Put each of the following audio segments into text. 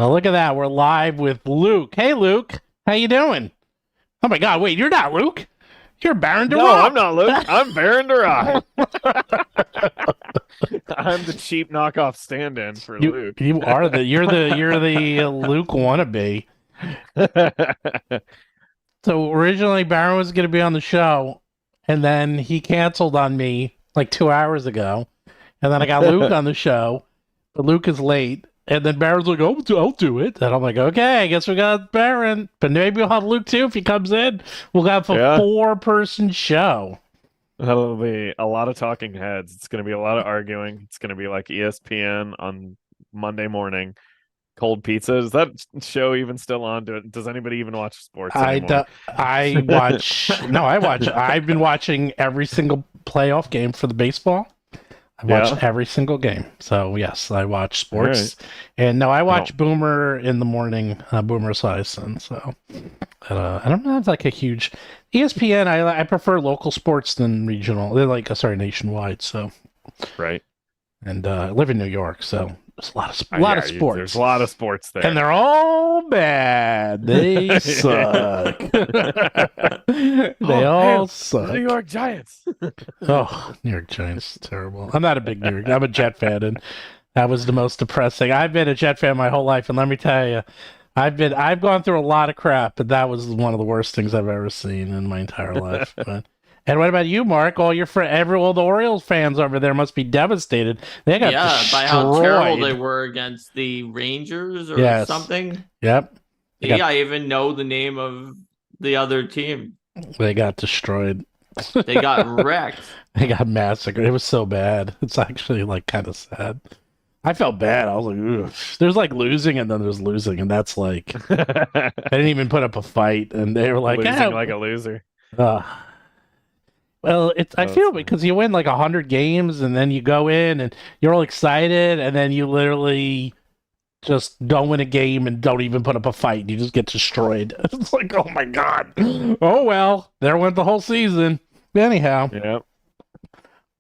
Well, look at that. We're live with Luke. Hey, Luke. How you doing? Oh my God! Wait, you're not Luke. You're Baron No, DeRock. I'm not Luke. I'm Baron DeRock. I'm the cheap knockoff stand-in for Luke. You are you're the Luke wannabe. So originally Baron was going to be on the show, and then he canceled on me like 2 hours ago, and then I got Luke on the show, but Luke is late. And then Baron's like, oh, I'll do it. And I'm like, okay, I guess we got Baron. But maybe we'll have Luke too if he comes in. We'll have a 4-person show. That'll be a lot of talking heads. It's going to be a lot of arguing. It's going to be like ESPN on Monday morning. Cold pizza. Is that show even still on? Does anybody even watch sports anymore? I watch. No, I watch. I've been watching every single playoff game for the baseball. I watch every single game. So, yes, I watch sports. Right. And no, I watch Boomer in the morning, Boomer Esiason. So, I don't know. It's like a huge ESPN. I prefer local sports than regional. They're like, nationwide. So, right. And I live in New York. So, there's a lot of sports. There's a lot of sports there. And they're all bad. They suck. They all suck. New York Giants. Oh, New York Giants. Terrible. I'm not a big New York. I'm a Jet fan, and that was the most depressing. I've been a Jet fan my whole life, and let me tell you, I've gone through a lot of crap, but that was one of the worst things I've ever seen in my entire life. And what about you, Mark? All the Orioles fans over there must be devastated. They got destroyed by how terrible they were against the Rangers or something. Yep. I even know the name of the other team. They got destroyed. They got wrecked. They got massacred. It was so bad. It's actually like kind of sad. I felt bad. I was like, ugh. There's like losing and then there's losing, and that's like I didn't even put up a fight, and they were like losing like a loser. Well, I feel because you win like 100 games, and then you go in and you're all excited, and then you literally just don't win a game and don't even put up a fight. You just get destroyed. It's like, oh my God. Oh well, there went the whole season. Anyhow,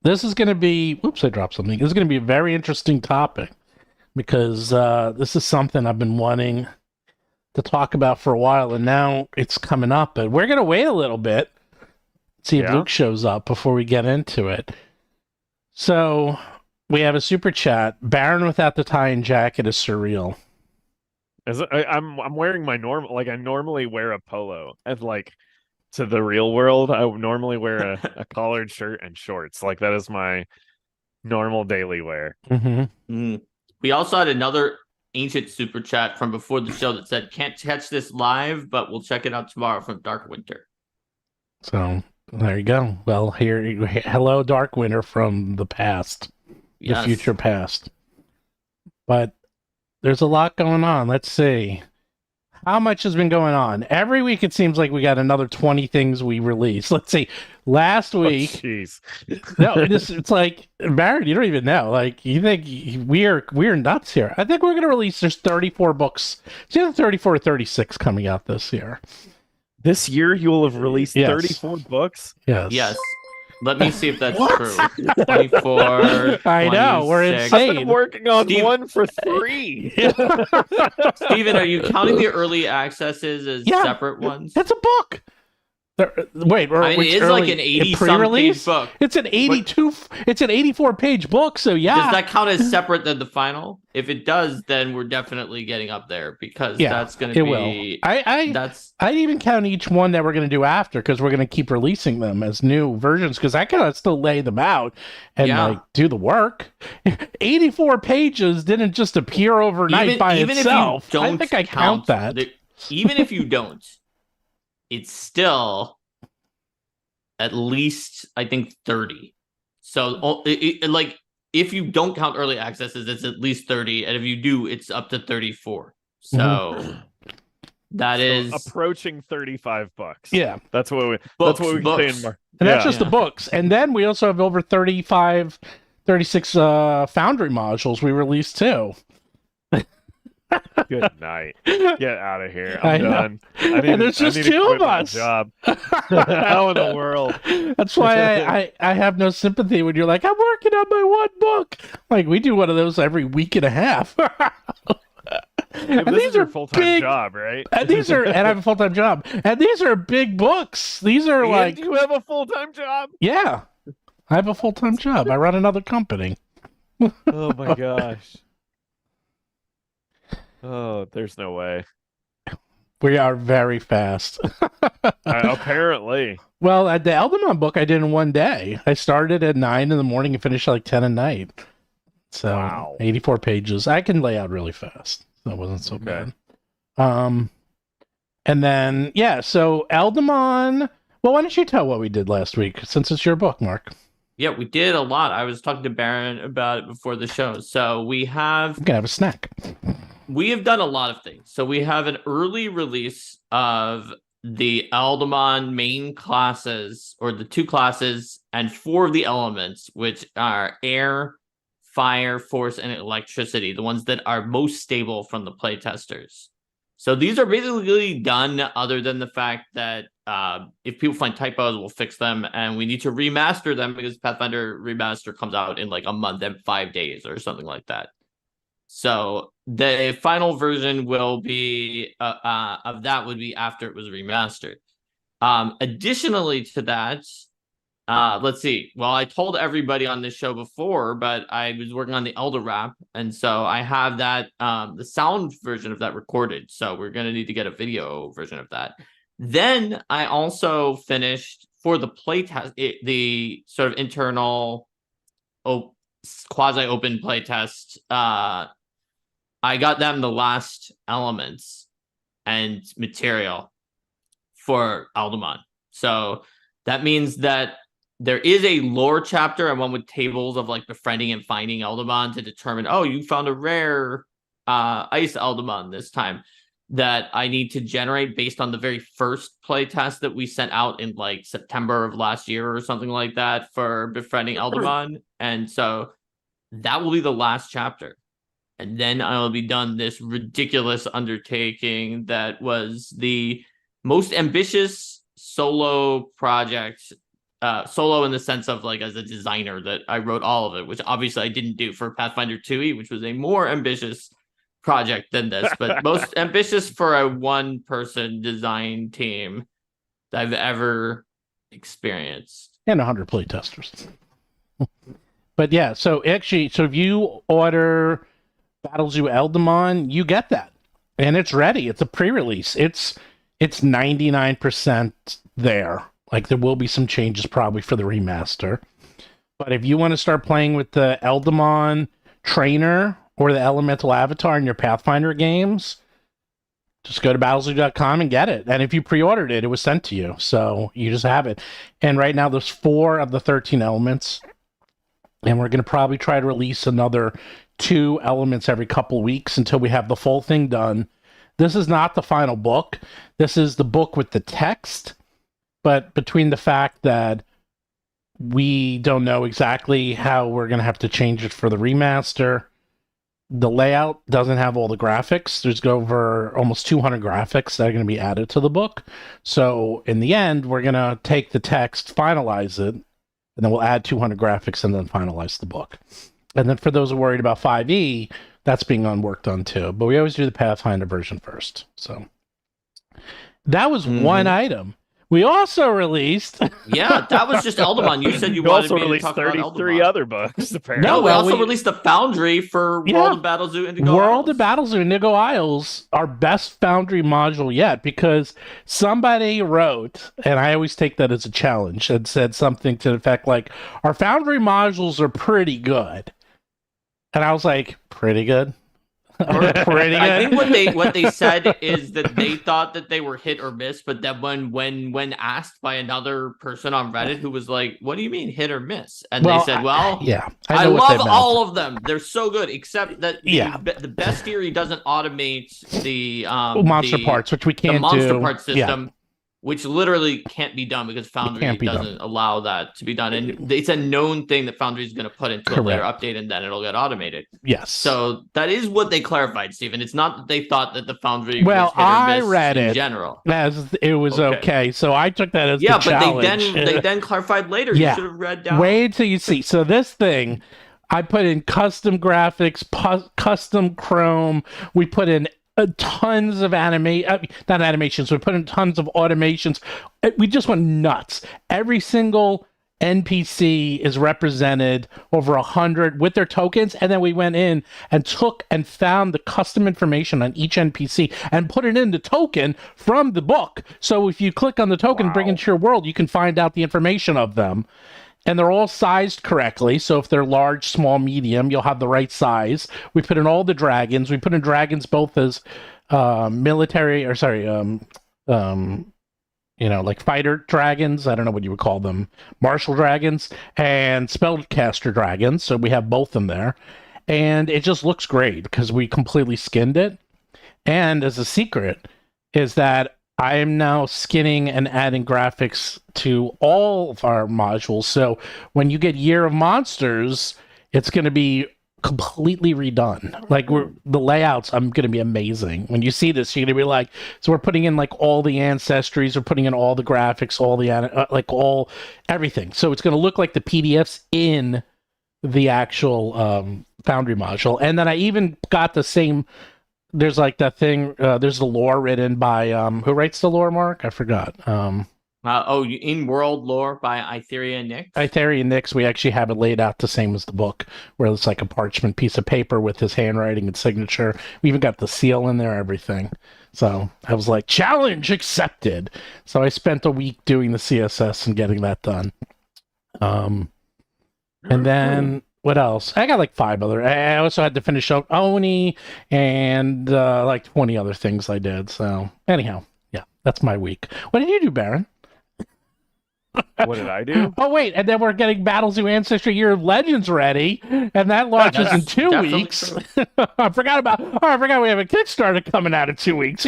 this is going to be. Oops, I dropped something. This is going to be a very interesting topic because this is something I've been wanting to talk about for a while, and now it's coming up. But we're going to wait a little bit. See if Luke shows up before we get into it. So we have a super chat. Baron without the tie and jacket is surreal. I'm wearing my normal. Like I normally wear a polo, and like to the real world, I normally wear a collared shirt and shorts. Like that is my normal daily wear. Mm-hmm. We also had another ancient super chat from before the show that said, "Can't catch this live, but we'll check it out tomorrow from Dark Winter." So. There you go. Well, hello, Dark Winter from the past, the future past. But there's a lot going on. Let's see. How much has been going on? Every week it seems like we got another 20 things we release. Let's see. Last week. Jeez. No, it's like, Baron, you don't even know. Like, you think we're nuts here. I think we're going to release, there's 34 books. It's either 34 or 36 coming out this year. This year you will have released 34 books? Yes. Let me see if that's true. 24. I know, we're insane. I've been working on one for 3. Steven, are you counting the early accesses as separate ones? That's a book. Wait, it is like an 80-some page book. It's an 82. It's an 84-page book. So yeah, does that count as separate than the final? If it does, then we're definitely getting up there because that's going to be. I even count each one that we're going to do after because we're going to keep releasing them as new versions because I cannot still lay them out and like do the work. 84 pages didn't just appear overnight by itself. I think I count that. Even if you don't. It's still at least, I think, 30. So, like, if you don't count early accesses, it's at least 30. And if you do, it's up to 34. So, that is approaching 35 bucks. Yeah. That's what we can say in March. And that's just the books. And then we also have over 36 Foundry modules we released, too. Good night. Get out of here. I'm done. There's just 2 of us. Job. How in the world? That's why I have no sympathy when you're like, I'm working on my one book. Like, we do one of those every week and a half. Yeah, but And this these is your are full-time big- job, right? And I have a full-time job. And these are big books. These are And like, you have a full-time job? yeah, I have a full-time job. I run another company. Oh my gosh. Oh, there's no way. We are very fast. Apparently. Well, at the Elderman book, I did in one day. I started at 9 in the morning and finished at like 10 at night. So Wow. 84 pages. I can lay out really fast. That wasn't so Okay. bad. And then, yeah, so Eldamon. Well, why don't you tell what we did last week, since it's your book, Mark? Yeah, we did a lot. I was talking to Baron about it before the show. So we have You can have a snack. done a lot of things. So we have an early release of the Eldamon main classes, or the 2 classes, and 4 of the elements, which are air, fire, force, and electricity, the ones that are most stable from the playtesters. So these are basically done, other than the fact that if people find typos, we'll fix them, and we need to remaster them because Pathfinder Remaster comes out in like a month and 5 days or something like that. So the final version will be of that would be after it was remastered. Additionally to that, let's see. Well, I told everybody on this show before, but I was working on the Elder Wrap, and so I have that the sound version of that recorded. So we're gonna need to get a video version of that. Then I also finished for the playtest, the sort of internal, quasi-open playtest. I got them the last elements and material for Eldamon. So that means that there is a lore chapter and one with tables of like befriending and finding Eldamon to determine, oh, you found a rare ice Eldamon this time, that I need to generate based on the very first playtest that we sent out in like September of last year or something like that for befriending Eldamon. And so that will be the last chapter. And then I will be done this ridiculous undertaking that was the most ambitious solo project, solo in the sense of like as a designer, that I wrote all of it, which obviously I didn't do for Pathfinder 2e, which was a more ambitious project than this, but most ambitious for a one-person design team that I've ever experienced. And 100 playtesters. But yeah, so actually, so if you order Battlezoo Eldamon, you get that. And it's ready. It's a pre-release. It's 99% there. Like, there will be some changes probably for the remaster. But if you want to start playing with the Eldamon trainer or the elemental avatar in your Pathfinder games, just go to battlezoo.com and get it. And if you pre-ordered it, it was sent to you. So you just have it. And right now there's 4 of the 13 elements. And we're going to probably try to release another 2 elements every couple weeks until we have the full thing done. This is not the final book. This is the book with the text. But between the fact that we don't know exactly how we're going to have to change it for the remaster, the layout doesn't have all the graphics. There's over almost 200 graphics that are going to be added to the book. So in the end, we're going to take the text, finalize it, and then we'll add 200 graphics and then finalize the book. And then for those who are worried about 5e, that's being worked on too. But we always do the Pathfinder version first. So that was one item. We also released... Yeah, that was just Eldamon. You said you wanted also me to released talk about 33 Eldamon. other books, apparently. No, we well, also we- released the Foundry for World of Battlezoo Indigo World Isles. of Battlezoo Indigo Isles, our best Foundry module yet, because somebody wrote, and I always take that as a challenge, and said something to the effect like, our Foundry modules are pretty good. And I was like, pretty good? Pretty good? I think what they said is that they thought that they were hit or miss, but then when asked by another person on Reddit who was like, "What do you mean hit or miss?" and they said, "Well, yeah, I know what they love meant. all of them. They're so good, except that Yeah. the bestiary doesn't automate the monster parts, which we the can't monster do. part system." Which literally can't be done because Foundry can't be doesn't allow that to be done. And it's a known thing that Foundry is going to put into a later update and then it'll get automated. Yes. So that is what they clarified, Stephen. It's not that they thought that the Foundry Well, was hit or I miss read in it general. As it was okay. So I took that as Yeah, the but challenge. they then clarified later. Yeah. You should have read down. Wait until you see. So this thing, I put in custom graphics, custom chrome. We put in tons of not animations. We put in tons of automations. We just went nuts. Every single NPC is represented over 100 with their tokens, and then we went in and took and found the custom information on each NPC and put it in the token from the book. So if you click on the token and bring it into your world, you can find out the information of them. And they're all sized correctly. So if they're large, small, medium, you'll have the right size. We put in all the dragons. We put in dragons both as military, or sorry, like fighter dragons. I don't know what you would call them. Martial dragons and spellcaster dragons. So we have both in there. And it just looks great because we completely skinned it. And as a secret is that I am now skinning and adding graphics to all of our modules. So when you get Year of Monsters, it's going to be completely redone. Like the layouts, I'm going to be amazing. When you see this, you're going to be like, so we're putting in like all the ancestries, we're putting in all the graphics, all the everything. So it's going to look like the PDFs in the actual Foundry module. And then I even got the same. There's like that thing. There's the lore written by who writes the lore, Mark? I forgot. In world lore by Iteria Nix. Iteria Nix. We actually have it laid out the same as the book, where it's like a parchment piece of paper with his handwriting and signature. We even got the seal in there, everything. So I was like, challenge accepted. So I spent a week doing the CSS and getting that done. And then. What else? I got like 5 other. I also had to finish up Oni and like 20 other things I did. So anyhow, yeah, that's my week. What did you do, Baron? What did I do? Oh wait, and then we're getting Battles of Ancestry Year of Legends ready, and that launches in 2 weeks. I forgot we have a Kickstarter coming out in 2 weeks.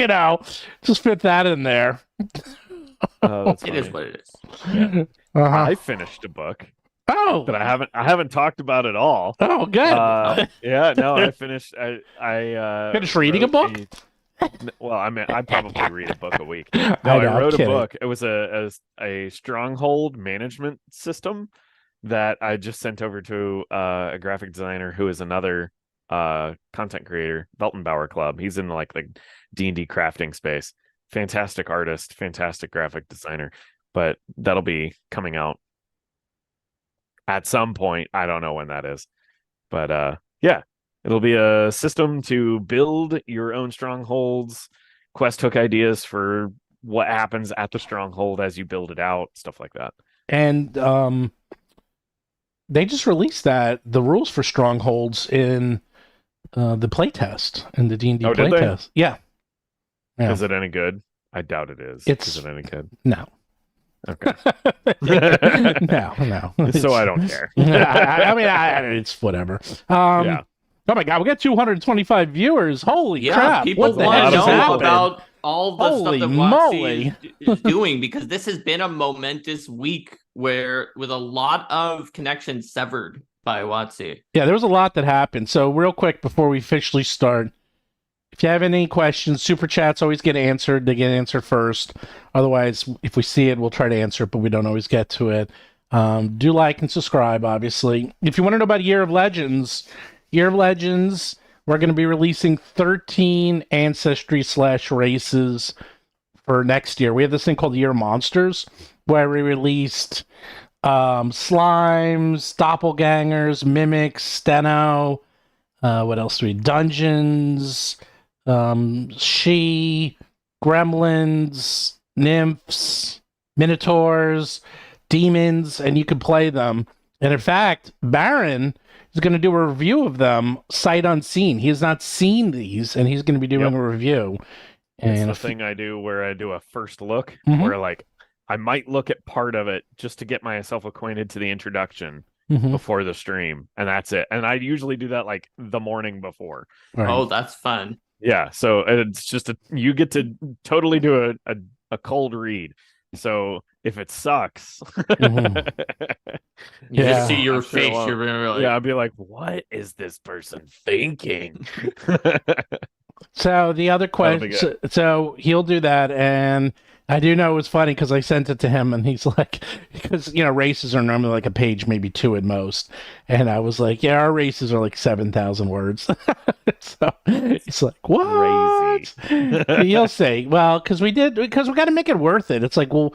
Just fit that in there. That's it is what it is. Yeah. I finished a book. Oh, that I haven't talked about at all. Oh, good. I finished. I finished reading a book. I probably read a book a week. No, I wrote a book. It was a stronghold management system that I just sent over to a graphic designer who is another content creator, Beltenbauer Club. He's in like the D&D crafting space. Fantastic artist, fantastic graphic designer. But that'll be coming out at some point. I don't know when that is, but it'll be a system to build your own strongholds, quest hook ideas for what happens at the stronghold as you build it out, stuff like that. And they just released the rules for strongholds in the playtest, in the D&D playtest. Yeah. Is it any good? I doubt it is. Is it any good? No. Okay. No. So I don't care. I mean, it's whatever. Yeah. Oh my God, we got 225 viewers. Holy crap. People want to know about all the stuff that WoTC is doing, because this has been a momentous week with a lot of connections severed by WoTC. Yeah, there was a lot that happened. So real quick before we officially start, if you have any questions, super chats always get answered. They get answered first. Otherwise, if we see it, we'll try to answer it, but we don't always get to it. Do like and subscribe, obviously. If you want to know about Year of Legends, we're going to be releasing 13 ancestry/races for next year. We have this thing called Year of Monsters, where we released slimes, doppelgangers, mimics, steno. What else do we? Dungeons, gremlins, nymphs, minotaurs, demons, and you can play them. And in fact, Baron is going to do a review of them sight unseen. He has not seen these, and he's going to be doing a review. And it's the thing I do where I do a first look, where like I might look at part of it just to get myself acquainted to the introduction before the stream, and that's it. And I usually do that like the morning before. Right. Oh, that's fun. Yeah, so it's just you get to totally do a cold read. So if it sucks, you just see your face. You're really I'll be like, "What is this person thinking?" So the other question, so he'll do that, and I do know it was funny because I sent it to him and he's like, because, races are normally like a page, maybe 2 at most. And I was like, yeah, our races are like 7,000 words. So he's like, what? Crazy. You'll say, well, because we got to make it worth it. It's like, well,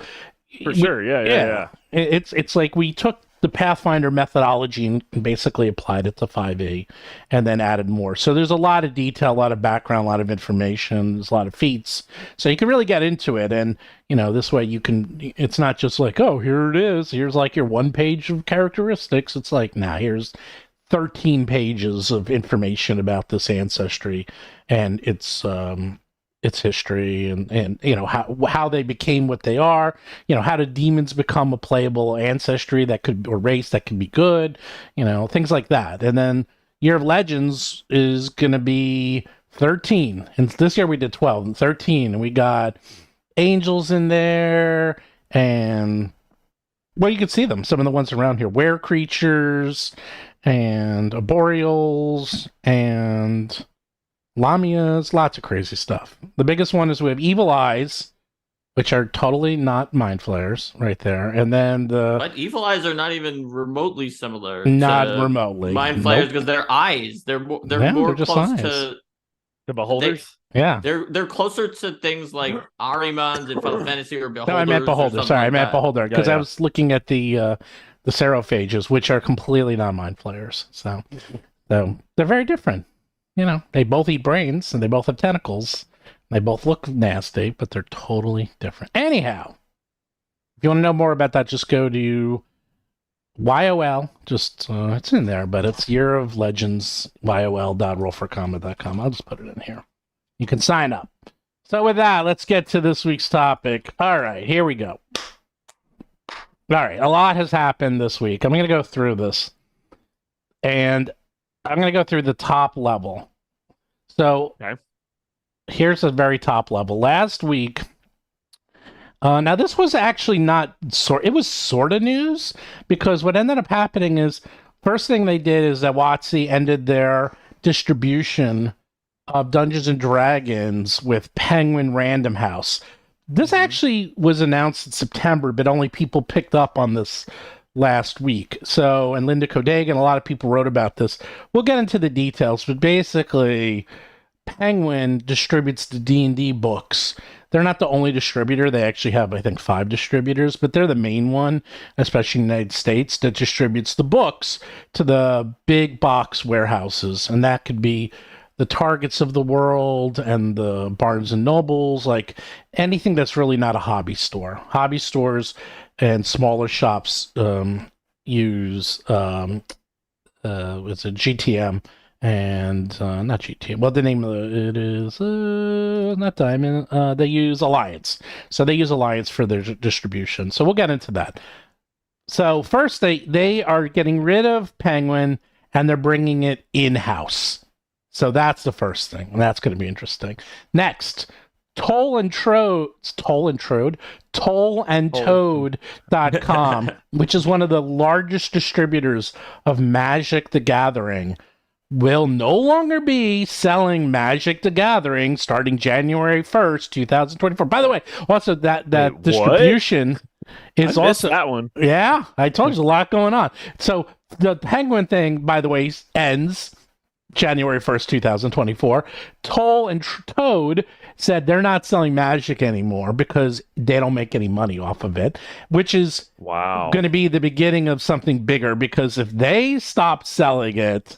For sure. Yeah. It's like we took the Pathfinder methodology and basically applied it to 5e and then added more. So there's a lot of detail, a lot of background, a lot of information, there's a lot of feats. So you can really get into it. And, this way it's not just like, oh, here it is. Here's like your 1 page of characteristics. It's like, nah, here's 13 pages of information about this ancestry and its history and how they became what they are, how do demons become a playable ancestry or race that could be good, things like that. And then Year of Legends is going to be 13, and this year we did 12 and 13, and we got angels in there, and well, you can see them, some of the ones around here, were creatures and arboreals and Lamias, lots of crazy stuff. The biggest one is we have evil eyes, which are totally not mind flayers right there. And then But evil eyes are not even remotely similar. Not remotely. Mind flayers because they're eyes. They're more just close eyes. to The beholders. Yeah. They're closer to things like Arimans in Final Fantasy or Beholders. No, I meant Beholder. Sorry, I meant Beholder because I was looking at the Serophages, which are completely not mind flayers. So they're very different. They both eat brains and they both have tentacles. They both look nasty, but they're totally different. Anyhow, if you want to know more about that, just go to YOL. It's in there, but it's Year of Legends, YOL.rollforcombat.com. I'll just put it in here. You can sign up. So with that, let's get to this week's topic. All right, here we go. All right, a lot has happened this week. I'm going to go through this. And I'm going to go through the top level. So Here's a very top level. Last week, now this was actually it was sort of news, because what ended up happening is, first thing they did is that WoTC ended their distribution of Dungeons and Dragons with Penguin Random House. This actually was announced in September, but only people picked up on this last week. So, and Linda Kodagan, a lot of people wrote about this. We'll get into the details, but basically, Penguin distributes the D&D books. They're not the only distributor. They actually have, I think, 5 distributors, but they're the main one, especially in the United States, that distributes the books to the big box warehouses. And that could be the Targets of the world and the Barnes and Nobles, like anything that's really not a hobby store. Hobby stores and smaller shops use it's a GTM and not GTM. Well, the name of it is not Diamond. They use Alliance, so they use Alliance for their distribution. So we'll get into that. So first, they are getting rid of Penguin and they're bringing it in house. So that's the first thing, and that's going to be interesting. Next. Tollandtoad.com, which is one of the largest distributors of Magic the Gathering, will no longer be selling Magic the Gathering starting January 1st, 2024. By the way, also that Wait, distribution is also that one. Yeah, I told you, there's a lot going on. So the Penguin thing, by the way, ends January 1st, 2024. Toll and Toad said they're not selling Magic anymore because they don't make any money off of it, which is going to be the beginning of something bigger, because if they stop selling it,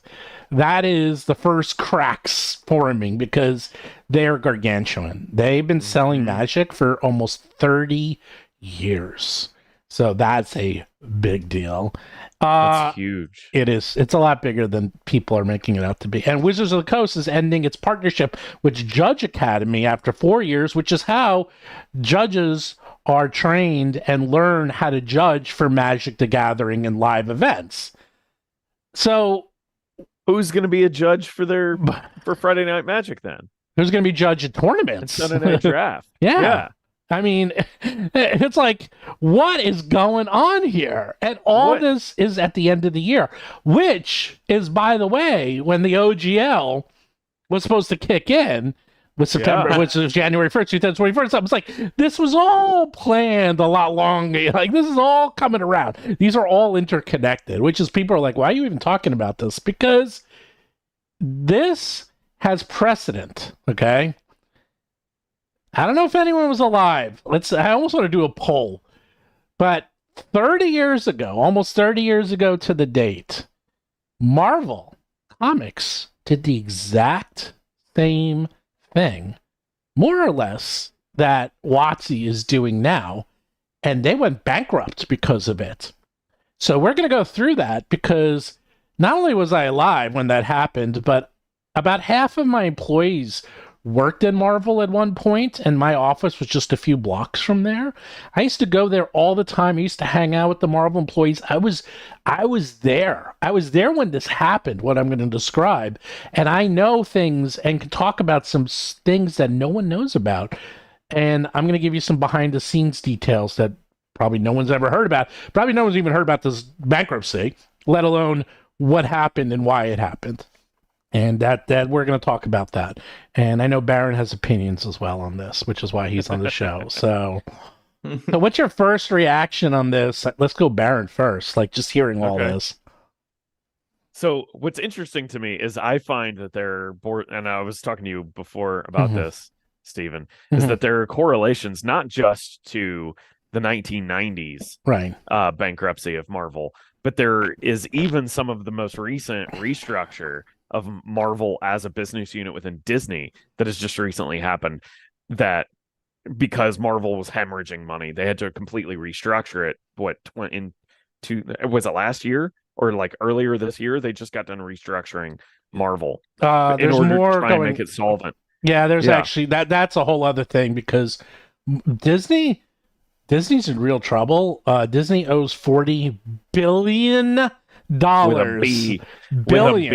that is the first cracks forming, because they're gargantuan. They've been selling Magic for almost 30 years. So that's a big deal. That's huge. It is. It's a lot bigger than people are making it out to be. And Wizards of the Coast is ending its partnership with Judge Academy after 4 years, which is how judges are trained and learn how to judge for Magic the Gathering and live events. So who's going to be a judge for Friday Night Magic then? Who's going to be judge at tournaments? Sunday Night Draft. Yeah. I mean, it's like, what is going on here? And all this is at the end of the year, which is, by the way, when the OGL was supposed to kick in, with September, which is January 1st, 2021. I was like, this was all planned a lot longer. Like, this is all coming around. These are all interconnected, which is people are like, why are you even talking about this? Because this has precedent, okay? I don't know if anyone was alive. I almost want to do a poll. But 30 years ago, almost 30 years ago to the date, Marvel Comics did the exact same thing, more or less, that WoTC is doing now, and they went bankrupt because of it. So we're going to go through that because not only was I alive when that happened, but about half of my employees worked in Marvel at one point, and my office was just a few blocks from there. I used to go there all the time. I used to hang out with the Marvel employees. I was there. I was there when this happened, what I'm going to describe, and I know things and can talk about some things that no one knows about. And I'm going to give you some behind the scenes details that probably no one's ever heard about. Probably no one's even heard about this bankruptcy, let alone what happened and why it happened. And that we're going to talk about that. And I know Baron has opinions as well on this, which is why he's on the show. So what's your first reaction on this? Let's go Baron first, like just hearing all this. So what's interesting to me is I find that they're and I was talking to you before about this, Stephen, is that there are correlations not just to the 1990s bankruptcy of Marvel, but there is even some of the most recent restructure of Marvel as a business unit within Disney that has just recently happened, that because Marvel was hemorrhaging money, they had to completely restructure it. Was it last year or like earlier this year? They just got done restructuring Marvel in order to try and make it solvent. Yeah, actually that's a whole other thing, because Disney's in real trouble. Disney owes $40 billion. Billion,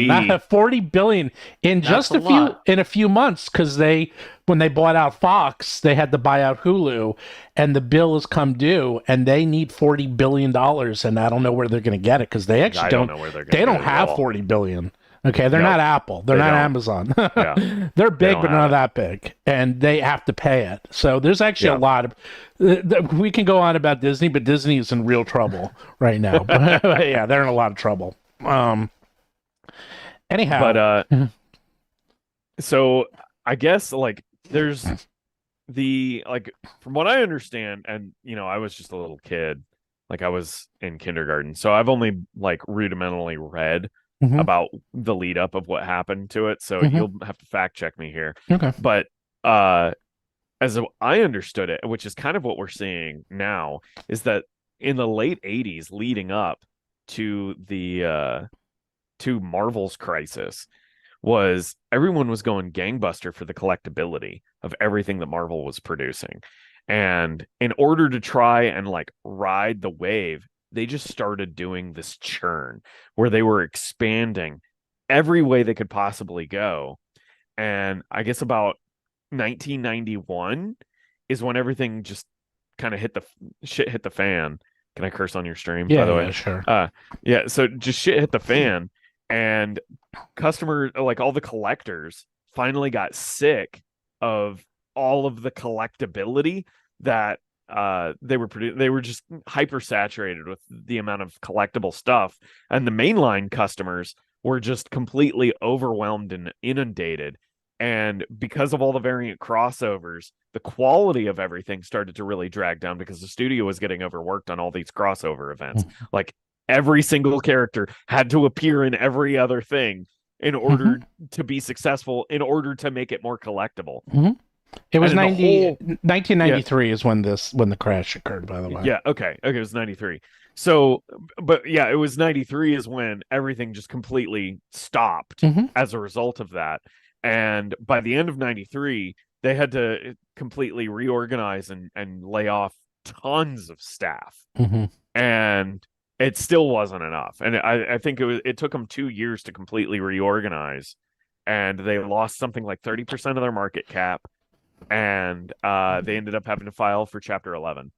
not $40 billion in just a few months, because when they bought out Fox, they had to buy out Hulu, and the bill has come due, and they need $40 billion, and I don't know where they're going to get it, because they actually don't have $40 billion. Okay, they're not Apple. They're not Amazon. They're big, but not that big. And they have to pay it. So there's actually a lot of... we can go on about Disney, but Disney is in real trouble right now. Yeah, they're in a lot of trouble. Anyhow. But, so I guess, like, there's from what I understand, and, I was just a little kid. Like, I was in kindergarten. So I've only, like, rudimentally read about the lead up of what happened to it, so you'll have to fact check me here. Okay. But as I understood it, which is kind of what we're seeing now, is that in the late 80s leading up to the to Marvel's crisis, was everyone was going gangbuster for the collectability of everything that Marvel was producing. And in order to try and like ride the wave, they just started doing this churn where they were expanding every way they could possibly go. And I guess about 1991 is when everything just kind of hit the fan. Can I curse on your stream, by the way? Yeah, sure. So just shit hit the fan, and customers, like all the collectors, finally got sick of all of the collectability that they were just hyper saturated with the amount of collectible stuff, and the mainline customers were just completely overwhelmed and inundated. And because of all the variant crossovers, the quality of everything started to really drag down, because the studio was getting overworked on all these crossover events. Like, every single character had to appear in every other thing in order to be successful, in order to make it more collectible. It was 1993 is when the crash occurred, by the way. Yeah, okay, it was 93. So, but yeah, it was 93 is when everything just completely stopped as a result of that. And by the end of 93, they had to completely reorganize and lay off tons of staff. And it still wasn't enough. And I think it took them 2 years to completely reorganize, and they lost something like 30% of their market cap. And they ended up having to file for Chapter 11.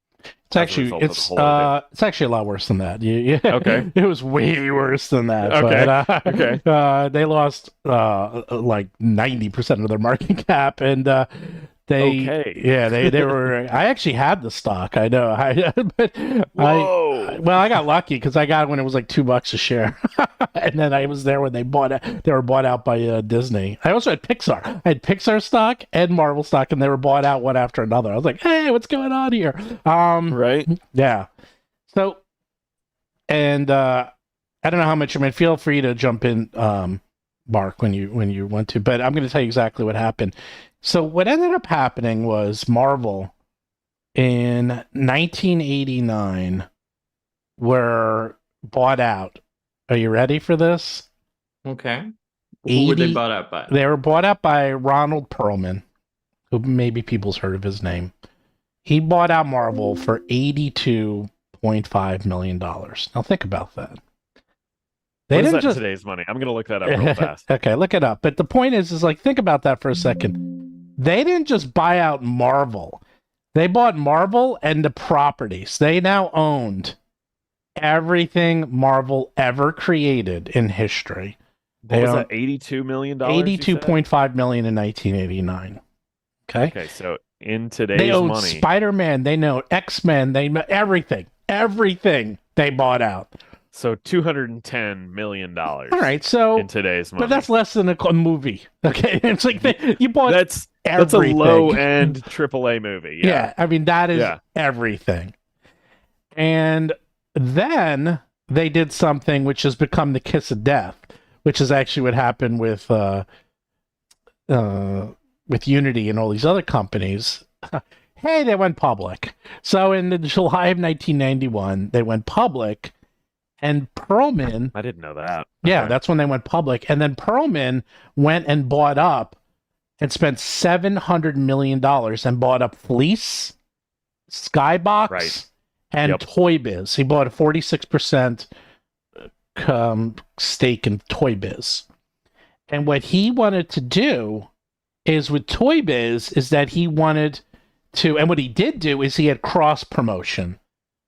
It's as a actually result of the whole it's actually a lot worse than that. Okay. It was way worse than that. Okay. But, Okay. they lost like 90% of their market cap, and Okay. they were. I actually had the stock. I know. But Whoa. I got lucky because I got it when it was like $2 a share, and then I was there when they bought it. They were bought out by Disney. I also had Pixar. I had Pixar stock and Marvel stock, and they were bought out one after another. I was like, hey, what's going on here? Right. Yeah. So, and I don't know how much. I mean, feel free to jump in, Mark, when you want to. But I'm going to tell you exactly what happened. So, what ended up happening was Marvel in 1989 were bought out. Are you ready for this? Okay. Who were they bought out by? They were bought out by Ronald Perlman, who maybe people's heard of his name. He bought out Marvel for $82.5 million. Now think about that. They What is didn't that in just today's money? I'm gonna look that up real fast. Okay, look it up. But the point is like think about that for a second. They didn't just buy out Marvel. They bought Marvel and the properties. They now owned everything Marvel ever created in history. What was that? $82 million. $82.5 million in 1989. Okay. Okay, so in today's They own money, Spider-Man. They know X-Men. They know everything. Everything they bought out. so $210 million. All right. So in today's money, but that's less than a movie. Okay. It's like you bought that's everything. a low end AAA movie. Yeah. I mean that is Yeah. everything. And then they did something which has become the kiss of death, which is actually what happened with Unity and all these other companies. Hey, they went public. So in July of 1991, they went public, and Perlman. I didn't know that. Yeah, Okay. that's when they went public, and then Perlman went and bought up and spent $700 million and bought up Fleece, Skybox, Right. and Yep. Toy Biz. He bought a 46% stake in Toy Biz. And what he wanted to do is with Toy Biz is that he wanted to, and what he did do is he had cross promotion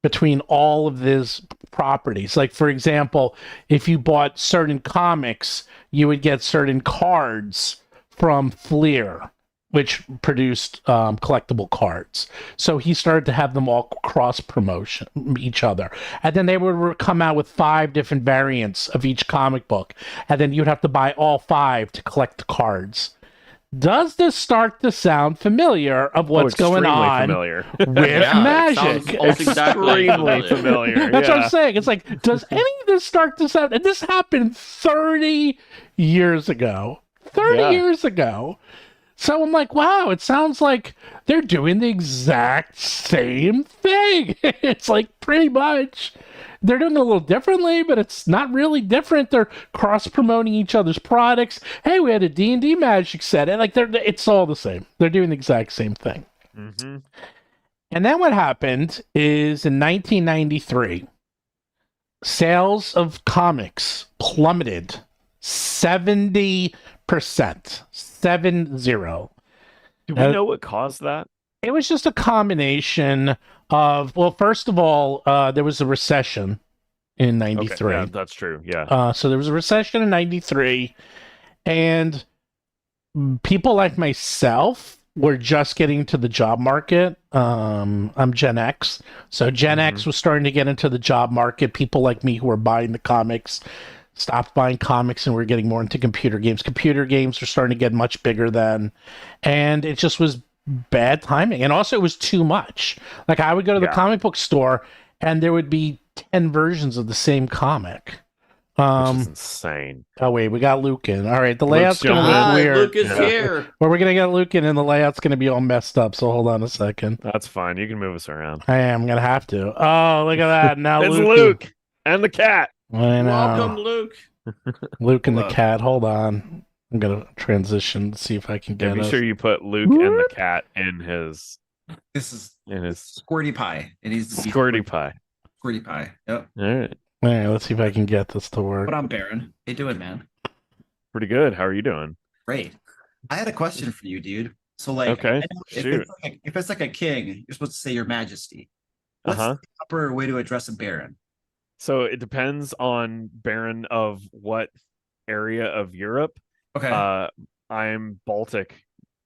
between all of his properties. Like, for example, if you bought certain comics, you would get certain cards from Fleer, which produced collectible cards. So he started to have them all cross promotion each other. And then they would come out with 5 different variants of each comic book. And then you'd have to buy all 5 to collect the cards. Does this start to sound familiar of what's going on familiar. with magic? Sounds almost exactly Extremely familiar. That's what yeah. I'm saying. It's like, does any of this start to sound? And this happened 30 years ago. 30 Yeah. years ago. So I'm like, wow, it sounds like they're doing the exact same thing. It's like pretty much they're doing it a little differently, but it's not really different. They're cross-promoting each other's products. Hey, we had a D&D Magic set. And like it's all the same. They're doing the exact same thing. Mm-hmm. And then what happened is in 1993, sales of comics plummeted 70%. 70. Do we know what caused that? It was just a combination of, well, first of all, there was a recession in 93. Okay, yeah, that's true. Yeah. So there was a recession in 93, and people like myself were just getting to the job market. I'm Gen X. So Gen X was starting to get into the job market. People like me who were buying the comics stopped buying comics and we're getting more into computer games. Computer games were starting to get much bigger then. And it just was bad timing. And also it was too much. Like I would go to the comic book store and there would be 10 versions of the same comic. Which is insane. Oh wait, we got Luke in. All right, the Luke's layout's gonna jumping look in. weird. Luke is here. Well, we're gonna get Luke in, and the layout's gonna be all messed up. So hold on a second. That's fine. You can move us around. I am gonna have to. Oh, look at that! Now It's Luke. Luke and the cat. I know. Welcome, Luke. Luke and the Hello. cat. Hold on. I'm gonna transition. See if I can Yeah, get be us. sure you put Luke and the cat in his This is Squirty Squirty Pie. It needs to be pie. Squirty Pie. Yep. All right. All right, let's see if I can get this to work. But I'm Baron. How you doing, man? Pretty good. How are you doing? Great. I had a question for you, dude. So, like, Okay, I know shoot. if it's like a king, you're supposed to say Your Majesty. What's Uh-huh. the proper way to address a baron? So it depends on Baron of what area of Europe. Okay. I'm Baltic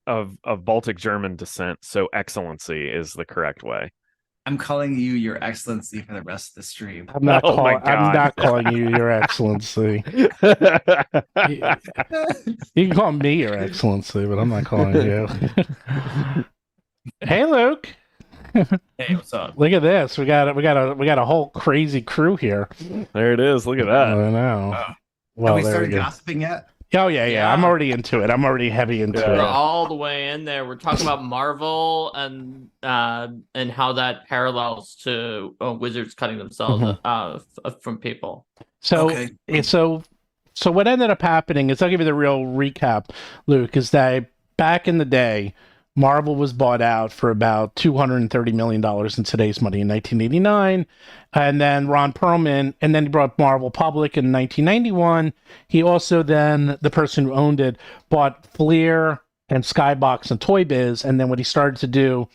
of Baltic German descent, so Excellency is the correct way. I'm calling you Your Excellency for the rest of the stream. I'm not Oh my I'm God. not calling you Your Excellency. You can call me Your Excellency, but I'm not calling you. Hey, Luke. Hey, what's up? Look at this. We got a whole crazy crew here. There it is. Look at I that. know. Have Well, we there we started go. gossiping yet? Oh yeah. I'm Yeah. already into it. I'm already heavy into Yeah. We're it. all the way in there. We're talking about Marvel and how that parallels to wizards cutting themselves from people. So Okay. so what ended up happening is, I'll give you the real recap, Luke, is that back in the day, Marvel was bought out for about $230 million in today's money in 1989. And then Ron Perlman, and then he brought Marvel public in 1991. He also then, the person who owned it, bought Fleer and Skybox and Toy Biz. And then what he started to do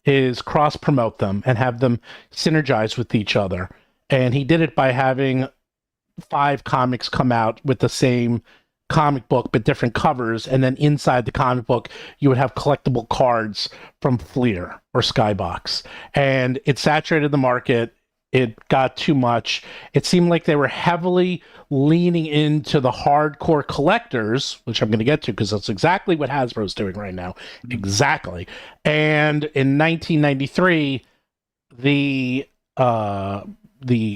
is cross promote them and have them synergize with each other. And he did it by having 5 comics come out with the same comic book but different covers, and then inside the comic book you would have collectible cards from Fleer or Skybox, and it saturated the market. It got too much. It seemed like they were heavily leaning into the hardcore collectors, which I'm going to get to because that's exactly what Hasbro's doing right now. Exactly. And in 1993, the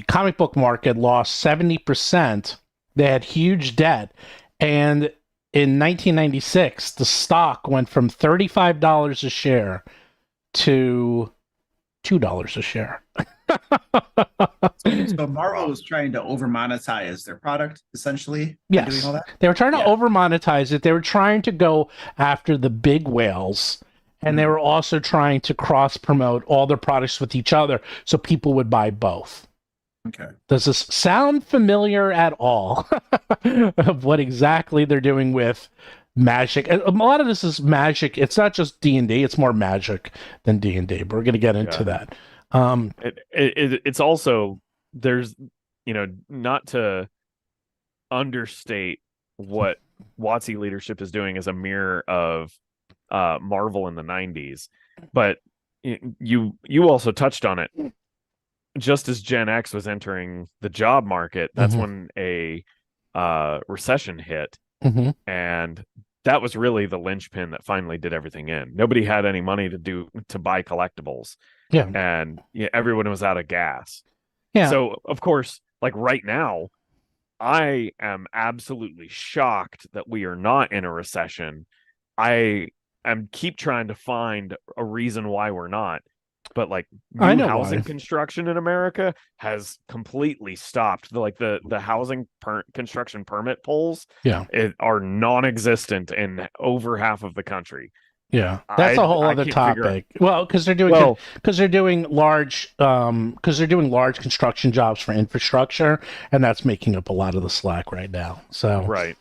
comic book market lost 70%. They had huge debt. And in 1996, the stock went from $35 a share to $2 a share. So Marvel was trying to over monetize their product, essentially. by Yes. Doing all that? They were trying to Yeah. over monetize it. They were trying to go after the big whales. And they were also trying to cross promote all their products with each other so people would buy both. Okay. Does this sound familiar at all of what exactly they're doing with Magic? A lot of this is Magic. It's not just D&D. It's more Magic than D&D. But we're going to get into that. It's also, there's, not to understate what WoTC leadership is doing as a mirror of Marvel in the 90s, but you also touched on it. Just as Gen X was entering the job market, that's when a recession hit, and that was really the linchpin that finally did everything in. Nobody had any money to buy collectibles, and everyone was out of gas. So of course, like right now, I am absolutely shocked that we are not in a recession. I keep trying to find a reason why we're not. But like new housing construction in America has completely stopped. The housing construction permit polls are non-existent in over half of the country. Yeah, that's a whole other topic. Well, because they're doing large construction jobs for infrastructure, and that's making up a lot of the slack right now. So right.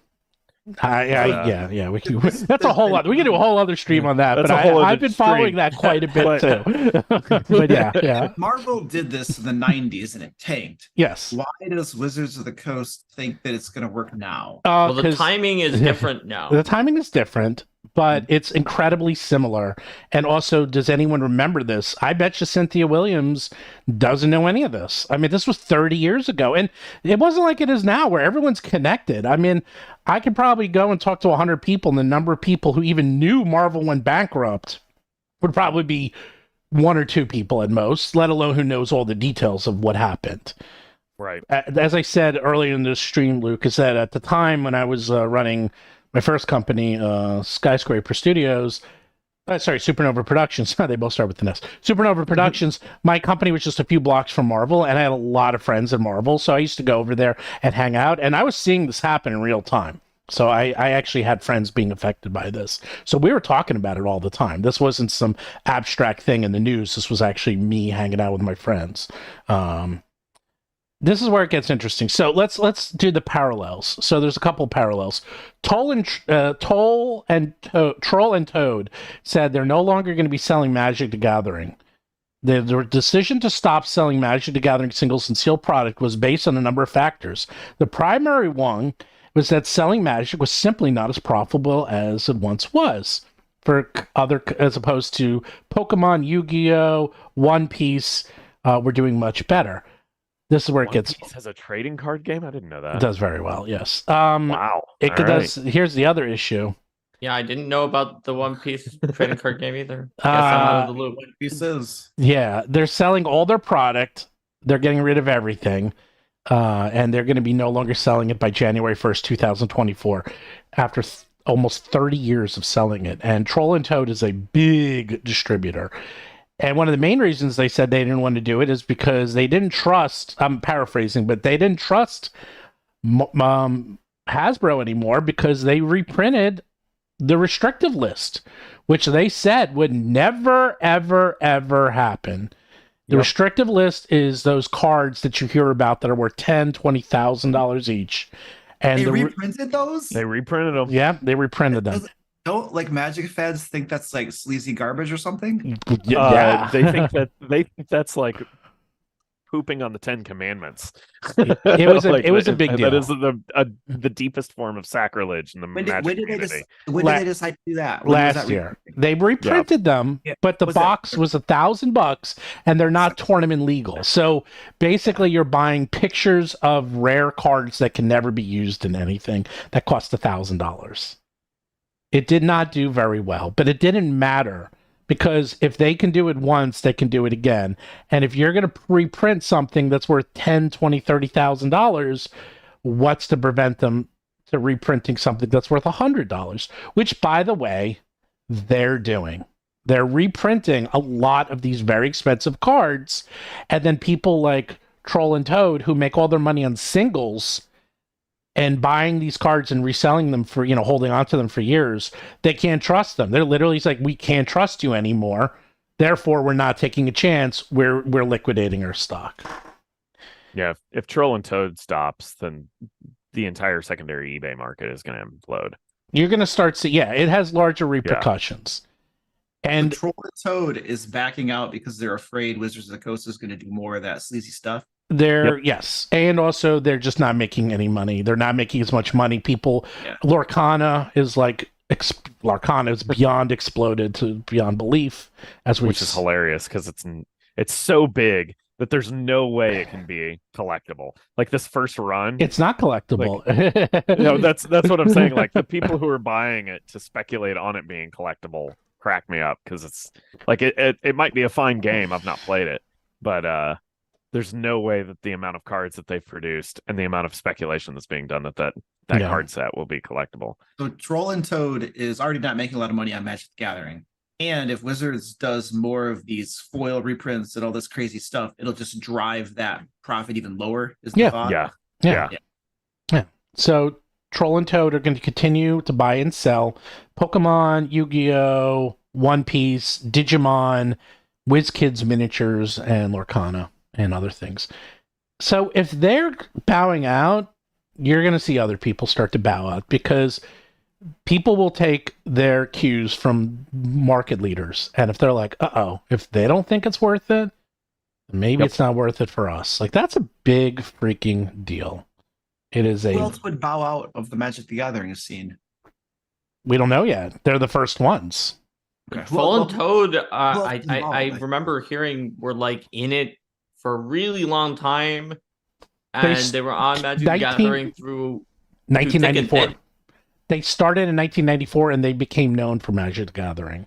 We can, that's a whole lot. We can do a whole other stream on that. That's but I've been following stream. that quite a bit too. But yeah. Marvel did this in the 90s and it tanked. Yes. Why does Wizards of the Coast think that it's going to work now? Well, the timing is different now. The timing is different, but it's incredibly similar. And also, does anyone remember this? I bet you Cynthia Williams doesn't know any of this. I mean, this was 30 years ago, and it wasn't like it is now where everyone's connected. I mean, I could probably go and talk to 100 people, and the number of people who even knew Marvel went bankrupt would probably be 1 or 2 people at most, let alone who knows all the details of what happened. Right. As I said earlier in the stream, Luke, is that at the time when I was running my first company, Skyscraper Studios, Supernova Productions. They both start with an S. Supernova Productions. My company was just a few blocks from Marvel, and I had a lot of friends at Marvel, so I used to go over there and hang out, and I was seeing this happen in real time. So I actually had friends being affected by this. So we were talking about it all the time. This wasn't some abstract thing in the news. This was actually me hanging out with my friends. This is where it gets interesting. So let's do the parallels. So there's a couple parallels. Troll and Toad said they're no longer going to be selling Magic the Gathering. The decision to stop selling Magic the Gathering singles and sealed product was based on a number of factors. The primary one was that selling Magic was simply not as profitable as it once was, as opposed to Pokemon, Yu-Gi-Oh, One Piece were doing much better. This is where it gets. One Piece has a trading card game. I didn't know that. It does very well. Yes. Wow. It All does. Here's the other issue. Yeah, I didn't know about the One Piece trading card game either. Guess I'm out of the loop. What pieces? Yeah, they're selling all their product. They're getting rid of everything. And they're going to be no longer selling it by January 1st, 2024, after almost 30 years of selling it. And Troll and Toad is a big distributor. And one of the main reasons they said they didn't want to do it is because they didn't trust, I'm paraphrasing, but they didn't trust Hasbro anymore because they reprinted the restrictive list, which they said would never, ever, ever happen. The restrictive list is those cards that you hear about that are worth $10,000, $20,000 each. And They reprinted those? They reprinted them. yeah, they reprinted them. Don't like Magic fans think that's like sleazy garbage or something? Yeah. They think that's like pooping on the 10 Commandments. It was a big deal. That is the deepest form of sacrilege in the Magic community. When did they decide to do that? When was Last that year. They reprinted them, Yeah. but the Was box was $1,000 and they're not tournament legal. So basically you're buying pictures of rare cards that can never be used in anything that cost $1,000. It did not do very well, but it didn't matter because if they can do it once, they can do it again. And if you're going to reprint something that's worth $10,000, $20,000, $30,000, what's to prevent them to reprinting something that's worth $100? Which, by the way, they're doing. They're reprinting a lot of these very expensive cards, and then people like Troll and Toad, who make all their money on singles and buying these cards and reselling them for, holding on to them for years, they can't trust them. They're literally like, we can't trust you anymore. Therefore, we're not taking a chance. We're liquidating our stock. Yeah, if Troll and Toad stops, then the entire secondary eBay market is going to implode. You're going to start seeing, it has larger repercussions. And Troll and Toad is backing out because they're afraid Wizards of the Coast is going to do more of that sleazy stuff. Yes, and also they're just not making any money. They're not making as much money. Lorcana is Lorcana is beyond exploded to beyond belief, which is hilarious because it's so big that there's no way it can be collectible. Like this first run, it's not collectible. That's what I'm saying. Like the people who are buying it to speculate on it being collectible crack me up because it's like it might be a fine game. I've not played it, but there's no way that the amount of cards that they've produced and the amount of speculation that's being done that card set will be collectible. So Troll and Toad is already not making a lot of money on Magic the Gathering. And if Wizards does more of these foil reprints and all this crazy stuff, it'll just drive that profit even lower. Is the thought? Yeah. So Troll and Toad are going to continue to buy and sell Pokemon, Yu-Gi-Oh, One Piece, Digimon, WizKids miniatures, and Lorcana, and other things. So if they're bowing out, you're going to see other people start to bow out because people will take their cues from market leaders. And if they're like, if they don't think it's worth it, maybe it's not worth it for us. Like, that's a big freaking deal. It is Who else would bow out of the Magic the Gathering scene? We don't know yet. They're the first ones. Okay. Troll and Toad, I remember hearing were like in it for a really long time, and they were on Magic the Gathering through 1994. They started in 1994, and they became known for Magic the Gathering.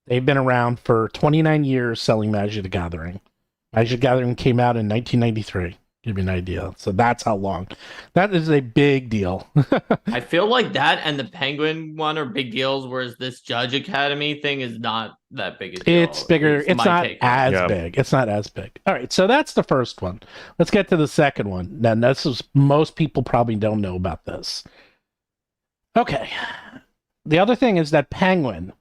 They've been around for 29 years selling Magic the Gathering. Magic the Gathering came out in 1993. Give you an idea. So that's how long. That is a big deal. I feel like that and the Penguin one are big deals, whereas this Judge Academy thing is not that big a deal. It's bigger. It's not as big. It's not as big. All right, so that's the first one. Let's get to the second one. Now, this is, most people probably don't know about this. Okay. The other thing is that Penguin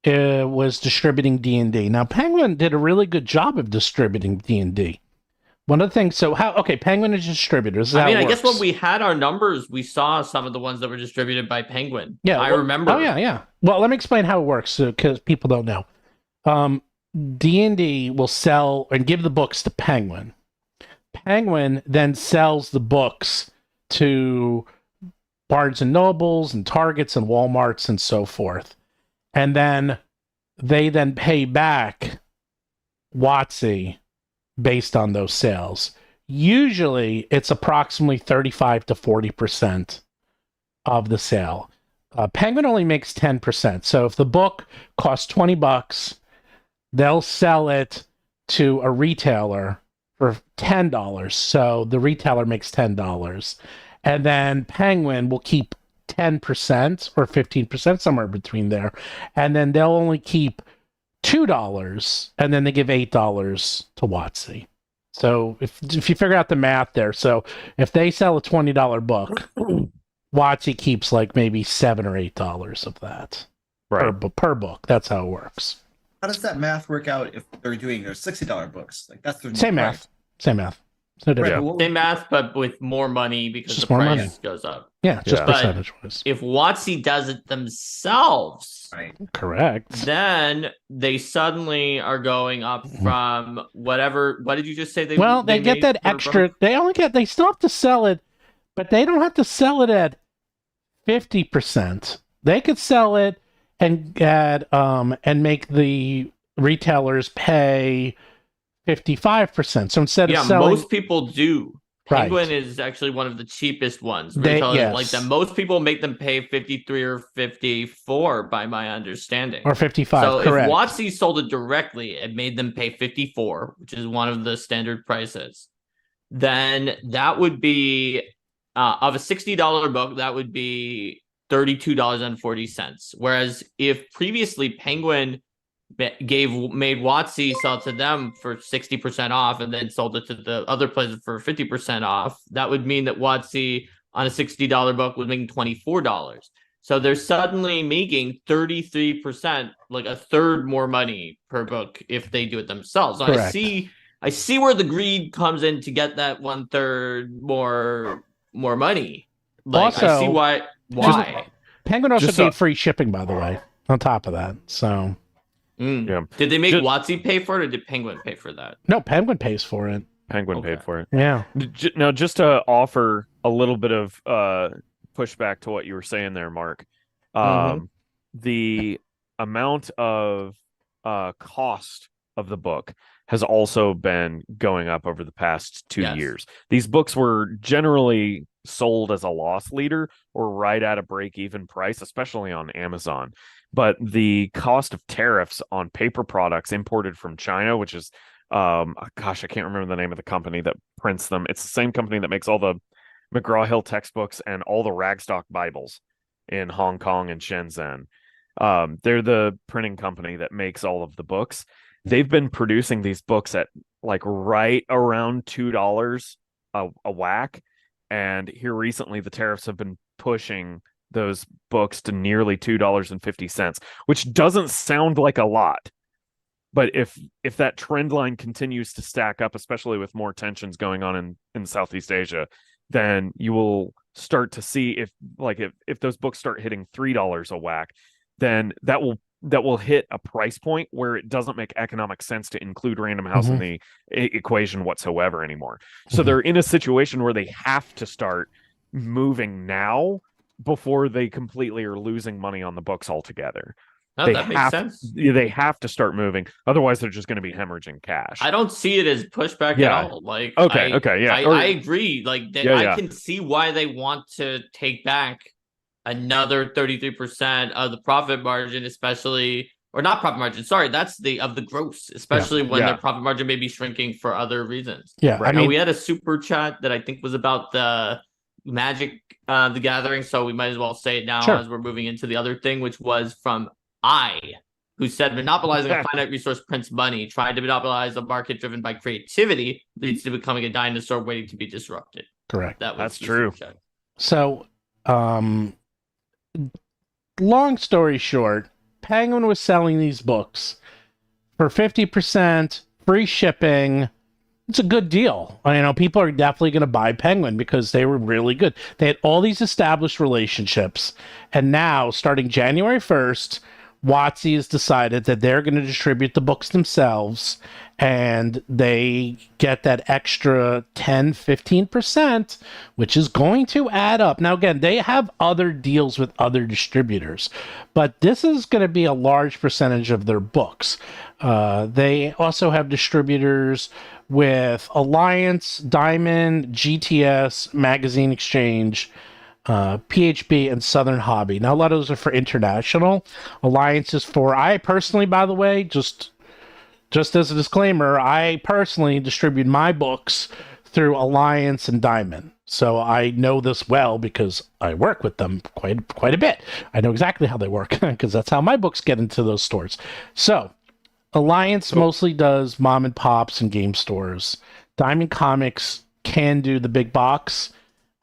was distributing D&D. Now, Penguin did a really good job of distributing D&D. One of the things, Penguin is distributors. I guess when we had our numbers, we saw some of the ones that were distributed by Penguin. Yeah, I remember. Oh, yeah. Well, let me explain how it works because people don't know. D&D will sell and give the books to Penguin. Penguin then sells the books to Barnes and Nobles and Targets and Walmarts and so forth. And then they then pay back WoTC based on those sales. Usually it's approximately 35 to 40% of the sale. Penguin only makes 10%. So if the book costs $20, they'll sell it to a retailer for $10. So the retailer makes $10. And then Penguin will keep 10% or 15%, somewhere between there. And then they'll only keep $2, and then they give $8 to WoTC. So if you figure out the math there, so if they sell a $20 book, WoTC keeps like maybe $7 or $8 of that per book. That's how it works. How does that math work out if they're doing their $60 books? Like that's their Same math. Same math. It's no different. Right, Same math, but with more money because Just the more price money. goes up. Yeah, just But percentage wise. If WoTC does it themselves, right. Correct. then they suddenly are going up from whatever. What did you just say? They get made that per extra. book? They still have to sell it, but they don't have to sell it at 50%. They could sell it and make the retailers pay 55%. So instead of selling, most people do. Right. Penguin is actually one of the cheapest ones. Yes. Like that, most people make them pay 53 or 54, by my understanding, or 55. So correct. if WoTC sold it directly and made them pay 54, which is one of the standard prices, then that would be of a $60 book, that would be $32.40. Whereas if previously Penguin made WoTC sell to them for 60% off and then sold it to the other places for 50% off, that would mean that WoTC on a $60 book was making $24. So they're suddenly making 33%, like a third more money per book if they do it themselves. So Correct. I see where the greed comes in to get that 1/3 more money. Like, Also, I see why. Penguin also Just gave free shipping, by the way, on top of that. So Yeah. Did they make Just- WoTC pay for it, or did Penguin pay for that? no, Penguin pays for it. Penguin Okay. paid for it. Yeah. Now, just to offer a little bit of pushback to what you were saying there, Mark, the amount of cost of the book has also been going up over the past 2 Yes. years. These books were generally sold as a loss leader or right at a break-even price, especially on Amazon. But the cost of tariffs on paper products imported from China, which is I can't remember the name of the company that prints them. It's the same company that makes all the McGraw-Hill textbooks and all the Ragstock Bibles in Hong Kong and Shenzhen. They're the printing company that makes all of the books. They've been producing these books at like right around $2 a whack. And here recently, the tariffs have been pushing those books to nearly $2.50, which doesn't sound like a lot. But if that trend line continues to stack up, especially with more tensions going on in Southeast Asia, then you will start to see if those books start hitting $3 a whack, then that will hit a price point where it doesn't make economic sense to include Random House in the equation whatsoever anymore. So they're in a situation where they have to start moving now before they completely are losing money on the books altogether. No, that makes sense. They have to start moving. Otherwise, they're just going to be hemorrhaging cash. I don't see it as pushback Yeah. at all. Like, Okay, yeah. I agree. Like, Yeah. I can see why they want to take back another 33% of the profit margin, especially, or not profit margin. Sorry, that's of the gross, especially when Yeah. their profit margin may be shrinking for other reasons. Yeah. Right. I mean, We had a super chat that I think was about the Magic, the Gathering, so we might as well say it now Sure. as we're moving into the other thing, which was from who said monopolizing a finite resource prints money. Trying to monopolize a market driven by creativity leads to becoming a dinosaur waiting to be disrupted. correct. That's the true. super chat. So, long story short, Penguin was selling these books for 50%, free shipping. It's a good deal. People are definitely going to buy Penguin because they were really good. They had all these established relationships. And now, starting January 1st, WoTC has decided that they're going to distribute the books themselves, and they get that extra 10-15%, which is going to add up. Now, again, they have other deals with other distributors, but this is going to be a large percentage of their books. They also have distributors with Alliance, Diamond, GTS, Magazine Exchange, PHB, and Southern Hobby. Now, a lot of those are for international. Alliance is for, I personally, by the way, just as a disclaimer, I personally distribute my books through Alliance and Diamond. So I know this well because I work with them quite a bit. I know exactly how they work because that's how my books get into those stores. So Alliance mostly does mom and pops and game stores. Diamond Comics can do the big box,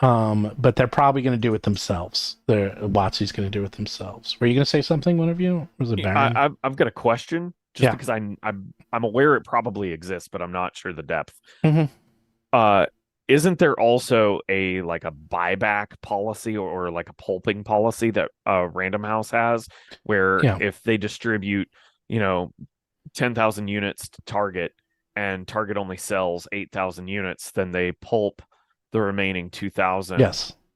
but they're probably going to do it themselves. WoTC's going to do it themselves. Were you going to say something, one of you? Or was it Baron? I've got a question, just because I'm aware it probably exists, but I'm not sure the depth. Mm-hmm. Isn't there also a buyback policy or like a pulping policy that Random House has, where if they distribute 10,000 units to Target and Target only sells 8,000 units, then they pulp the remaining 2,000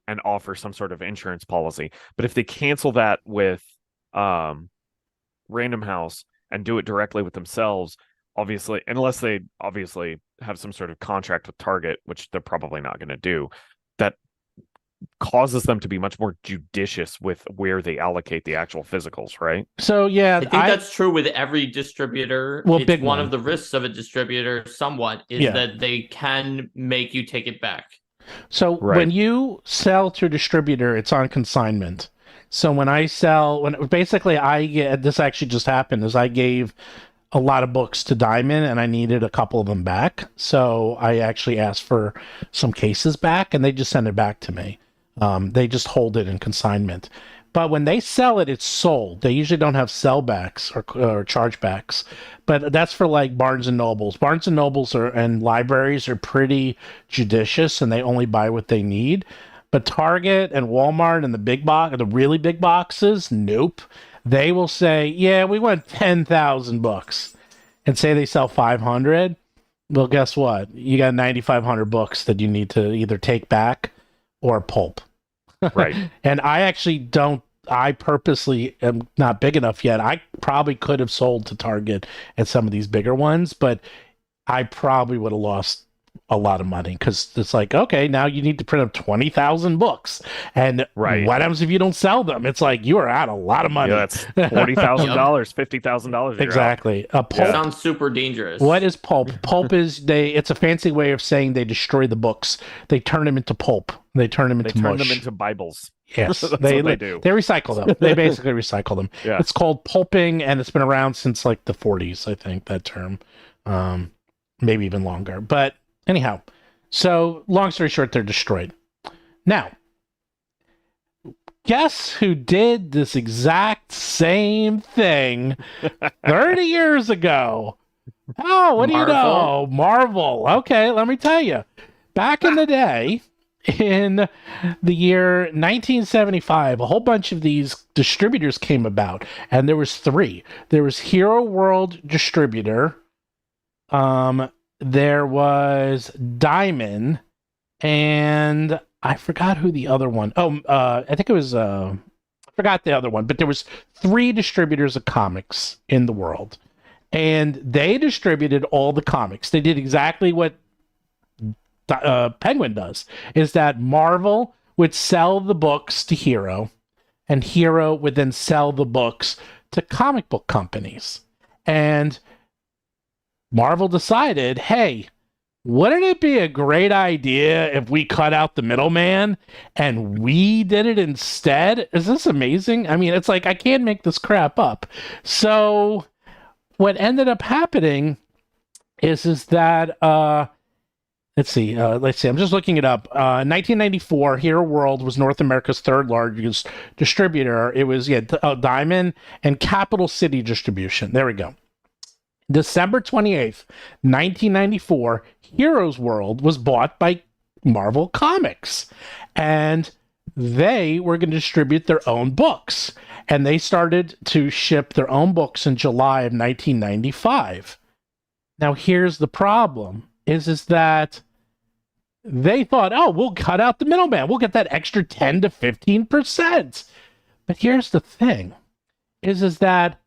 and offer some sort of insurance policy. But if they cancel that with Random House and do it directly with themselves, obviously, unless they obviously have some sort of contract with Target, which they're probably not going to do, that causes them to be much more judicious with where they allocate the actual physicals, right? So yeah, I think that's true with every distributor. Well, it's one of the risks of a distributor somewhat is that they can make you take it back. So when you sell to a distributor, it's on consignment. So when I sell, this actually just happened, is I gave a lot of books to Diamond and I needed a couple of them back. So I actually asked for some cases back and they just send it back to me. They just hold it in consignment. But when they sell it, it's sold. They usually don't have sellbacks or chargebacks. But that's for like Barnes and Nobles. Barnes and Nobles and libraries are pretty judicious and they only buy what they need. But Target and Walmart and the really big boxes, nope. They will say, yeah, we want 10,000 books and say they sell 500. Well, guess what? You got 9,500 books that you need to either take back or pulp. Right. And I purposely am not big enough yet. I probably could have sold to Target at some of these bigger ones, but I probably would have lost a lot of money because it's like, okay, now you need to print up 20,000 books. And what happens if you don't sell them? It's like you are out a lot of money. Yeah, that's $40,000, $50,000. Exactly. Pulp sounds super dangerous. What is pulp? Pulp is it's a fancy way of saying they destroy the books. They turn them into pulp. They turn them into mush. They turn them into Bibles. Yes, they do. They recycle them. They basically recycle them. Yeah. It's called pulping, and it's been around since like the 40s, I think, that term. Maybe even longer. But anyhow, so long story short, they're destroyed. Now, guess who did this exact same thing 30 years ago? Oh, what do you know? Marvel. Okay, let me tell you. Back in the day, in the year 1975, a whole bunch of these distributors came about, and there was 3. There was Hero World Distributor, there was Diamond, and I forgot who the other one. I think it was I forgot the other one, but there was 3 distributors of comics in the world, and they distributed all the comics. They did exactly what Penguin does, is that Marvel would sell the books to Hero, and Hero would then sell the books to comic book companies. And Marvel decided, hey, wouldn't it be a great idea if we cut out the middleman and we did it instead? Is this amazing? I mean, it's like, I can't make this crap up. So what ended up happening is that let's see. I'm just looking it up. 1994, Hero World was North America's 3rd largest distributor. It was Diamond and Capital City Distribution. There we go. December 28th, 1994, Heroes World was bought by Marvel Comics. And they were going to distribute their own books. And they started to ship their own books in July of 1995. Now, here's the problem, is that they thought, oh, we'll cut out the middleman. We'll get that extra 10 to 15%. But here's the thing, is that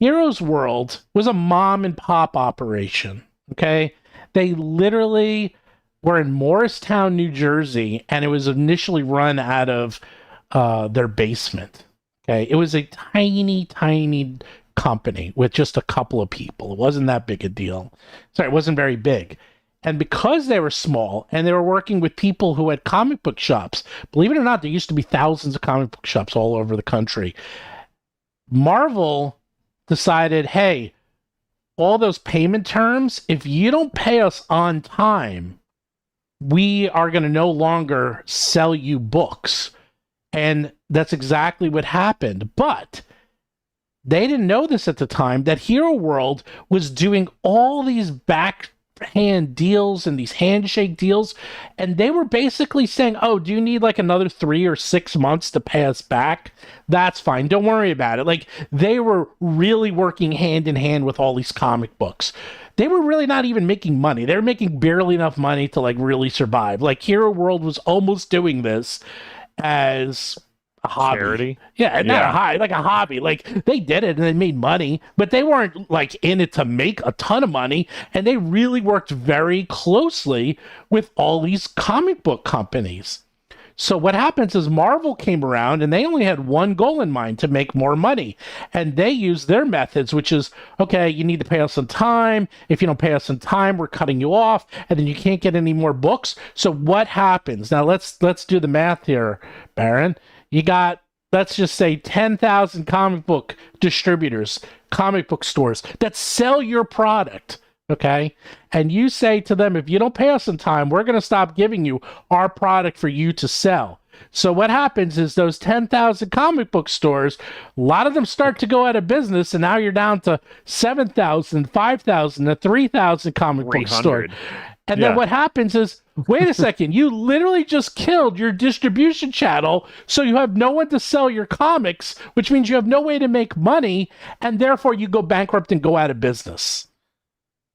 Heroes World was a mom and pop operation, okay? They literally were in Morristown, New Jersey, and it was initially run out of their basement, okay? It was a tiny, tiny company with just a couple of people. It wasn't that big a deal. Sorry, it wasn't very big. And because they were small and they were working with people who had comic book shops, believe it or not, there used to be thousands of comic book shops all over the country. Marvel decided, hey, all those payment terms, if you don't pay us on time, we are going to no longer sell you books. And that's exactly what happened. But they didn't know this at the time, that Hero World was doing all these backhand deals and these handshake deals, and they were basically saying, oh, do you need like another 3 or 6 months to pay us back? That's fine, don't worry about it. Like, they were really working hand in hand with all these comic books. They were really not even making money. They were making barely enough money to like really survive. Like, Hero World was almost doing this as a hobby. Charity? Yeah, not a hobby, like a hobby. Like, they did it and they made money, but they weren't like in it to make a ton of money. And they really worked very closely with all these comic book companies. So what happens is Marvel came around and they only had one goal in mind, to make more money. And they used their methods, which is, okay, you need to pay us on time. If you don't pay us on time, we're cutting you off, and then you can't get any more books. So what happens? Now let's do the math here, Baron. You got, let's just say 10,000 comic book distributors, comic book stores that sell your product. Okay. And you say to them, if you don't pay us in time, we're going to stop giving you our product for you to sell. So what happens is those 10,000 comic book stores, a lot of them start to go out of business. And now you're down to 7,000, 5,000, to 3,000 comic book stores. And then what happens is, wait a second, you literally just killed your distribution channel. So you have no one to sell your comics, which means you have no way to make money. And therefore you go bankrupt and go out of business.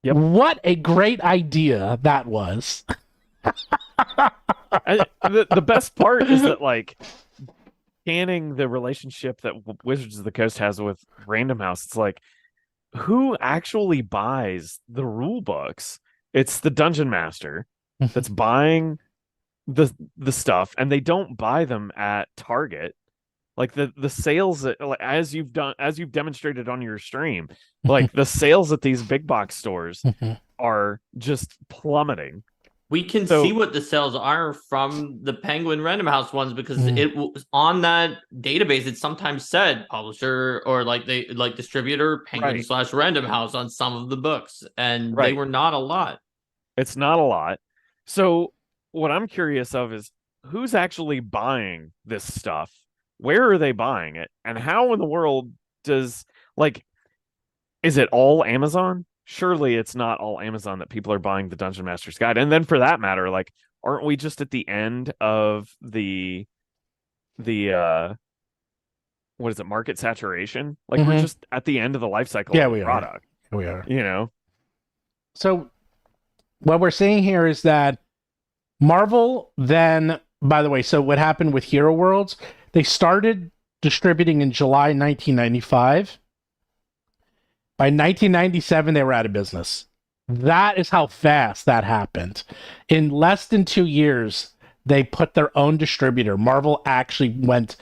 Yep. What a great idea that was. The best part is that, like, scanning the relationship that Wizards of the Coast has with Random House, it's like, who actually buys the rule books? It's the dungeon master that's buying the stuff, and they don't buy them at Target. Like, the sales that, like, as you've demonstrated on your stream, like, the sales at these big box stores are just plummeting. We can see what the sales are from the Penguin Random House ones, because it was on that database. It sometimes said publisher or like distributor Penguin / Random House on some of the books, and they were not a lot. It's not a lot. So what I'm curious of is, who's actually buying this stuff? Where are they buying it? And how in the world does, like, is it all Amazon? Surely it's not all Amazon that people are buying the Dungeon Master's Guide. And then for that matter, like, aren't we just at the end of the what is it, market saturation? Like, we're just at the end of the life cycle of the product. We are. You know? So what we're seeing here is that Marvel then, by the way, so what happened with Hero Worlds, they started distributing in July 1995. By 1997, they were out of business. That is how fast that happened. In less than 2 years, they put their own distributor. Marvel actually went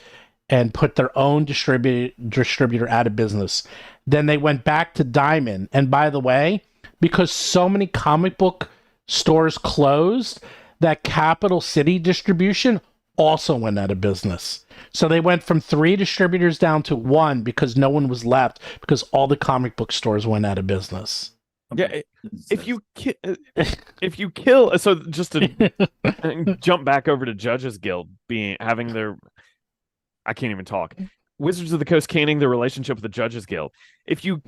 and put their own distributor out of business. Then they went back to Diamond. And by the way, because so many comic book stores closed, that Capital City distribution also went out of business. So they went from 3 distributors down to 1 because no one was left, because all the comic book stores went out of business. Yeah, if you kill, so just to jump back over to Judges Guild having their, I can't even talk. Wizards of the Coast canning their relationship with the Judges Guild. If you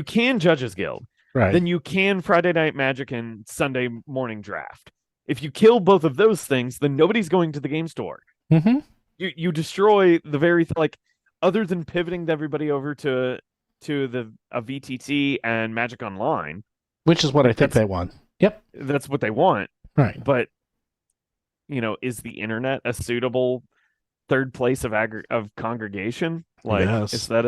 can Judges Guild, then you can Friday Night Magic and Sunday Morning Draft. If you kill both of those things, then nobody's going to the game store. Mm-hmm. You destroy the very like, other than pivoting everybody over to a VTT and Magic Online, Which is what I think that's they want. Yep. that's what they want. Right. But is the internet a suitable third place of congregation? Like, Yes. is that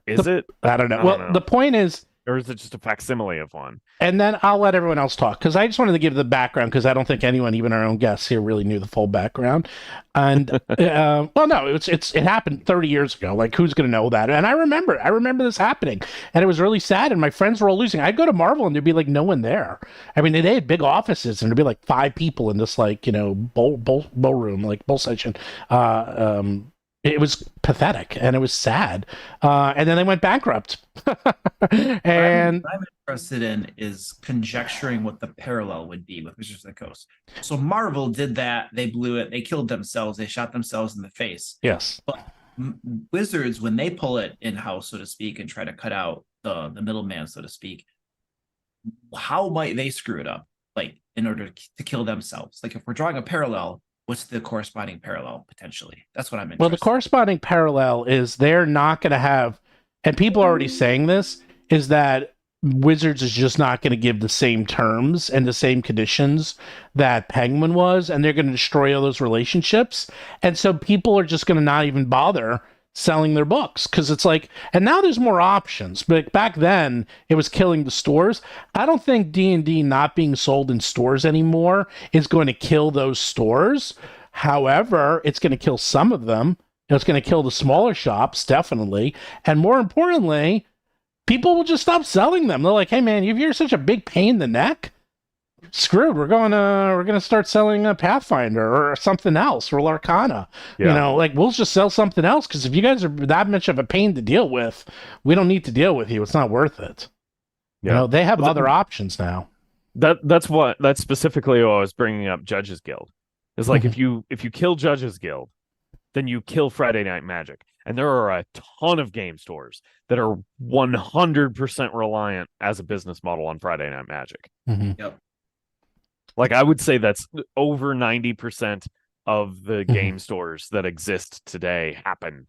is it? I don't know. I Well, don't know. the point is, Or is it just a facsimile of one? and then I'll let everyone else talk because I just wanted to give the background because I don't think anyone, even our own guests here, really knew the full background. And well, no, it happened 30 years ago. Like, who's going to know that? And I remember this happening, and it was really sad. And my friends were all losing. I'd go to Marvel, and there'd be like no one there. I mean, they had big offices, and there'd be like 5 people in this like bowl room, like bowl section. It was pathetic and it was sad. And then they went bankrupt. And what I'm interested in is conjecturing what the parallel would be with Wizards of the Coast. So Marvel did that. They blew it. They killed themselves. They shot themselves in the face. yes. Wizards, when they pull it in-house, so to speak, and try to cut out the middleman, so to speak, how might they screw it up? Like, in order to kill themselves? Like, if we're drawing a parallel, what's the corresponding parallel potentially? That's what I'm interested. Well, the corresponding parallel is they're not going to have, and people are already saying this, is that Wizards is just not going to give the same terms and the same conditions that Penguin was, and they're going to destroy all those relationships. And so people are just going to not even bother selling their books because it's like, and now there's more options, but back then it was killing the stores. I don't think D&D not being sold in stores anymore is going to kill those stores. However, it's going to kill some of them. It's going to kill the smaller shops, definitely. And more importantly, people will just stop selling them. They're like, hey man, you're such a big pain in the neck, screwed. We're gonna start selling a Pathfinder or something else, or Arcana. Yeah. Like, we'll just sell something else because if you guys are that much of a pain to deal with, we don't need to deal with you. It's not worth it. Yeah. They have Well, other options now. That's specifically what I was bringing up. Judges Guild is like, if you kill Judges Guild, then you kill Friday Night Magic. And there are a ton of game stores that are 100% reliant as a business model on Friday Night Magic. Mm-hmm. Yep. Like, I would say that's over 90% of the game stores that exist today happen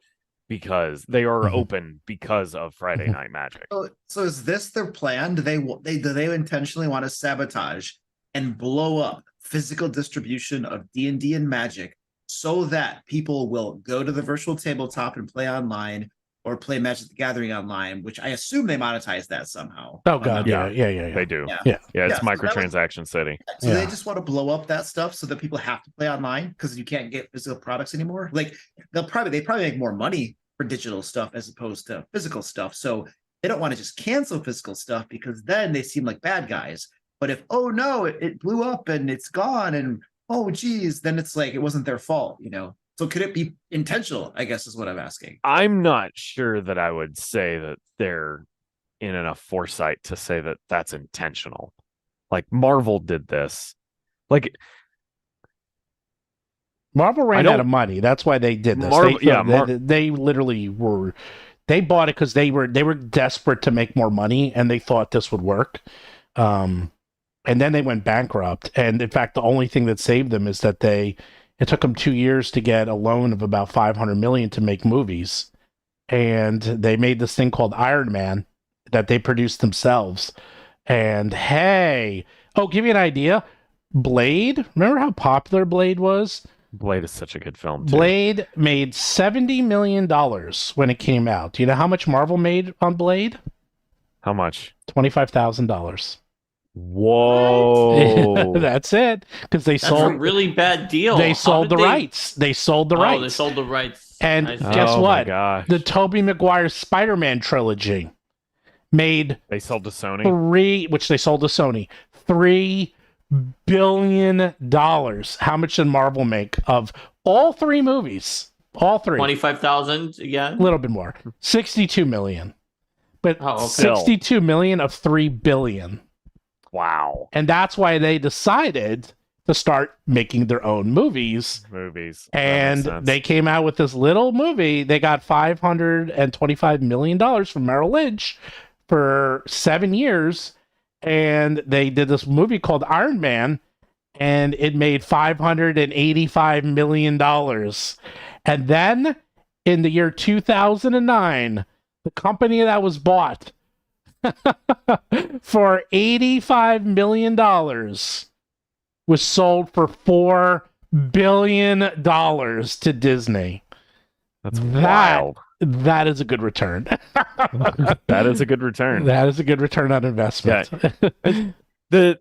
because they are open because of Friday Night Magic. So is this their plan? Do they intentionally want to sabotage and blow up physical distribution of D&D and Magic so that people will go to the virtual tabletop and play online or play Magic the Gathering online, which I assume they monetize that somehow? Oh god, yeah. They do. Yeah. It's so microtransaction city. So they just want to blow up that stuff so that people have to play online because you can't get physical products anymore. Like, they probably make more money for digital stuff as opposed to physical stuff. So they don't want to just cancel physical stuff because then they seem like bad guys. But if, oh no, it blew up and it's gone and oh geez, then it's like it wasn't their fault, So could it be intentional, I guess is what I'm asking. I'm not sure that I would say that they're in enough foresight to say that that's intentional. Like, Marvel did this. Like, Marvel ran out of money. That's why they did this. They literally were. They bought it because they were desperate to make more money, and they thought this would work. And then they went bankrupt. And in fact, the only thing that saved them is that it took them 2 years to get a loan of about $500 million to make movies. And they made this thing called Iron Man that they produced themselves. And hey, give you an idea. Blade, remember how popular Blade was? Blade is such a good film, too. Blade made $70 million when it came out. Do you know how much Marvel made on Blade? How much? $25,000. Whoa. That's it. Because That's a really bad deal. They sold the rights. They sold the rights. They sold the rights. And guess what? Gosh. The Tobey Maguire Spider-Man trilogy made they sold to Sony. Which they sold to Sony. $3 billion. How much did Marvel make of all 3 movies? All 3. 25,000 again? A little bit more. 62 million. But okay. 62 million of 3 billion. Wow. And that's why they decided to start making their own movies. And they came out with this little movie. They got $525 million from Merrill Lynch for 7 years. And they did this movie called Iron Man. and it made $585 million. And then in the year 2009, the company that was bought for $85 million was sold for $4 billion to Disney. That's wild. That is a good return. That is a good return. That is a good return on investment. Yeah.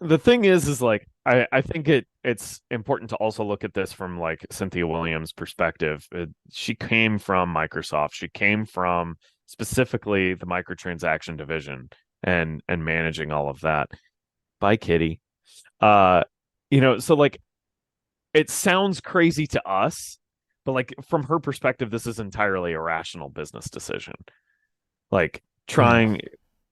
The thing is like I think it's important to also look at this from like Cynthia Williams' perspective. She came from Microsoft. She came from specifically the microtransaction division and managing all of that. Bye, Kitty. So like it sounds crazy to us, but like from her perspective, this is entirely a rational business decision. Like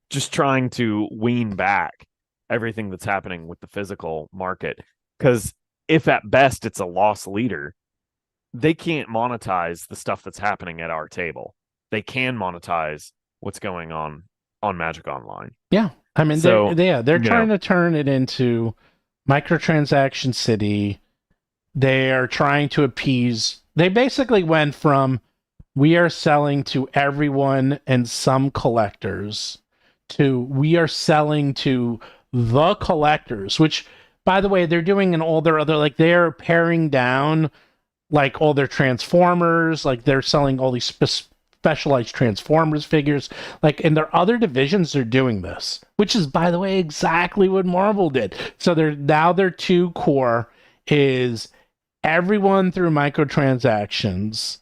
just trying to wean back everything that's happening with the physical market. Because if at best it's a loss leader, they can't monetize the stuff that's happening at our table. They can monetize what's going on Magic Online. Yeah. I mean, they're trying to turn it into microtransaction city. They are trying to appease. They basically went from we are selling to everyone and some collectors to we are selling to the collectors, which, by the way, they're doing in all their other, like, they're paring down, like, all their Transformers, like, they're selling all these specialized Transformers figures. Like, in their other divisions, they're doing this, which is, by the way, exactly what Marvel did. So their two core is everyone through microtransactions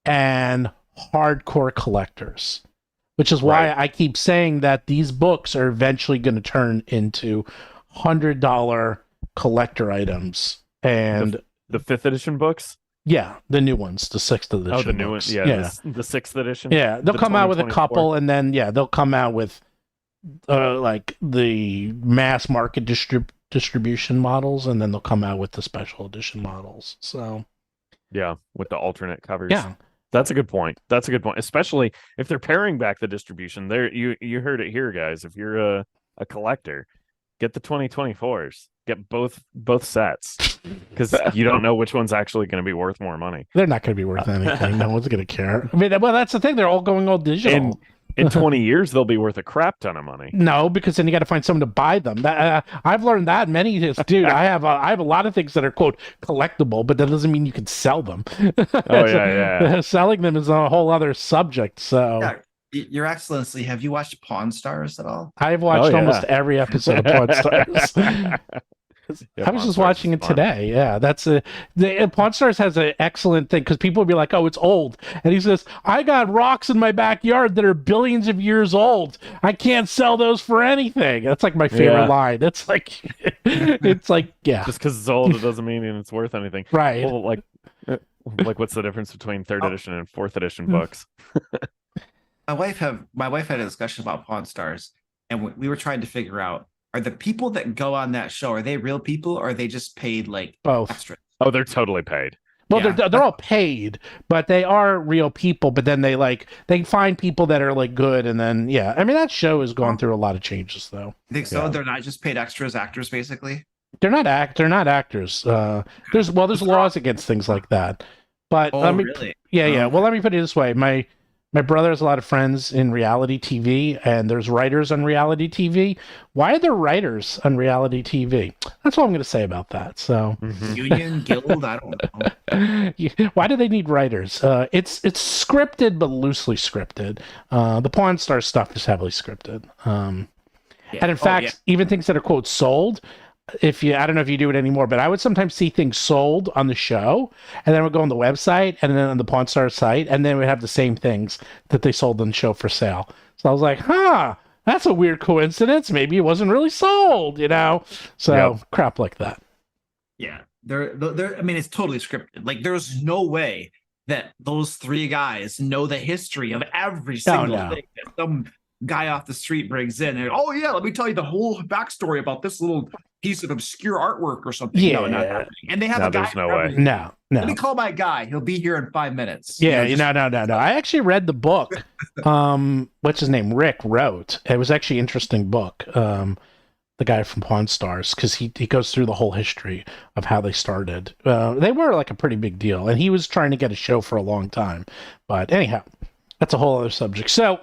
and hardcore collectors. Which is why I keep saying that these books are eventually going to turn into $100 collector items. And the 5th edition books? Yeah, the new ones, the 6th edition. Oh, the new ones. Yeah. The 6th edition. Yeah, they'll come out with a couple, and then they'll come out with like the mass market distribution models, and then they'll come out with the special edition models. So yeah, with the alternate covers. Yeah. That's a good point. Especially if they're paring back the distribution. There, you heard it here, guys. If you're a collector, get the 2024s. Get both sets, because you don't know which one's actually going to be worth more money. They're not going to be worth anything. No one's going to care. I mean, well, that's the thing. They're all going all digital. In 20 years, they'll be worth a crap ton of money. No, because then you got to find someone to buy them. I've learned that many years, dude. I have a lot of things that are quote collectible, but that doesn't mean you can sell them. Oh yeah. Selling them is a whole other subject. So, Your Excellency, have you watched Pawn Stars at all? I've watched almost every episode of Pawn Stars. I was just watching it today. Yeah, Pawn Stars has an excellent thing because people will be like, "Oh, it's old," and he says, "I got rocks in my backyard that are billions of years old. I can't sell those for anything." That's like my favorite line. It's like, yeah. Just because it's old, it doesn't mean it's worth anything, right? Well, like what's the difference between 3rd edition and 4th edition books? My wife had a discussion about Pawn Stars, and we were trying to figure out. Are the people that go on that show, are they real people or are they just paid like both? Extras? Oh, they're totally paid. Well, they're all paid, but they are real people. But then they find people that are like good, and then I mean that show has gone through a lot of changes, though. I think so. They're not just paid extras, actors, basically. They're not actors. There's laws against things like that. But really? Yeah. Well, let me put it this way. My brother has a lot of friends in reality TV, and there's writers on reality TV. Why are there writers on reality TV? That's all I'm going to say about that. So, Union, guild, I don't know. Why do they need writers? It's scripted, but loosely scripted. The Pawn Star stuff is heavily scripted. And in fact, even things that are quote sold. I don't know if you do it anymore, but I would sometimes see things sold on the show, and then I would go on the website and then on the Pawn Star site, and then we'd have the same things that they sold on the show for sale. So I was like, that's a weird coincidence. Maybe it wasn't really sold, So crap like that. Yeah, they're. I mean, it's totally scripted. Like, there's no way that those 3 guys know the history of every single thing that some guy off the street brings in. And let me tell you the whole backstory about this little piece of obscure artwork or something. Yeah. No, not happening. And they have a guy. There's no way. No. Let me call my guy. He'll be here in 5 minutes. Yeah, no. I actually read the book. What's his name? Rick wrote. It was actually an interesting book. the guy from Pawn Stars, because he goes through the whole history of how they started. They were like a pretty big deal, and he was trying to get a show for a long time. But anyhow, that's a whole other subject. So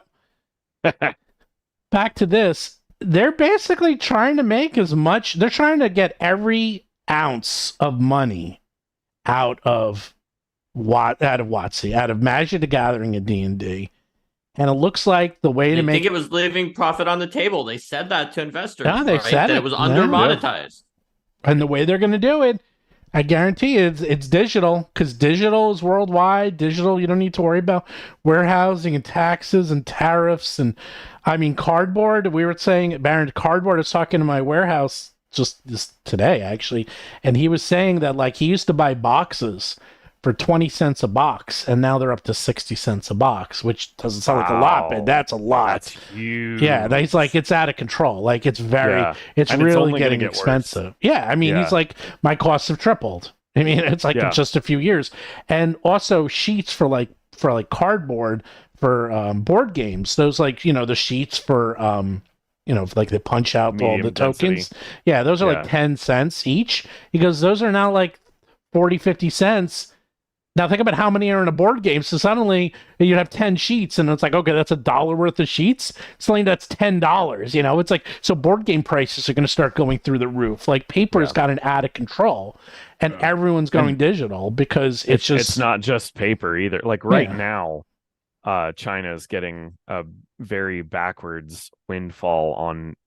back to this. They're basically trying to make as much. They're trying to get every ounce of money out of WoTC, out of Magic the Gathering and D&D. And it looks like the way to make... I think it was leaving profit on the table. They said that to investors. Yeah, they said that it was under monetized. And the way they're going to do it, I guarantee it's digital, because digital is worldwide. Digital, you don't need to worry about warehousing and taxes and tariffs. And I mean, cardboard, we were saying, Baron, cardboard is talking to my warehouse just today, actually. And he was saying that, like, he used to buy boxes for 20 cents a box, and now they're up to 60 cents a box, which doesn't sound like a lot, but that's a lot. That's huge. Yeah, he's like, it's out of control. Like, it's very, it's and really it's getting expensive. Yeah, I mean, he's like, my costs have tripled. I mean, it's like in just a few years. And also sheets for cardboard for board games. Those, like, you know, the sheets for like they punch out all the tokens. Yeah, those are like 10 cents each. He goes, those are now like 40, 50 cents. Now think about how many are in a board game. So suddenly you'd have 10 sheets, and it's like, okay, that's $1 worth of sheets. Suddenly that's $10. You know, it's like, so board game prices are going to start going through the roof. Like, paper has gotten out of control, and everyone's going digital because it's not just paper either. Like now, China is getting a very backwards windfall on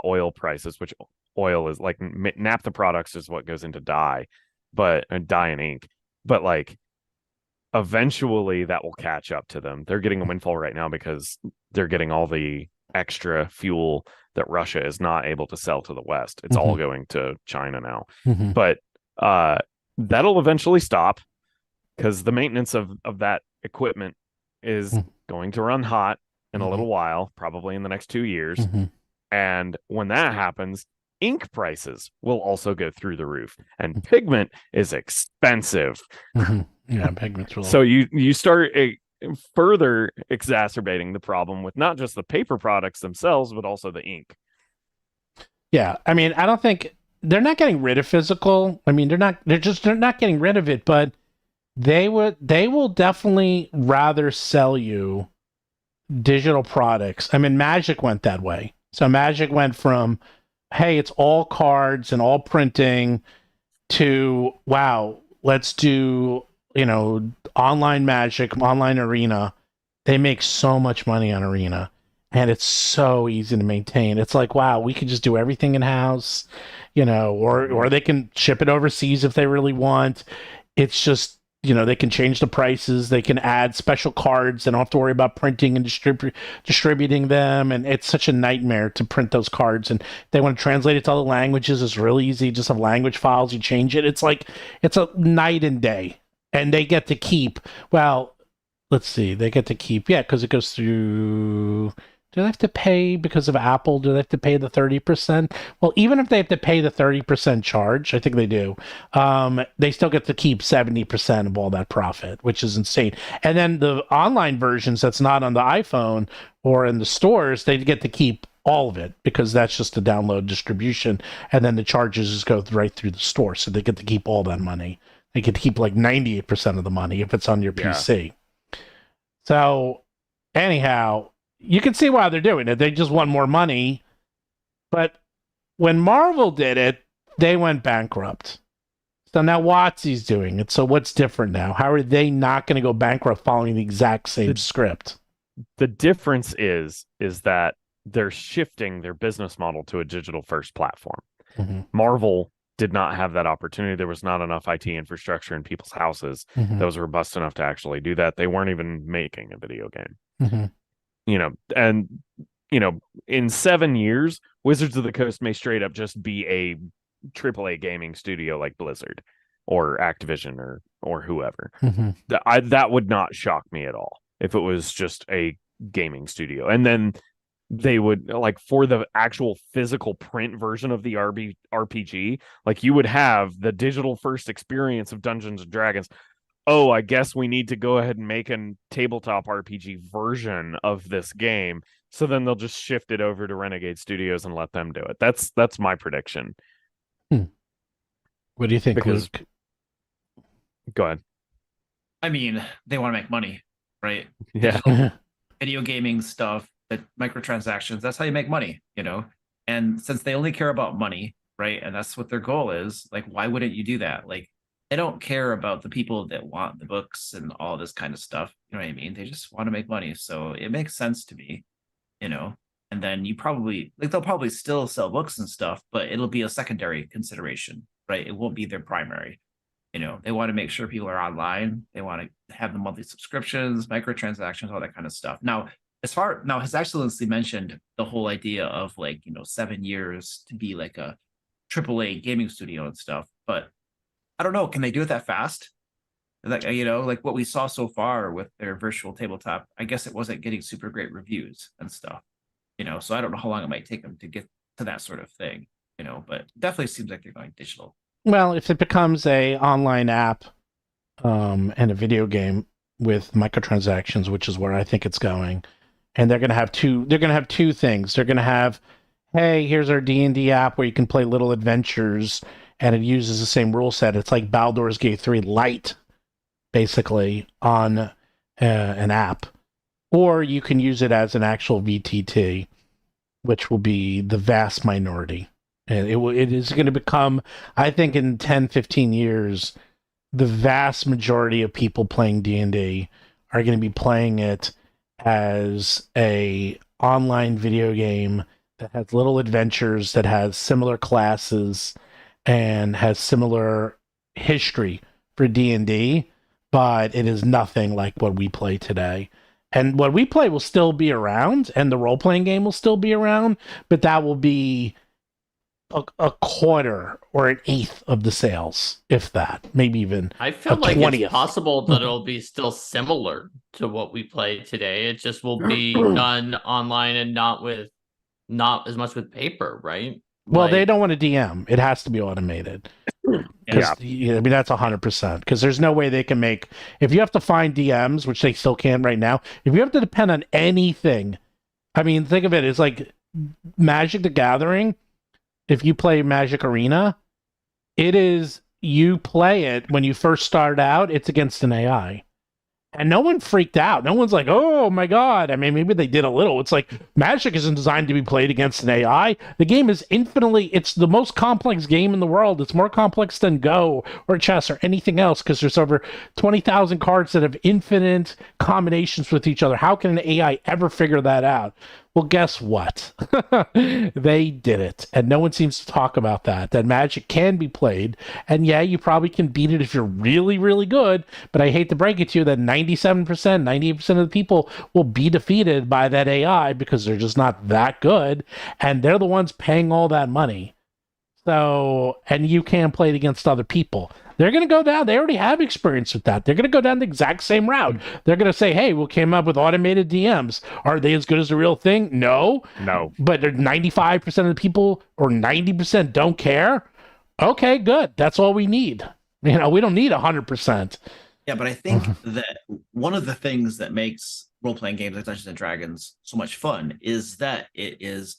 oil prices, which oil is like naphtha products is what goes into dye, but dye and ink. But like, eventually that will catch up to them. They're getting a windfall right now because they're getting all the extra fuel that Russia is not able to sell to the West. It's all going to China now. But that'll eventually stop, because the maintenance of that equipment is going to run hot in a little while, probably in the next 2 years. And when that happens, ink prices will also go through the roof, and pigment is expensive. Yeah, pigment's really... So you start further exacerbating the problem with not just the paper products themselves, but also the ink. Yeah, I mean, I don't think they're not getting rid of physical. I mean, they're not getting rid of it, but they will definitely rather sell you digital products. I mean, Magic went that way. So Magic went from, hey, it's all cards and all printing, to, wow, let's do, online Magic, online Arena. They make so much money on Arena, and it's so easy to maintain. It's like, wow, we could just do everything in-house, or they can ship it overseas if they really want. It's just, they can change the prices. They can add special cards. They don't have to worry about printing and distributing them. And it's such a nightmare to print those cards. And they want to translate it to other languages. It's really easy. You just have language files. You change it. It's like, it's a night and day. And they get to keep, well, let's see. They get to keep, because it goes through... Do they have to pay because of Apple? Do they have to pay the 30%? Well, even if they have to pay the 30% charge, I think they do, they still get to keep 70% of all that profit, which is insane. And then the online versions that's not on the iPhone or in the stores, they get to keep all of it, because that's just a download distribution. And then the charges just go right through the store. So they get to keep all that money. They get to keep like 98% of the money if it's on your PC. So anyhow... You can see why they're doing it. They just want more money. But when Marvel did it, they went bankrupt. So now WoTC's doing it. So what's different now? How are they not going to go bankrupt following the exact same script? The difference is that they're shifting their business model to a digital-first platform. Marvel did not have that opportunity. There was not enough IT infrastructure in people's houses that was robust enough to actually do that. They weren't even making a video game. In 7 years, Wizards of the Coast may straight up just be a AAA gaming studio like Blizzard or Activision or whoever. That would not shock me at all if it was just a gaming studio. And then they would, like, for the actual physical print version of the RPG, like, you would have the digital first experience of Dungeons and Dragons oh, I guess we need to go ahead and make a tabletop RPG version of this game. So then they'll just shift it over to Renegade Studios and let them do it. That's my prediction. What do you think, Because- Luke? Go ahead. I mean, they want to make money, right? Yeah. Video gaming stuff, the microtransactions, that's how you make money, you know? And since they only care about money, right? And that's what their goal is, like, why wouldn't you do that? Like, they don't care about the people that want the books and all this kind of stuff. You know what I mean? They just want to make money. So it makes sense to me, you know? And then you probably, like, they'll probably still sell books and stuff, but it'll be a secondary consideration, right? It won't be their primary. You know, they want to make sure people are online. They want to have the monthly subscriptions, microtransactions, all that kind of stuff. Now, His Excellency mentioned the whole idea of, like, 7 years to be like a AAA gaming studio and stuff. But I don't know, can they do it that fast? Like, like what we saw so far with their virtual tabletop, I guess it wasn't getting super great reviews and stuff. So I don't know how long it might take them to get to that sort of thing. But definitely seems like they're going digital. Well, if it becomes a online app and a video game with microtransactions, which is where I think it's going, and they're going to have two things. They're going to have, hey, here's our D&D app where you can play little adventures, and it uses the same rule set. It's like Baldur's Gate 3 Lite, basically, on an app. Or you can use it as an actual VTT, which will be the vast minority. And it is going to become, I think in 10, 15 years, the vast majority of people playing D&D are going to be playing it as a online video game that has little adventures, that has similar classes, and has similar history for D&D, but it is nothing like what we play today. And what we play will still be around, and the role-playing game will still be around, but that will be a quarter or an eighth of the sales, if that, maybe even I feel a like 20th. it's possible that it'll be still similar to what we play today. It just will be done online and not as much with paper, right? Well, they don't want a DM. It has to be automated. Yeah. I mean, that's 100%. Because there's no way they can make... If you have to find DMs, which they still can right now, if you have to depend on anything... I mean, think of it as like Magic the Gathering. If you play Magic Arena, it is... You play it, when you first start out, it's against an AI. And no one freaked out. No one's like, oh my God. I mean, maybe they did a little. It's like, Magic isn't designed to be played against an AI. The game is it's the most complex game in the world. It's more complex than Go or chess or anything else, because there's over 20,000 cards that have infinite combinations with each other. How can an AI ever figure that out? Well, guess what? They did it. And no one seems to talk about that Magic can be played. And yeah, you probably can beat it if you're really, really good. But I hate to break it to you that 97%, 98% of the people will be defeated by that AI because they're just not that good. And they're the ones paying all that money. So, and you can play it against other people. They're going to go down. They already have experience with that. They're going to go down the exact same route. They're going to say, hey, we came up with automated DMs. Are they as good as the real thing? No. But 95% of the people or 90% don't care. Okay, good. That's all we need. We don't need 100%. Yeah, but I think that one of the things that makes role-playing games like Dungeons & Dragons so much fun is that it is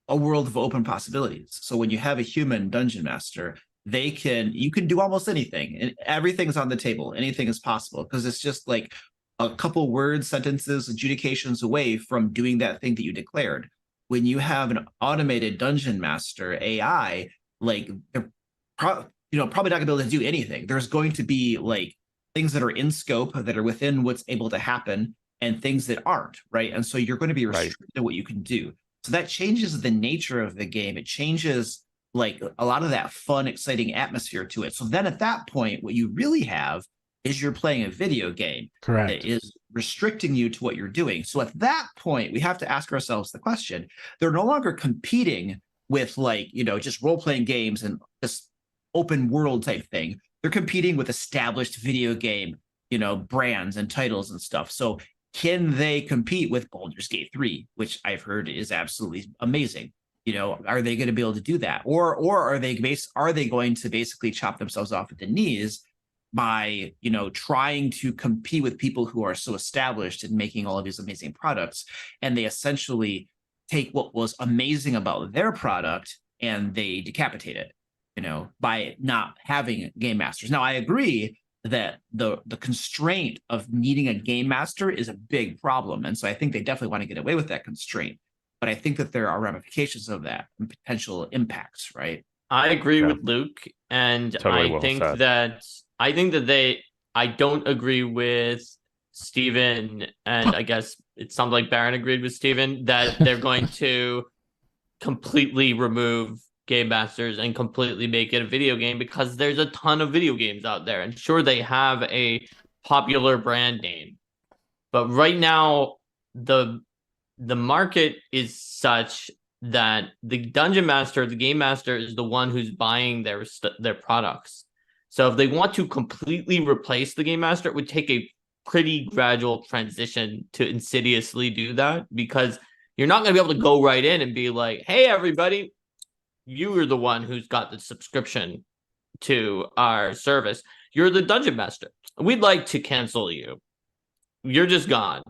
a world of open possibilities. So when you have a human dungeon master, you can do almost anything, and everything's on the table. Anything is possible, because it's just like a couple words, sentences, adjudications away from doing that thing that you declared. When you have an automated dungeon master AI, like they're probably not gonna be able to do anything. There's going to be like things that are in scope that are within what's able to happen, and things that aren't, right? And so you're going to be restricted to what you can do. So that changes the nature of the game. It changes like a lot of that fun, exciting atmosphere to it. So then at that point, what you really have is you're playing a video game. Correct. That is restricting you to what you're doing. So at that point, we have to ask ourselves the question, they're no longer competing with like, just role-playing games and just open world type thing. They're competing with established video game, brands and titles and stuff. So can they compete with Baldur's Gate 3, which I've heard is absolutely amazing? Are they going to be able to do that? Or are they going to basically chop themselves off at the knees by, trying to compete with people who are so established in making all of these amazing products. And they essentially take what was amazing about their product and they decapitate it, by not having game masters. Now, I agree that the constraint of needing a game master is a big problem. And so I think they definitely want to get away with that constraint. But I think that there are ramifications of that and potential impacts, right? I agree with Luke, and Totally well said. I don't agree with Steven, and I guess it sounds like Baron agreed with Steven, that they're going to completely remove game masters and completely make it a video game, because there's a ton of video games out there, and sure, they have a popular brand name, but right now the market is such that the dungeon master, the game master, is the one who's buying their products. So if they want to completely replace the game master, it would take a pretty gradual transition to insidiously do that, because you're not going to be able to go right in and be like, hey, everybody, you are the one who's got the subscription to our service. You're the dungeon master. We'd like to cancel you. You're just gone.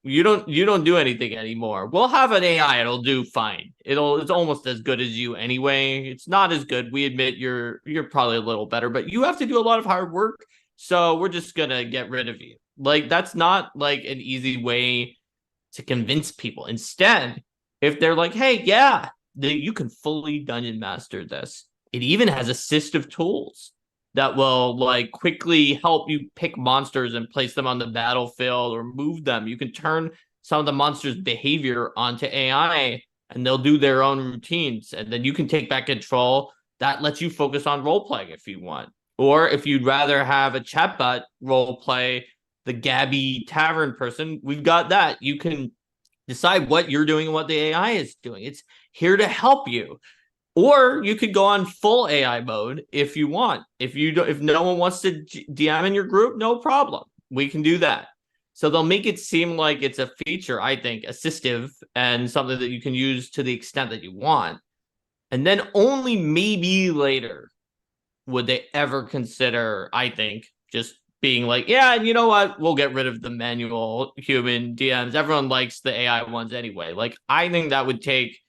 You don't do anything anymore. We'll have an AI. It'll do fine. It's almost as good as you anyway. It's not as good. We admit you're probably a little better, but you have to do a lot of hard work. So we're just gonna get rid of you. Like, that's not like an easy way to convince people. Instead, if they're like, hey, yeah, you can fully dungeon master this. It even has assistive tools that will like quickly help you pick monsters and place them on the battlefield or move them. You can turn some of the monsters' behavior onto AI and they'll do their own routines. And then you can take back control. That lets you focus on role playing if you want. Or if you'd rather have a chatbot role play the Gabby Tavern person, we've got that. You can decide what you're doing and what the AI is doing. It's here to help you. Or you could go on full AI mode if you want. If no one wants to DM in your group, no problem. We can do that. So they'll make it seem like it's a feature, I think, assistive and something that you can use to the extent that you want. And then only maybe later would they ever consider, I think, just being like, yeah, and you know what? We'll get rid of the manual human DMs. Everyone likes the AI ones anyway. Like, I think that would take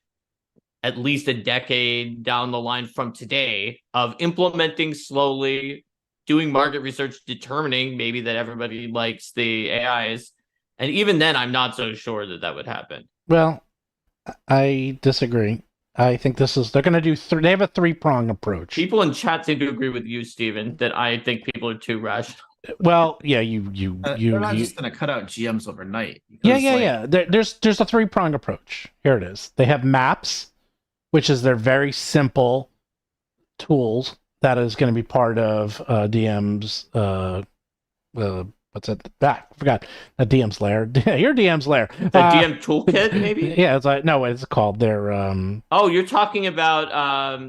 at least a decade down the line from today of implementing slowly, doing market research, determining maybe that everybody likes the AIs. And even then, I'm not so sure that would happen. Well, I disagree. I think they're going to do, they have a 3-prong approach. People in chat seem to agree with you, Steven, that I think people are too rational. Well, yeah, they're not just going to cut out GMs overnight. Yeah. There's a 3-prong approach. Here it is. They have maps, which is their very simple tools that is going to be part of DM's what's that back? I forgot. A DM's lair. Your DM's lair. A DM toolkit, maybe? Yeah, it's like, no, it's called their Oh, you're talking about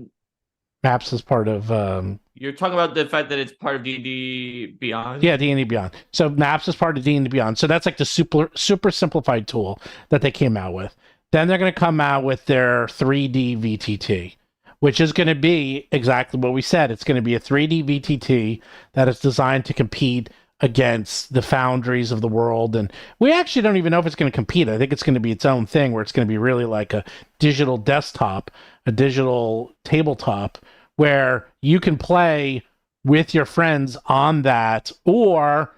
maps as part of you're talking about the fact that it's part of D&D Beyond? Yeah, D&D Beyond. So maps is part of D&D Beyond. So that's like the super simplified tool that they came out with. Then they're going to come out with their 3D VTT, which is going to be exactly what we said. It's going to be a 3D VTT that is designed to compete against the Foundries of the world. And we actually don't even know if it's going to compete. I think it's going to be its own thing where it's going to be really like a digital desktop, a digital tabletop, where you can play with your friends on that, or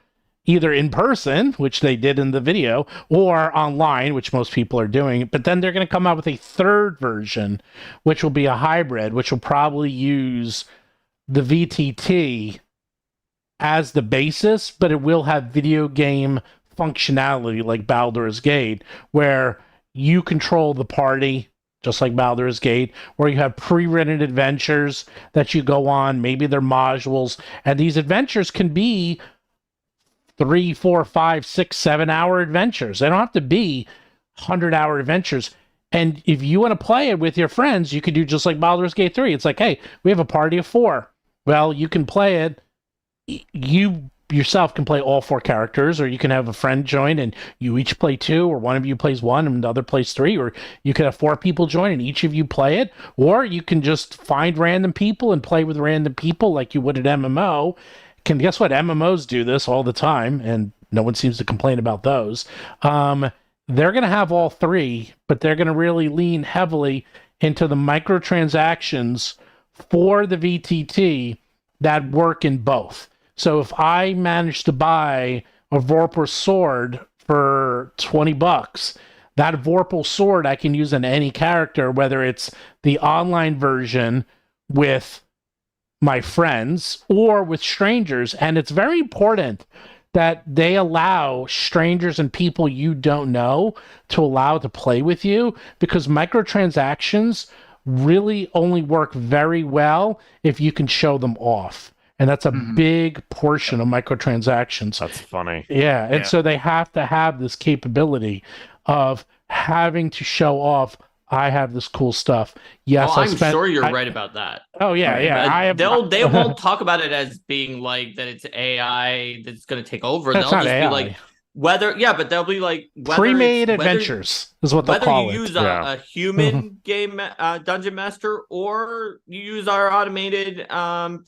either in person, which they did in the video, or online, which most people are doing. But then they're going to come out with a third version, which will be a hybrid, which will probably use the VTT as the basis, but it will have video game functionality like Baldur's Gate, where you control the party, just like Baldur's Gate, where you have pre-written adventures that you go on. Maybe they're modules, and these adventures can be 3, 4, 5, 6, 7 hour adventures. They don't have to be 100-hour adventures. And if you want to play it with your friends, you could do just like Baldur's Gate 3. It's like, hey, we have a party of 4. Well, you can play it. You yourself can play all 4 characters, or you can have a friend join and you each play 2, or one of you plays 1 and the other plays 3, or you could have 4 people join and each of you play it, or you can just find random people and play with random people like you would at MMO. guess what? MMOs do this all the time, and no one seems to complain about those. They're going to have all three, but they're going to really lean heavily into the microtransactions for the VTT that work in both. So if I manage to buy a Vorpal sword for $20, that Vorpal sword I can use on any character, whether it's the online version with my friends or with strangers. And it's very important that they allow strangers and people you don't know to allow to play with you, because microtransactions really only work very well if you can show them off. And that's a big portion of microtransactions. That's funny. Yeah. And so they have to have this capability of having to show off, I have this cool stuff. Yes, I'm sure you're right about that. Oh yeah, yeah. They won't talk about it as being like that it's AI that's going to take over. That's They'll not just AI. be like but they'll be like pre-made adventures is what they'll call whether you it. use a human game dungeon master or you use our automated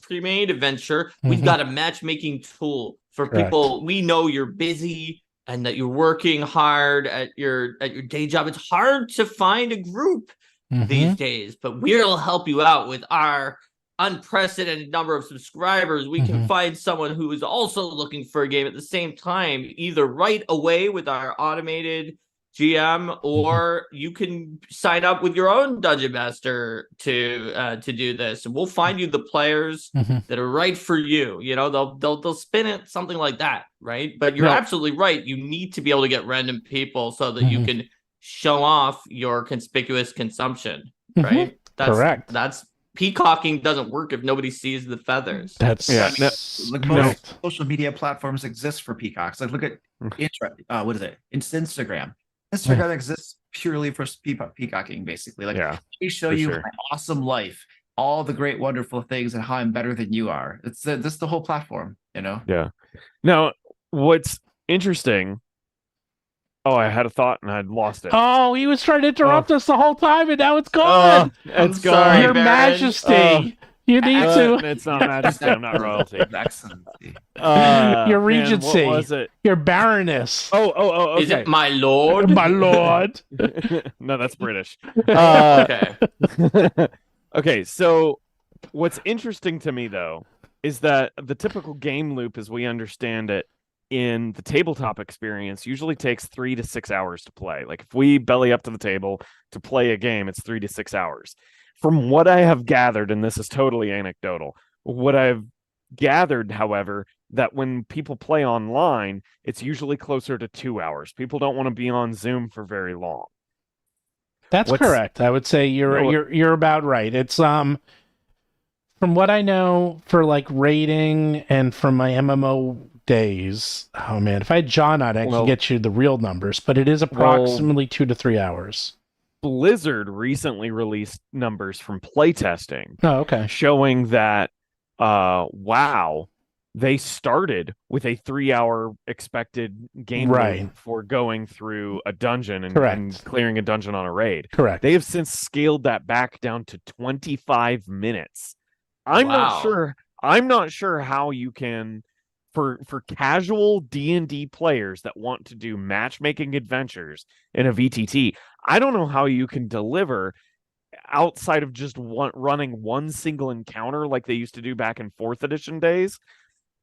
pre-made adventure, we've got a matchmaking tool for people. We know you're busy and that you're working hard at your day job. It's hard to find a group these days, but we'll help you out with our unprecedented number of subscribers. We can find someone who is also looking for a game at the same time, either right away with our automated GM, or you can sign up with your own dungeon master to do this, and we'll find you the players that are right for you. You know, they'll spin it something like that, right? But you're absolutely right. You need to be able to get random people so that you can show off your conspicuous consumption, right? That's correct. That's peacocking doesn't work if nobody sees the feathers. That's Like most social media platforms exist for peacocks. Like look at what is it? It's Instagram. Instagram exists purely for peacocking, basically. Like we show you my awesome life, all the great, wonderful things, and how I'm better than you are. It's this is the whole platform, you know. Yeah. Now, what's interesting? Oh, I had a thought and I'd lost it. Oh, he was trying to interrupt us the whole time, and now it's gone. It's gone. Sorry, Your Baron. Majesty. You need to. It's not majesty. I'm not royalty. Excellency. Your regency. What was it? Your baroness. Oh, okay. Is it my lord? My lord. No, that's British. Okay. Okay, so what's interesting to me, though, is that the typical game loop, as we understand it, in the tabletop experience usually takes 3 to 6 hours to play. Like if we belly up to the table to play a game, it's 3 to 6 hours. From what I have gathered, and this is totally anecdotal, what I've gathered, however, that when people play online, it's usually closer to 2 hours. People don't want to be on Zoom for very long. That's correct. I would say you're about right. It's from what I know for like rating and from my MMO days. Oh man, if I had John on, I could get you the real numbers, but it is approximately 2 to 3 hours. Blizzard recently released numbers from playtesting. Oh, okay. Showing that WoW, they started with a 3-hour expected game loop for going through a dungeon and clearing a dungeon on a raid. Correct. They have since scaled that back down to 25 minutes. I'm not sure how you can, for casual D&D players that want to do matchmaking adventures in a VTT, I don't know how you can deliver outside of just running one single encounter like they used to do back in 4th edition days.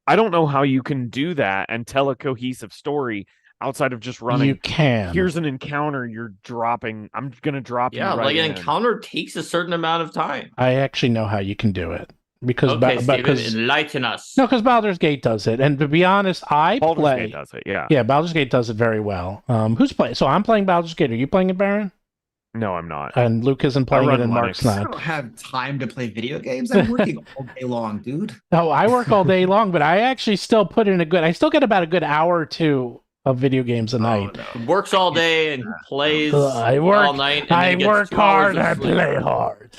I don't know how you can do that and tell a cohesive story outside of just running. You can. Here's an encounter you're dropping. I'm going to drop you right like an in. encounter takes a certain amount of time. I actually know how you can do it. Because Steven, enlighten us. No, because Baldur's Gate does it. And to be honest, Baldur's Gate does it, yeah. Yeah, Baldur's Gate does it very well. Who's playing? So I'm playing Baldur's Gate. Are you playing it, Baron? No, I'm not. And Luke isn't playing it, and Mark's not. I don't have time to play video games. I'm working all day long, dude. Oh, I work all day long, but I actually still put in I still get about a good hour or two of video games a night. No. Works all day and plays all night. And I work hard and play hard.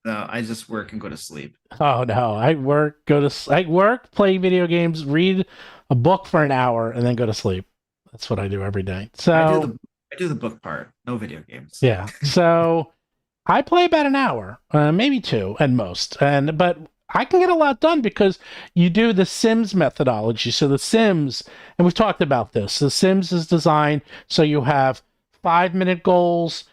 No, I just work and go to sleep. Oh no, I work, play video games, read a book for an hour, and then go to sleep. That's what I do every day. So I do the book part, no video games. Yeah. So I play about an hour, maybe 2 at most. But I can get a lot done because you do the Sims methodology. So the Sims, and we've talked about this, the Sims is designed so you have 5-minute goals,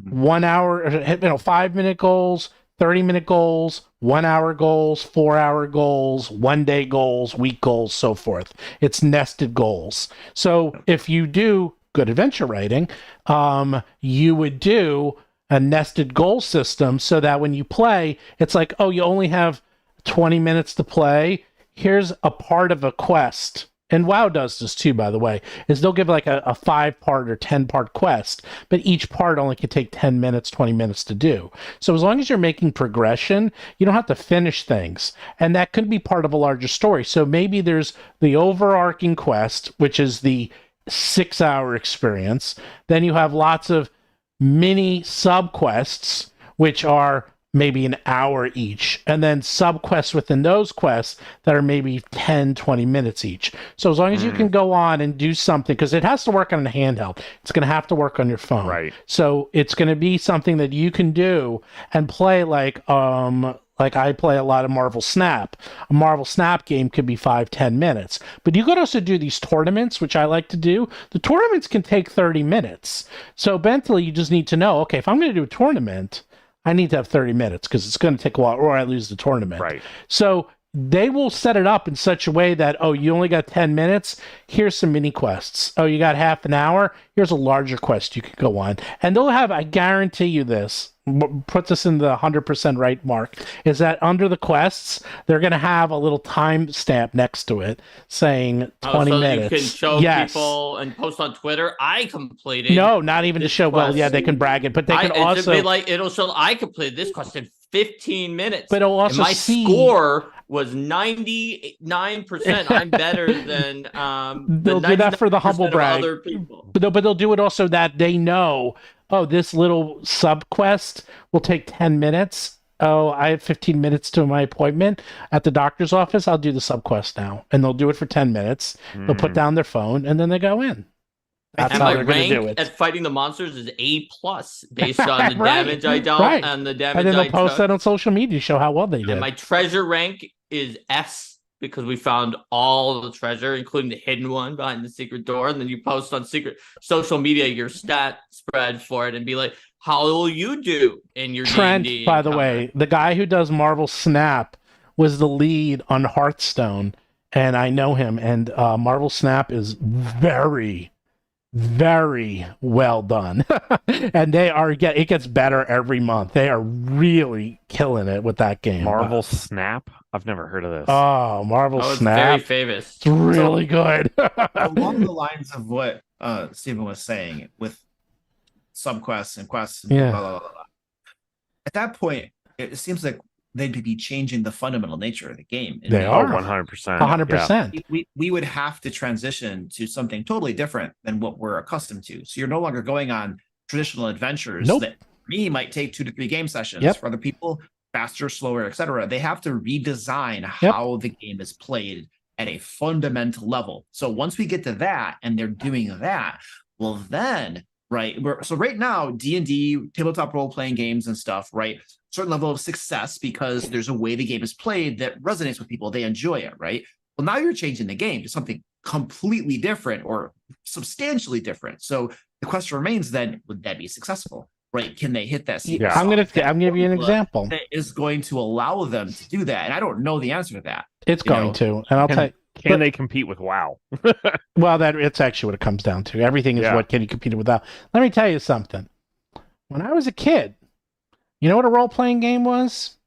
1 hour, 5-minute goals, 30-minute goals, 1 hour goals, 4 hour goals, 1 day goals, week goals, so forth. It's nested goals. So if you do good adventure writing, you would do a nested goal system so that when you play, it's like, oh, you only have 20 minutes to play. Here's a part of a quest. And WoW does this too, by the way, is they'll give like a 5-part or 10-part quest, but each part only can take 10 minutes, 20 minutes to do. So as long as you're making progression, you don't have to finish things. And that could be part of a larger story. So maybe there's the overarching quest, which is the 6-hour experience. Then you have lots of mini subquests, which are maybe an hour each, and then subquests within those quests that are maybe 10, 20 minutes each. So as long as you can go on and do something, because it has to work on a handheld, it's going to have to work on your phone. Right. So it's going to be something that you can do and play like I play a lot of Marvel Snap. A Marvel Snap game could be 5-10 minutes. But you could also do these tournaments, which I like to do. The tournaments can take 30 minutes. So mentally, you just need to know, okay, if I'm going to do a tournament, I need to have 30 minutes because it's going to take a while or I lose the tournament. Right. So they will set it up in such a way that, oh, you only got 10 minutes. Here's some mini quests. Oh, you got half an hour. Here's a larger quest you could go on. And they'll have, I guarantee you this, puts us in the 100% right mark, is that under the quests, they're going to have a little time stamp next to it saying 20 minutes. You can show people and post on Twitter, I completed. No, not even to show, well, yeah, they can brag it, but they can also. It'll show, I completed this quest in 15 minutes. But it'll also and my score was 99%. I'm better than they'll do that for the humble brag. Other people. But they'll do it also that they know, oh, this little sub quest will take 10 minutes. Oh, I have 15 minutes to my appointment at the doctor's office. I'll do the sub quest now. And they'll do it for 10 minutes. They'll put down their phone and then they go in. That's and how my rank at fighting the monsters is A+ based on the damage I dealt and the damage I took. And then they'll post that on social media to show how well they did. And my treasure rank is S because we found all the treasure, including the hidden one behind the secret door. And then you post on secret social media your stat spread for it and be like, how will you do in your Trent, D&D by the way, the guy who does Marvel Snap was the lead on Hearthstone. And I know him. And Marvel Snap is very well done. And it gets better every month. They are really killing it with that game. Marvel Snap? I've never heard of this. Oh, Marvel Snap. Very famous. It's really good. Along the lines of what Stephen was saying with subquests and quests and blah, blah, blah, blah. At that point, it seems like they'd be changing the fundamental nature of the game. They are 100%. 100%. We would have to transition to something totally different than what we're accustomed to. So you're no longer going on traditional adventures that for me might take 2 to 3 game sessions. For other people, faster, slower, etc. They have to redesign how the game is played at a fundamental level. So once we get to that and they're doing that, well then, right? So right now, D&D, tabletop role-playing games and stuff, right? Certain level of success because there's a way the game is played that resonates with people. They enjoy it, right? Well, now you're changing the game to something completely different or substantially different. So the question remains then, would that be successful, right? Can they hit that? Yeah. I'm going to give you an example. That is going to allow them to do that. And I don't know the answer to that. It's going to. And I'll tell you. Can they compete with WoW? Well, it's actually what it comes down to. Everything is what can you compete with WoW. Let me tell you something. When I was a kid, you know what a role-playing game was?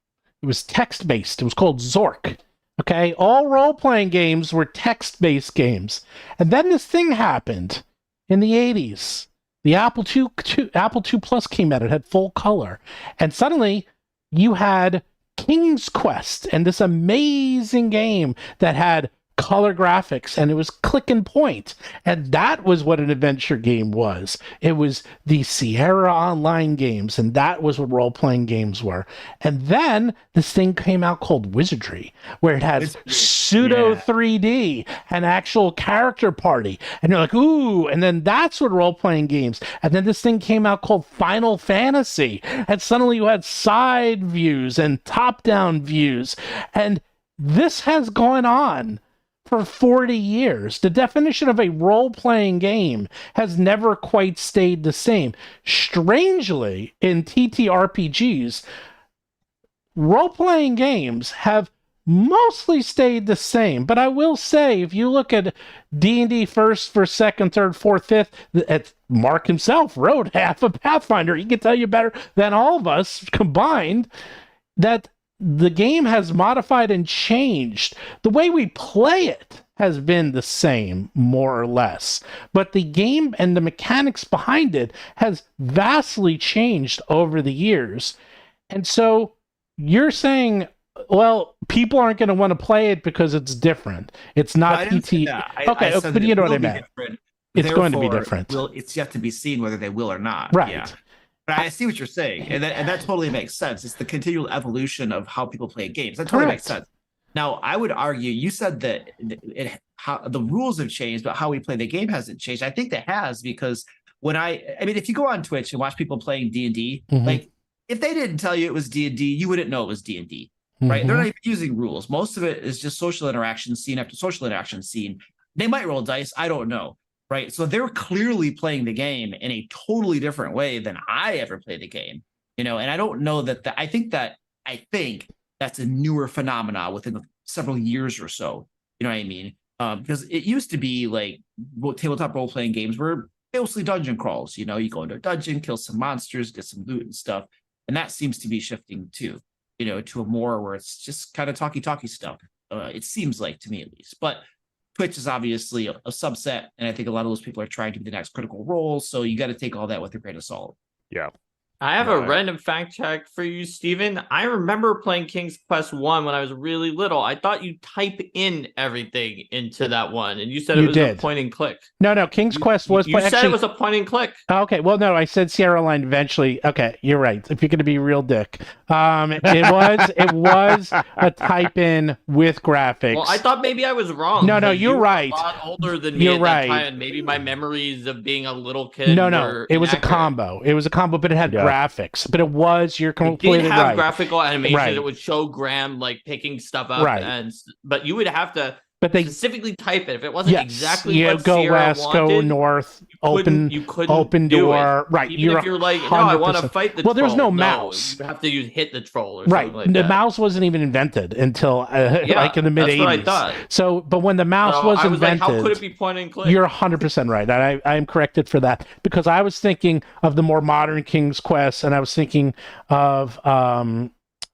It was text-based. It was called Zork. Okay? All role-playing games were text-based games. And then this thing happened in the 80s. The Apple II Plus came out. It had full color. And suddenly, you had King's Quest and this amazing game that had color graphics, and it was click and point. And that was what an adventure game was. It was the Sierra Online games, and that was what role-playing games were. And then this thing came out called Wizardry, where it has pseudo 3D and actual character party. And you're like, ooh, and then that's what role-playing games. And then this thing came out called Final Fantasy, and suddenly you had side views and top-down views. And this has gone on for 40 years. The definition of a role-playing game has never quite stayed the same. Strangely, in TTRPGs, role-playing games have mostly stayed the same. But I will say, if you look at D&D first, second, third, fourth, fifth, Mark himself wrote half of Pathfinder. He can tell you better than all of us combined that the game has modified and changed. The way we play it has been the same, more or less. But the game and the mechanics behind it has vastly changed over the years. And so you're saying, well, people aren't going to want to play it because it's different. It's not PT. Okay, but you know what I meant. It's going to be different. It's yet to be seen whether they will or not. Right. Yeah. But I see what you're saying, and that totally makes sense. It's the continual evolution of how people play games. That totally makes sense. Now, I would argue, you said that how the rules have changed, but how we play the game hasn't changed. I think that has, because when I mean, if you go on Twitch and watch people playing D&D, like if they didn't tell you it was D&D, you wouldn't know it was D&D, right? They're not even using rules. Most of it is just social interaction scene after social interaction scene. They might roll dice. I don't know. Right. So they're clearly playing the game in a totally different way than I ever played the game, and I don't know that I think that's a newer phenomena within several years or so. You know what I mean? Because it used to be like tabletop role playing games were mostly dungeon crawls. You go into a dungeon, kill some monsters, get some loot and stuff. And that seems to be shifting too, to a more where it's just kind of talky stuff. It seems like, to me at least. But Twitch is obviously a subset, and I think a lot of those people are trying to be the next Critical Role, so you got to take all that with a grain of salt. Yeah. I have a random fact check for you, Steven. I remember playing King's Quest 1 when I was really little. I thought you type in everything into that one, and you said it was a point and click. No, King's Quest was... You said it was a point and click. Okay, well, no, I said Sierra Line eventually. Okay, you're right. If you're going to be real dick. It was a type in with graphics. Well, I thought maybe I was wrong. No, you're right. A lot older than me you're at right. that time, and maybe my memories of being a little kid No, it was a combo. It was a combo, but it had graphics. But you're completely right. It did have graphical animation. Right. It would show Graham picking stuff up. Right. But you would have to specifically type it. If it wasn't exactly what go Sierra west, wanted, go north, open door. Right. Even if you're like, no, I want to fight the troll. Well, there's no mouse. You have to hit the troll or right. something like the that. mouse wasn't even invented until like in the mid 80s. That's what I thought. So, but when the mouse was invented, how could it be point and click? You're 100% right. I am corrected for that, because I was thinking of the more modern King's Quest, and I was thinking of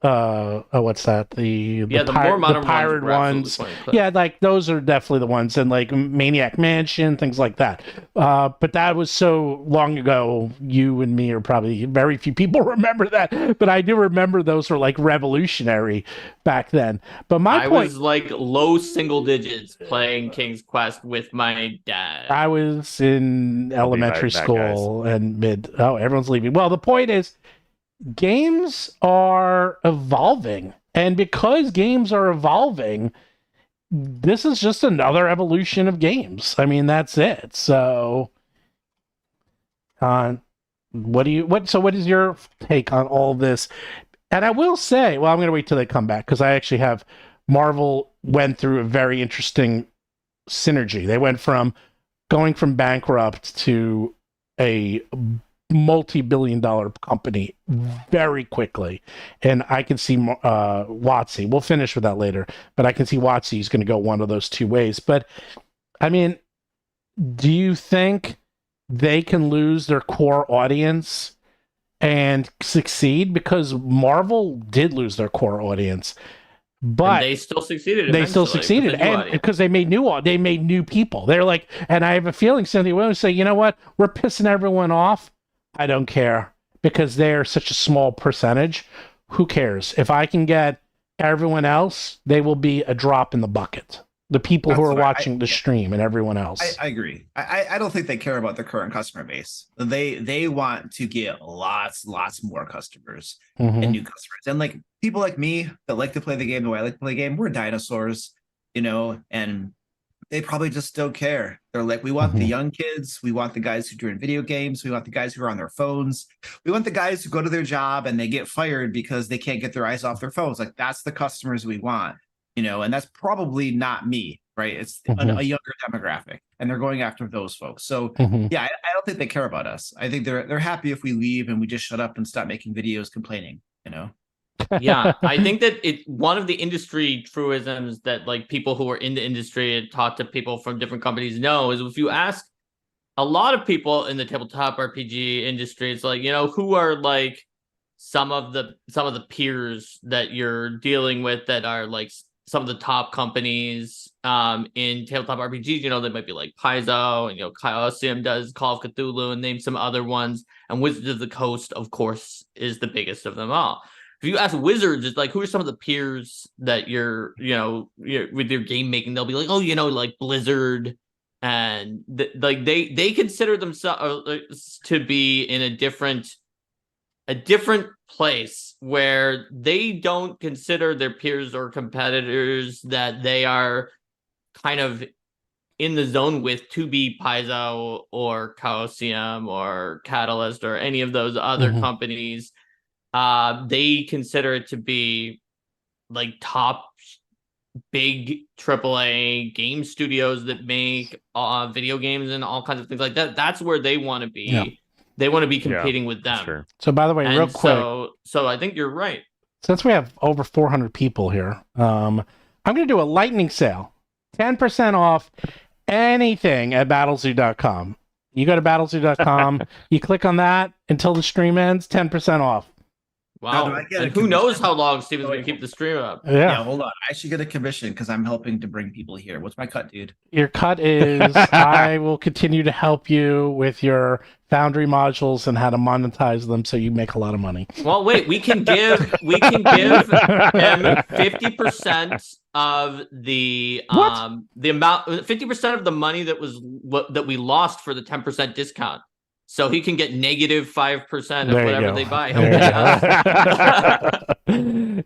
what's that? The more modern pirate ones. Yeah, like those are definitely the ones, and like Maniac Mansion, things like that. But that was so long ago. You and me are probably very few people remember that, but I do remember those were like revolutionary back then. But I was like low single digits playing King's Quest with my dad. I was in elementary school and mid. Oh, everyone's leaving. Well, the point is, games are evolving, and because games are evolving, this is just another evolution of games. I mean, that's it. So what is your take on all this? And I will say, well, I'm going to wait till they come back, because I actually have Marvel went through a very interesting synergy. They went from going from bankrupt to a multi-billion-dollar company very quickly, and I can see WoTC. We'll finish with that later, but I can see WoTC is going to go one of those two ways. But I mean, do you think they can lose their core audience and succeed? Because Marvel did lose their core audience, but and they still succeeded. They still succeeded, and because they made new people. They're like, and I have a feeling Cynthia will say, you know what, we're pissing everyone off. I don't care, because they're such a small percentage. Who cares? If I can get everyone else, they will be a drop in the bucket. The people who That's are what I- watching the stream and everyone else. I agree. I don't think they care about their current customer base. They want to get lots more customers Mhm. and new customers. And like people like me that like to play the game the way I like to play the game, we're dinosaurs, and they probably just don't care. They're like, we want the young kids, we want the guys who are in video games, we want the guys who are on their phones, we want the guys who go to their job and they get fired because they can't get their eyes off their phones. Like that's the customers we want, and that's probably not me, right? It's a younger demographic, and they're going after those folks. So yeah, I don't think they care about us. I think they're happy if we leave and we just shut up and stop making videos complaining, Yeah, I think that one of the industry truisms that like people who are in the industry and talk to people from different companies know is if you ask a lot of people in the tabletop RPG industry, it's like, who are like some of the peers that you're dealing with that are like some of the top companies in tabletop RPGs, they might be like Piso, and Chaosium does Call of Cthulhu, and name some other ones, and Wizards of the Coast, of course, is the biggest of them all. If you ask Wizards, it's like, who are some of the peers that you're with your game making? They'll be like, like Blizzard, and they consider themselves to be in a different place where they don't consider their peers or competitors that they are kind of in the zone with to be Piso or Chaosium or Catalyst or any of those other companies. They consider it to be like top big AAA game studios that make video games and all kinds of things like that. That's where they want to be. Yeah. They want to be competing with them. Sure. So by the way, real quick. So I think you're right. Since we have over 400 people here, I'm going to do a lightning sale. 10% off anything at battlezoo.com. You go to battlezoo.com, you click on that until the stream ends, 10% off. Wow. And who knows how long Steven's going to keep the stream up. Yeah, hold on. I should get a commission because I'm helping to bring people here. What's my cut, dude? Your cut is I will continue to help you with your Foundry modules and how to monetize them so you make a lot of money. Well, wait, we can give him 50% of the amount, 50% of the money that we lost for the 10% discount. So he can get -5% of whatever they buy.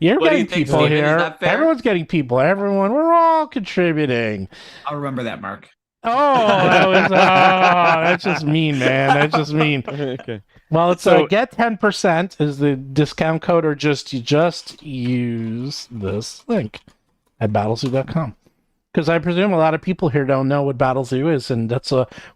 You're getting people here. Everyone's getting people. We're all contributing. I'll remember that, Mark. That's just mean, man. That's just mean. Okay. Well, it's get 10% is the discount code, or you just use this link at battlezoo.com. Because I presume a lot of people here don't know what Battlezoo is, and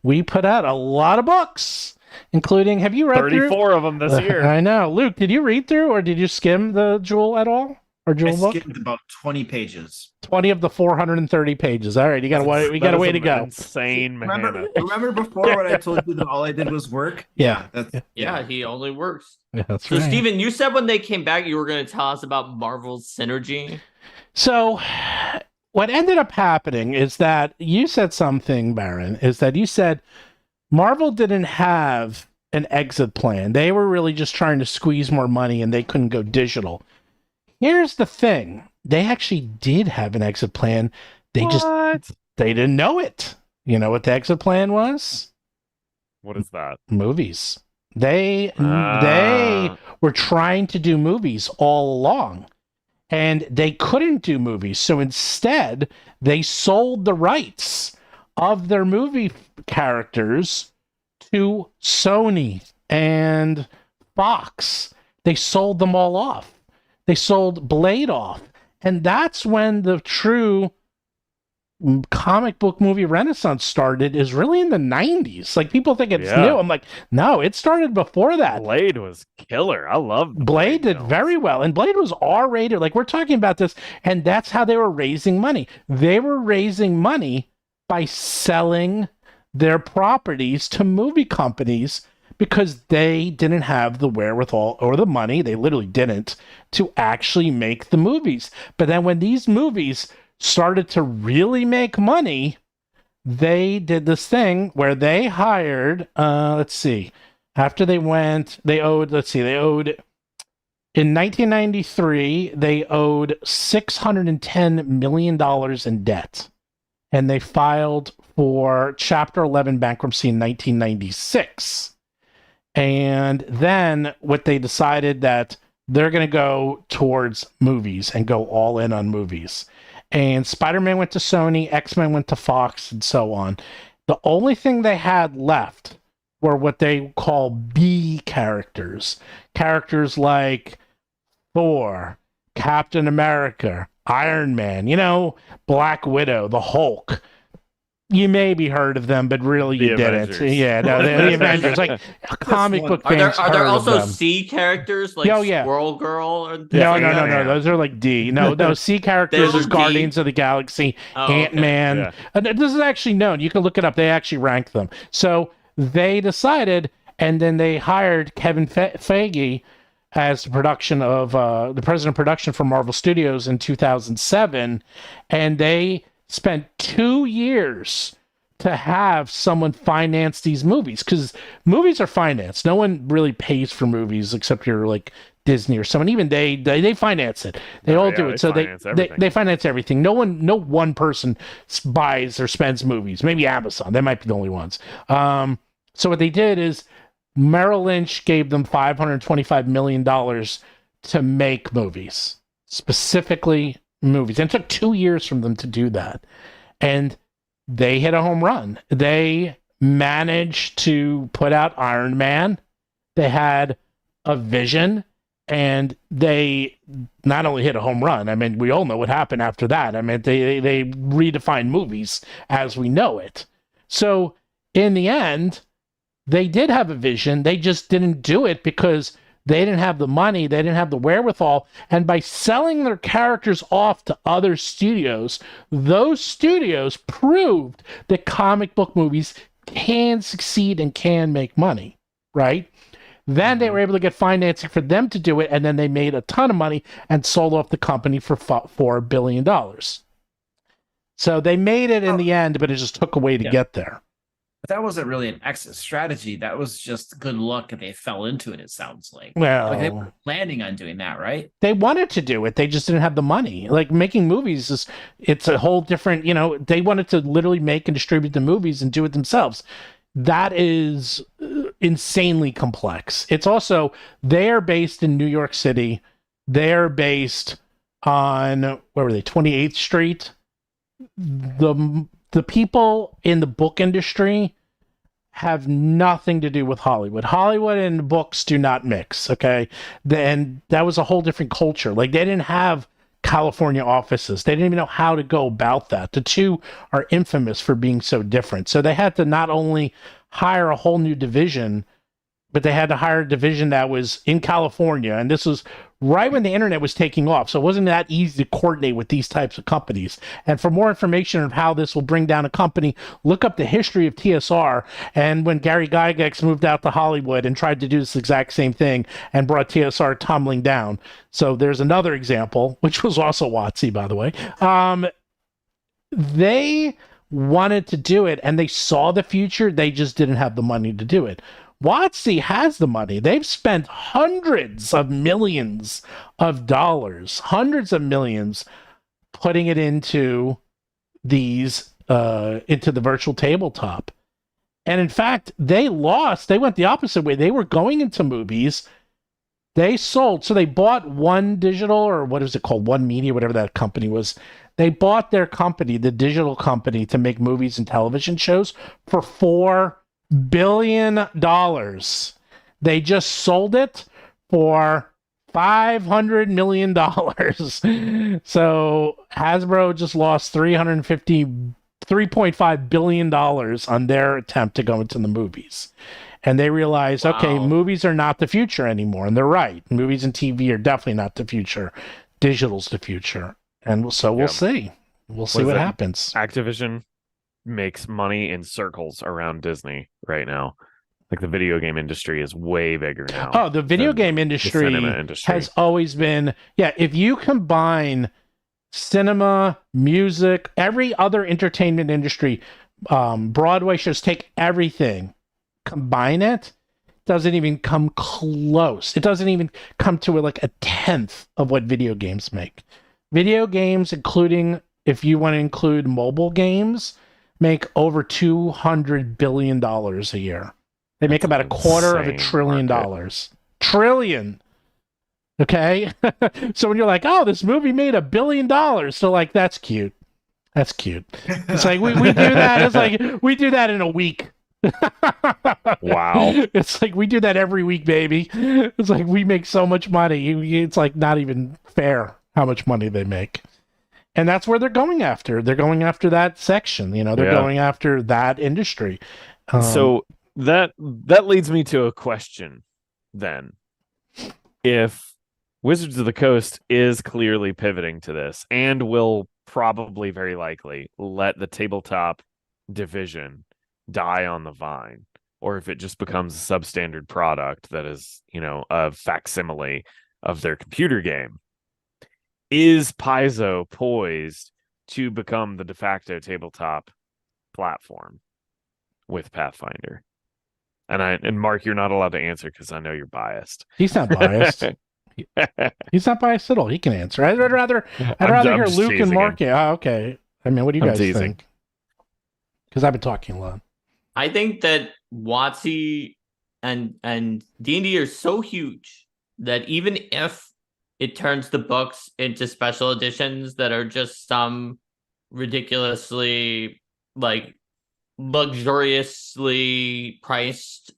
we put out a lot of books. Including, have you read 34 of them this year? I know. Luke, did you read through, or did you skim the Jewel at all? Or Jewel book? I skimmed about 20 pages. 20 of the 430 pages. All right, we got a way to go. Insane, man. Remember before when I told you that all I did was work? Yeah. He only works. Yeah, that's so, right. Steven, you said when they came back, you were going to tell us about Marvel's synergy. So, what ended up happening is that you said something, Baron, is that you said Marvel didn't have an exit plan. They were really just trying to squeeze more money and they couldn't go digital. Here's the thing. They actually did have an exit plan. They didn't know it. You know what the exit plan was? What is that? Movies. They were trying to do movies all along. And they couldn't do movies. So instead, they sold the rights of their movie characters to Sony and Fox. They sold them all off. They sold Blade off. And that's when the true comic book movie renaissance started, is really in the 90s. Like, people think it's new. I'm like, no, it started before that. Blade was killer. I loved Blade did very well. And Blade was R-rated. Like, we're talking about this, and that's how they were raising money. They were raising money by selling their properties to movie companies because they didn't have the wherewithal or the money, they literally didn't, to actually make the movies. But then when these movies started to really make money, they did this thing where they hired, after they owed in 1993, they owed $610 million in debt. and they filed for Chapter 11 bankruptcy in 1996. And then what they decided that they're going to go towards movies and go all in on movies. And Spider-Man went to Sony, X-Men went to Fox, and so on. The only thing they had left were what they call B characters. Characters like Thor, Captain America, Iron Man, Black Widow, the Hulk. You maybe heard of them, but really you didn't. Avengers. Yeah, no, the Avengers. Like comic book fans Are there heard of also them. C characters like Squirrel Girl? Or No. Those are like D. No, C characters Those is are Guardians of the Galaxy, Ant-Man. Yeah. And this is actually known. You can look it up. They actually rank them. So they decided, and then they hired Kevin Feige as the president of production for Marvel Studios in 2007, and they spent 2 years to have someone finance these movies, because movies are financed. No one really pays for movies except you're like Disney or someone. Even they finance it. They all do it. So they finance everything. No one person buys or spends movies. Maybe Amazon. They might be the only ones. So what they did is Merrill Lynch gave them $525 million to make movies, specifically movies. And it took 2 years from them to do that. And they hit a home run. They managed to put out Iron Man. They had a vision, and they not only hit a home run. I mean, we all know what happened after that. I mean, they redefined movies as we know it. So in the end, they did have a vision. They just didn't do it because they didn't have the money. They didn't have the wherewithal. And by selling their characters off to other studios, those studios proved that comic book movies can succeed and can make money, right? Then they were able to get financing for them to do it, and then they made a ton of money and sold off the company for $4 billion. So they made it in the end, but it just took a way to get there. But that wasn't really an exit strategy. That was just good luck, and they fell into it, it sounds like. Well, like they were planning on doing that, right? They wanted to do it. They just didn't have the money. Like making movies it's a whole different, they wanted to literally make and distribute the movies and do it themselves. That is insanely complex. It's also, they're based in New York City. They're based on, where were they? 28th Street. The people in the book industry have nothing to do with Hollywood. Hollywood and books do not mix, okay? And that was a whole different culture. Like, they didn't have California offices. They didn't even know how to go about that. The two are infamous for being so different. So they had to not only hire a whole new division, but they had to hire a division that was in California. And this was right when the internet was taking off. So it wasn't that easy to coordinate with these types of companies. And for more information on how this will bring down a company, look up the history of TSR. And when Gary Gygax moved out to Hollywood and tried to do this exact same thing and brought TSR tumbling down. So there's another example, which was also WoTC, by the way. They wanted to do it and they saw the future. They just didn't have the money to do it. WoTC has the money. They've spent hundreds of millions of dollars, hundreds of millions, putting it into these, into the virtual tabletop. And in fact, they lost. They went the opposite way. They were going into movies. They sold. So they bought One Digital, or what is it called? One Media, whatever that company was. They bought their company, the digital company, to make movies and television shows for $4 billion. They just sold it for $500 million. So Hasbro just lost $3.5 billion on their attempt to go into the movies. And they realized, okay, movies are not the future anymore. And they're right. Movies and TV are definitely not the future. Digital's the future. And so we'll see. We'll see what happens. Activision makes money in circles around Disney right now. Like the video game industry is way bigger now. Oh, the video game industry has always been, if you combine cinema, music, every other entertainment industry, Broadway shows, take everything, combine it, doesn't even come close. It doesn't even come to like a tenth of what video games make. Video games, including if you want to include mobile games, make over $200 billion a year. They make That's about an a quarter of $1 insane trillion. market. Trillion. Okay? So when you're like, oh, this movie made $1 billion, so like, that's cute. That's cute. It's like we do that. It's like we do that in a week. Wow. It's like we do that every week, baby. It's like we make so much money. It's like not even fair how much money they make. And that's where they're going after. They're going after that section, you know, they're going after that industry. So that leads me to a question then. If Wizards of the Coast is clearly pivoting to this and will probably very likely let the tabletop division die on the vine, or if it just becomes a substandard product that is, you know, a facsimile of their computer game, is Piso poised to become the de facto tabletop platform with Pathfinder? And Mark, you're not allowed to answer because I know you're biased. He's not biased. He's not biased at all. He can answer. I'd rather hear Luke and Mark. Oh, okay. I mean, what do you guys think? Because I've been talking a lot. I think that WoTC and D&D are so huge that even if it turns the books into special editions that are just some ridiculously like luxuriously priced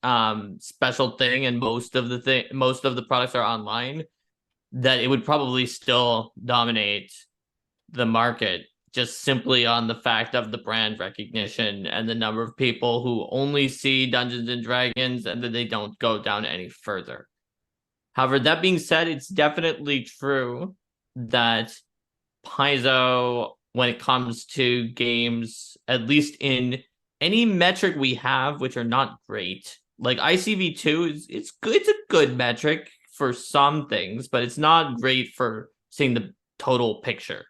special thing, and most of the products are online, that it would probably still dominate the market, just simply on the fact of the brand recognition and the number of people who only see Dungeons and Dragons and then they don't go down any further. However, that being said, it's definitely true that Piso, when it comes to games, at least in any metric we have, which are not great, like ICV2 it's good. It's a good metric for some things, but it's not great for seeing the total picture.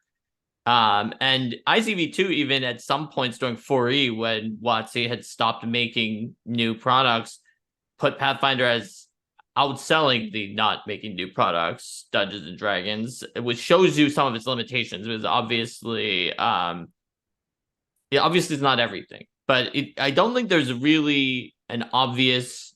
And ICV2, even at some points during 4E, when WoTC had stopped making new products, put Pathfinder as outselling the not making new products Dungeons and Dragons, which shows you some of its limitations. It was obviously, obviously it's not everything, but I don't think there's really an obvious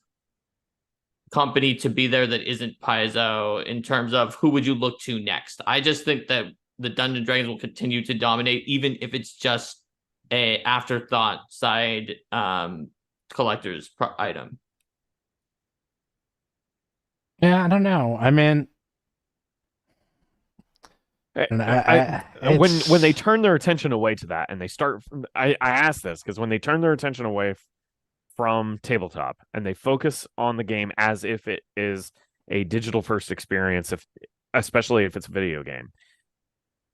company to be there that isn't Piso in terms of who would you look to next. I just think that the Dungeons and Dragons will continue to dominate, even if it's just a afterthought side collector's item. Yeah, I don't know. I mean, when they turn their attention away to that and they start, I ask this because when they turn their attention away from tabletop and they focus on the game as if it is a digital first experience, especially if it's a video game,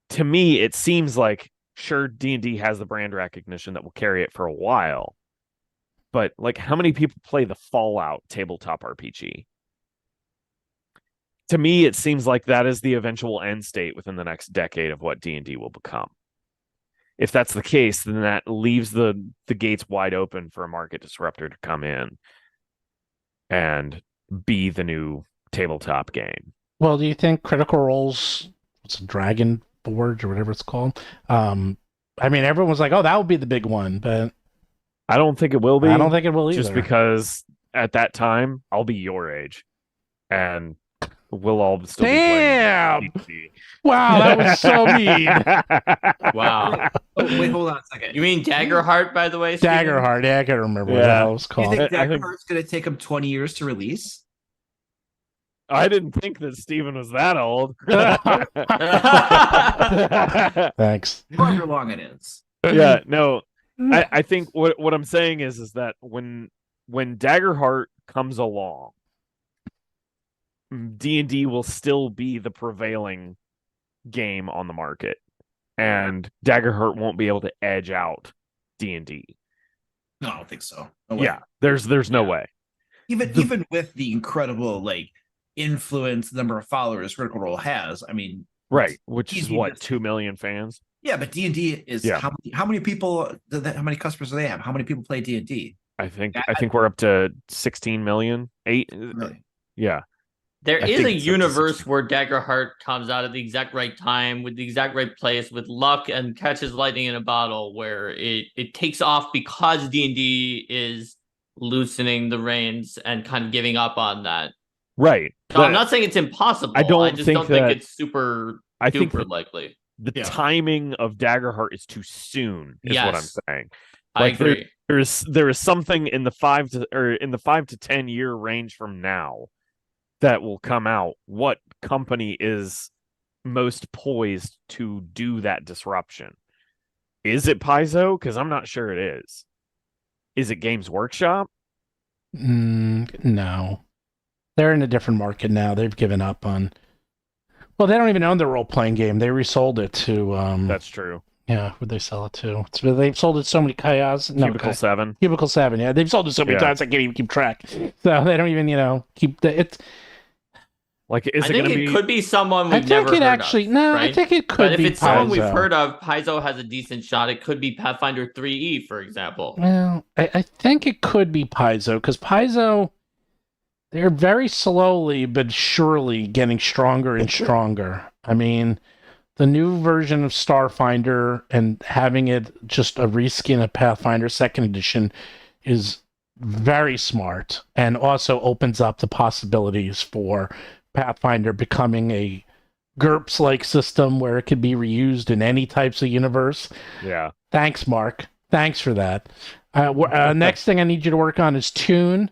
to me it seems like, sure, D&D has the brand recognition that will carry it for a while, but like, how many people play the Fallout tabletop RPG? To me, it seems like that is the eventual end state within the next decade of what D&D will become. If that's the case, then that leaves the gates wide open for a market disruptor to come in and be the new tabletop game. Well, do you think Critical Role's Dragon Forge or whatever it's called? I mean, everyone was like, "Oh, that would be the big one," but I don't think it will be. I don't think it will either. Just because at that time I'll be your age, and we'll all still be playing. Wow, that was so mean. Wow. Oh, wait, hold on a second. You mean Daggerheart, by the way? Steven? Daggerheart. Yeah, I can't remember what that was Do called. you think Daggerheart's going to take them 20 years to release? I didn't think that Steven was that old. Thanks. However long it is. Yeah, no. I think what I'm saying is that when Daggerheart comes along, D&D will still be the prevailing game on the market, and Daggerheart won't be able to edge out D&D. No, I don't think so. No way. Yeah, there's no way. Even with the incredible influence number of followers Critical Role has, I mean, right, which is D&D what, 2 million fans? Yeah, but D&D is how many people? How many customers do they have? How many people play D&D? I think we're up to 16 million. 8. Really? Yeah. There I is think a it's up to universe 60. where Daggerheart comes out at the exact right time with the exact right place with luck and catches lightning in a bottle where it takes off because D&D is loosening the reins and kind of giving up on that. Right. So I'm not saying it's impossible. I don't just think don't think that- it's super I think duper that likely. the Yeah. timing of Daggerheart is too soon, is what I'm Yes. saying. I agree. There is something in the 5 to 10 year range from now that will come out. What company is most poised to do that disruption? Is it Piso? Because I'm not sure it is. Is it Games Workshop? No. They're in a different market now. They've given up on. Well, they don't even own the role-playing game. They resold it to. That's true. Yeah, who'd they sell it to? They've sold it so many chaos. Cubicle 7. Cubicle 7. Yeah, they've sold it so many times I can't even keep track. So they don't even keep the it. Like, is I it going think to it be? could be someone I we've think never it heard actually. of. No, right? I think it could But if be it's someone we've Piso. heard of, Piso has a decent shot. It could be Pathfinder 3E, for example. Well, I think it could be Piso because Piso, they're very slowly but surely getting stronger and stronger. I mean, the new version of Starfinder and having it just a reskin of Pathfinder 2nd Edition is very smart and also opens up the possibilities for Pathfinder becoming a GURPS-like system where it could be reused in any types of universe. Yeah. Thanks, Mark. Thanks for that. Next thing I need you to work on is Tune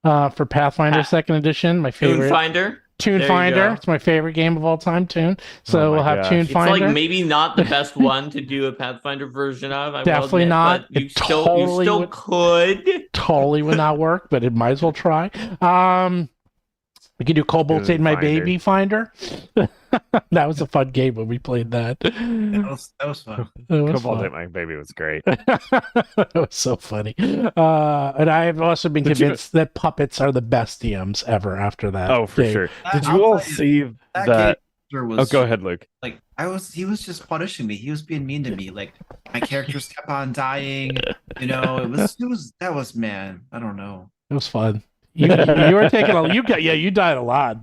for Pathfinder 2nd Edition. My favorite. Finder. Tune There you Finder. go. It's my favorite game of all time, Tune. So Oh my we'll have gosh. Tune It's Finder. like maybe not the best one to do a Pathfinder version of. I will Definitely admit, not. But you It still totally would- could. Totally would not work, but it might as well try. We could do Cobalt Good in My Finder. Baby Finder. That was a fun game when we played that. That was fun. It was Cobalt fun. Hit My Baby was great. That was so funny. And I have also been Did you- convinced that puppets are the best DMs ever after that. Oh, for game. sure. Did I'll you all tell you, see That that? game Oh, was go ahead, Luke. like he was just punishing me. He was being mean to me. Like my characters kept on dying. That was man. I don't know. It was fun. You were taking you died a lot.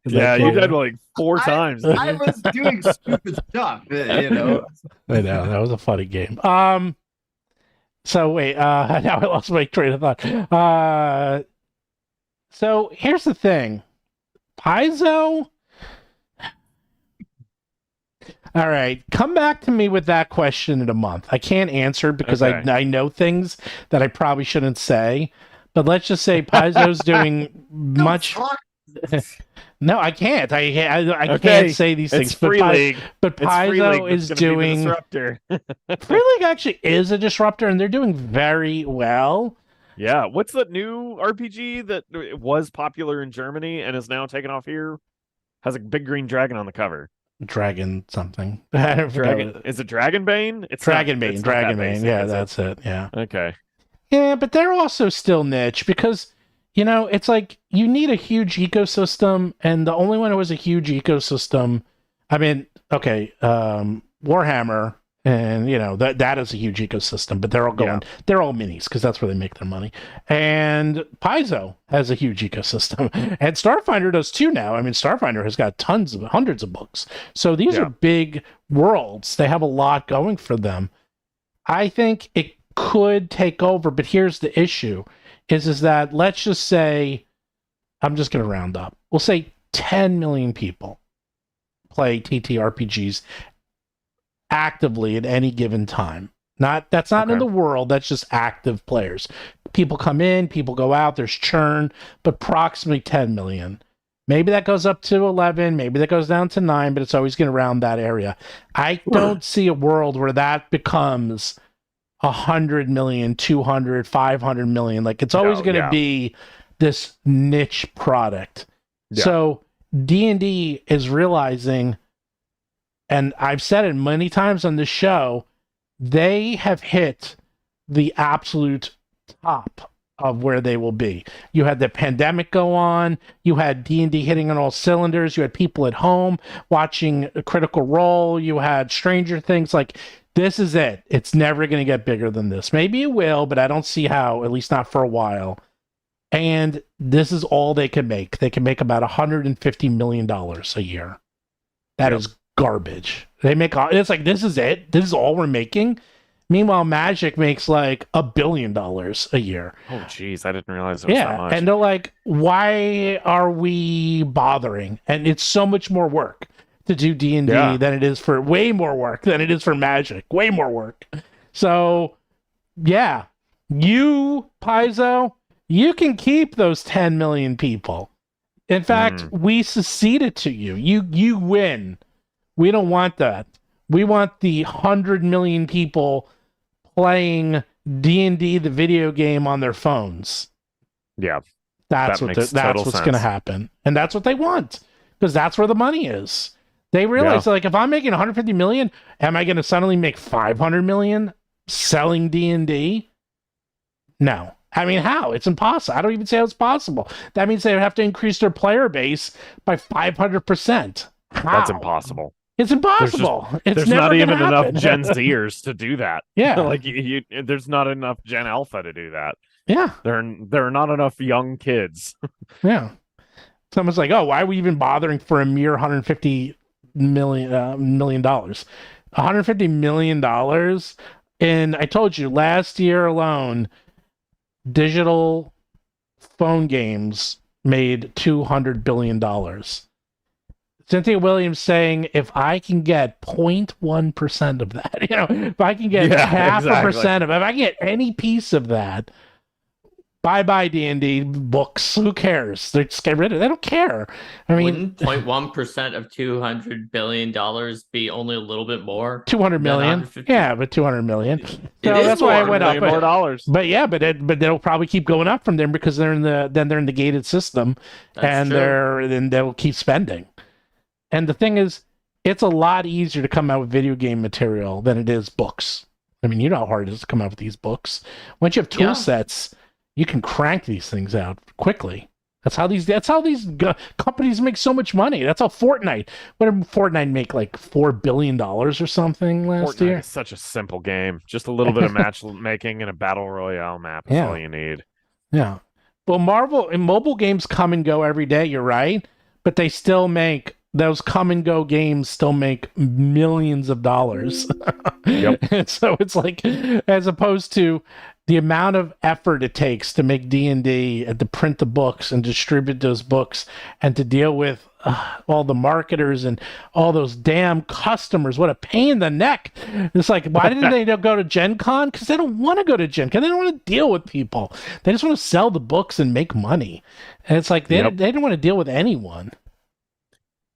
in that Yeah, you game. died like 4 times. I was doing stupid stuff. I know that was a funny game. So wait, now I lost my train of thought. So here's the thing, Piso. All right, come back to me with that question in a month. I can't answer because Okay. I know things that I probably shouldn't say. But let's just say Piso's doing much. No, I can't. I Okay, can't say these things. It's Free League. But It's Free League Piso that's is gonna be the doing. disruptor. Free League actually is a disruptor, and they're doing very well. Yeah, what's that new RPG that was popular in Germany and is now taken off here? Has a big green dragon on the cover. Dragon something. I forgot Dragon what- is it Dragonbane? It's Dragonbane. not that Dragonbane. basic, Yeah, is it? that's it. Yeah. Okay. Yeah, but they're also still niche because, it's like you need a huge ecosystem, and the only one who has a huge ecosystem, I mean, okay, Warhammer, and that is a huge ecosystem, but they're all they're all minis because that's where they make their money. And Piso has a huge ecosystem, and Starfinder does too now. I mean, Starfinder has got hundreds of books, so these are big worlds. They have a lot going for them. I think it could take over, but here's the issue: is that let's just say, I'm just going to round up. We'll say 10 million people play TTRPGs actively at any given time. That's not in the world. That's just active players. People come in, people go out. There's churn, but approximately 10 million. Maybe that goes up to 11. Maybe that goes down to 9, but it's always going to round that area. I don't see a world where that becomes 100 million, 200, 500 million. Like it's always going to be this niche product. Yeah. So D&D is realizing, and I've said it many times on this show, they have hit the absolute top of where they will be. You had the pandemic go on. You had D&D hitting on all cylinders. You had people at home watching Critical Role. You had Stranger Things. Like, this is it. It's never going to get bigger than this. Maybe it will, but I don't see how, at least not for a while. And this is all they can make. They can make about $150 million a year. That is garbage. They make it's like, this is it. This is all we're making. Meanwhile, Magic makes like $1 billion a year. Oh, geez, I didn't realize it was that much. And they're like, why are we bothering? And it's so much more work to do D&D than it is for way more work than it is for Magic. Way more work. So, yeah, you, Piso, you can keep those 10 million people. In fact, we seceded to you. You win. We don't want that. We want the 100 million people playing D&D, the video game, on their phones. Yeah. That's what's going to happen. And that's what they want, because that's where the money is. They realize, like, if I'm making 150 million, am I going to suddenly make 500 million selling D&D? No. I mean, how? It's impossible. I don't even say it's possible. That means they would have to increase their player base by 500%. How? That's impossissible. It's impossible. There's not even enough Gen Zers to do that. Yeah. Like, there's not enough Gen Alpha to do that. Yeah. There are not enough young kids. Yeah. Someone's like, oh, why are we even bothering for a mere $150 million? $150 million. And I told you, last year alone, digital phone games made $200 billion. Cynthia Williams saying, if I can get 0.1% of that, if I can get half a percent of it, if I can get any piece of that, bye-bye D&D books. Who cares? They just get rid of it. They don't care. I mean, wouldn't 0.1% of $200 billion be only a little bit more? 200 million. Yeah, but 200 million. So that's why it went up. More dollars. But yeah, but they'll probably keep going up from there because they're in the gated system. That's true. Then they'll keep spending. And the thing is, it's a lot easier to come out with video game material than it is books. I mean, you know how hard it is to come out with these books. Once you have tool sets, you can crank these things out quickly. That's how these companies make so much money. That's how Fortnite. What did Fortnite make, like $4 billion or something last year? It's such a simple game. Just a little bit of matchmaking and a battle royale map is all you need. Yeah. Well, Marvel and mobile games come and go every day. You're right, but they still make. Those come and go games still make millions of dollars. And so it's like, as opposed to the amount of effort it takes to make D&D and to print the books and distribute those books and to deal with all the marketers and all those damn customers. What a pain in the neck. It's like, why didn't they go to Gen Con? Because they don't want to go to Gen Con. They don't want to deal with people. They just want to sell the books and make money. And it's like, they don't want to deal with anyone.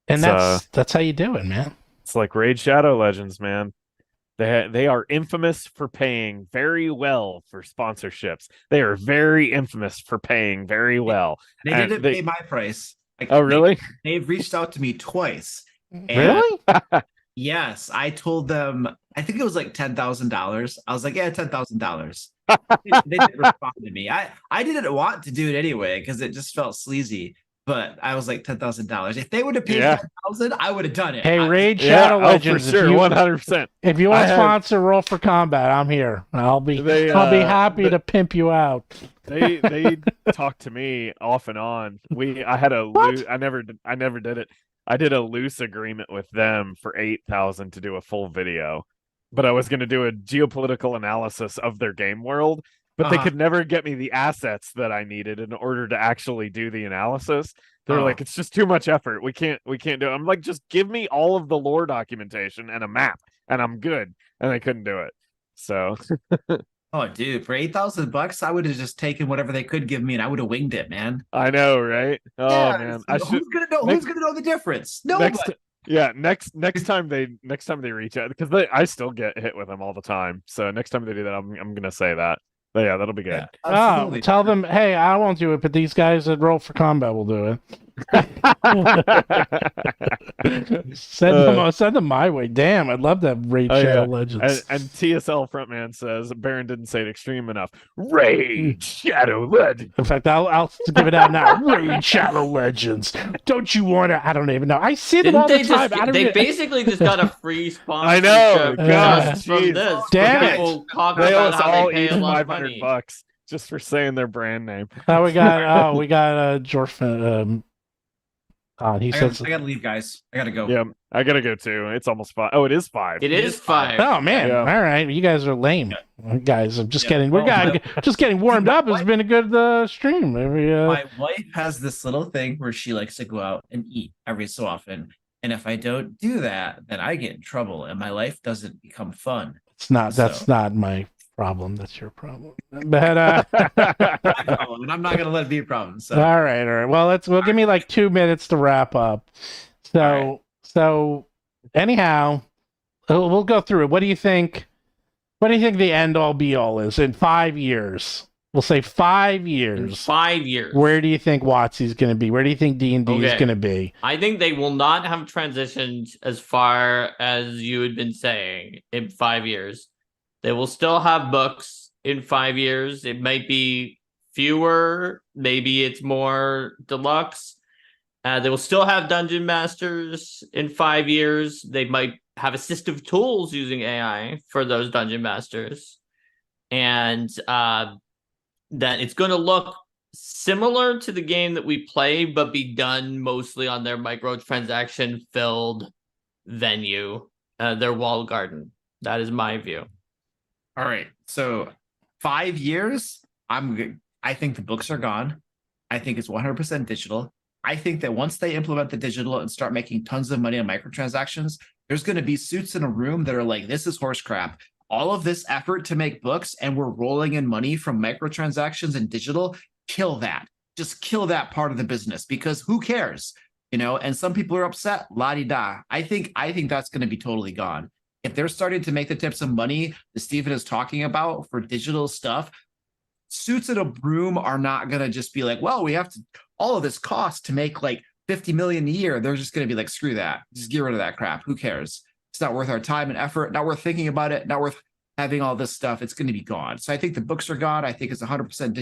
And that's how you do it, man. It's like Raid Shadow Legends, man. They are infamous for paying very well for sponsorships. They are very infamous for paying very well. They didn't pay my price. Oh, really? They've reached out to me twice. Really? Yes, I told them. I think it was like $10,000. I was like, yeah, $10,000. They didn't respond to me. I didn't want to do it anyway because it just felt sleazy. But I was like $10,000. If they would have paid $10,000, I would have done it. Hey, Raid Shadow Legends, for sure, 100%. If you want to sponsor Roll for Combat, I'm here. I'll be happy to pimp you out. They talked to me off and on. I never did it. I did a loose agreement with them for $8,000 to do a full video, but I was going to do a geopolitical analysis of their game world. But they could never get me the assets that I needed in order to actually do the analysis. They're like, it's just too much effort. We can't do it. I'm like, just give me all of the lore documentation and a map, and I'm good. And they couldn't do it. So, oh, dude, for $8,000, I would have just taken whatever they could give me, and I would have winged it, man. I know, right? Oh man, who's gonna know? Who's gonna know the difference? Nobody. Next time they reach out, because I still get hit with them all the time. So next time they do that, I'm gonna say that. But yeah, that'll be good. Yeah, tell them, hey, I won't do it, but these guys that Roll for Combat will do it. Send them my way. Damn, I'd love to have Raid Shadow Legends. And TSL Frontman says Baron didn't say it extreme enough. Raid Shadow Legends. In fact, I'll give it out now. Raid Shadow Legends. Don't you want to? I don't even know. I see them all the time. They basically just got a free sponsorship. I know. Gosh, from this. Damn it. People talk they about us how all they pay each a lot of money. $500. just for saying their brand name. We got George. He I says, gotta leave, guys. I gotta go. Yeah, I gotta go too. It's almost 5. Oh, it is 5. It is 5. "Oh man, Yeah. all right, you guys are lame, guys. I'm just Yeah. getting just getting warmed up. It's been a good stream. My wife has this little thing where she likes to go out and eat every so often, and if I don't do that, then I get in trouble, and my life doesn't become fun. It's not. That's So- not my problem. That's your problem. But And I'm not gonna let it be a problem. So all right. Well, we'll give me like 2 minutes to wrap up. So anyhow, we'll go through it. What do you think? What do you think the end all be all is in 5 years? We'll say 5 In years. 5 years. Where do you think WoTC's going to be? Where do you think D&D is Okay. going to be? I think they will not have transitioned as far as you had been saying in 5 years. They will still have books in 5 years. It might be fewer. Maybe it's more deluxe. They will still have dungeon masters in 5 years. They might have assistive tools using AI for those dungeon masters. And that it's going to look similar to the game that we play, but be done mostly on their microtransaction filled venue, their walled garden. That is my view. all right. So 5 years, I think the books are gone. I think it's 100% digital. I think that once they implement the digital and start making tons of money on microtransactions, there's going to be suits in a room that are like, this is horse crap. All of this effort to make books and we're rolling in money from microtransactions and digital, kill that. Just kill that part of the business because who cares? And some people are upset, la-di-da. I think that's going to be totally gone. If they're starting to make the types of money that Steven is talking about for digital stuff, suits in a room are not going to just be like, well, we have to all of this cost to make like 50 million a year. They're just going to be like, screw that. Just get rid of that crap. Who cares? It's not worth our time and effort, not worth thinking about it, not worth having all this stuff. It's going to be gone. So I think the books are gone. I think it's 100%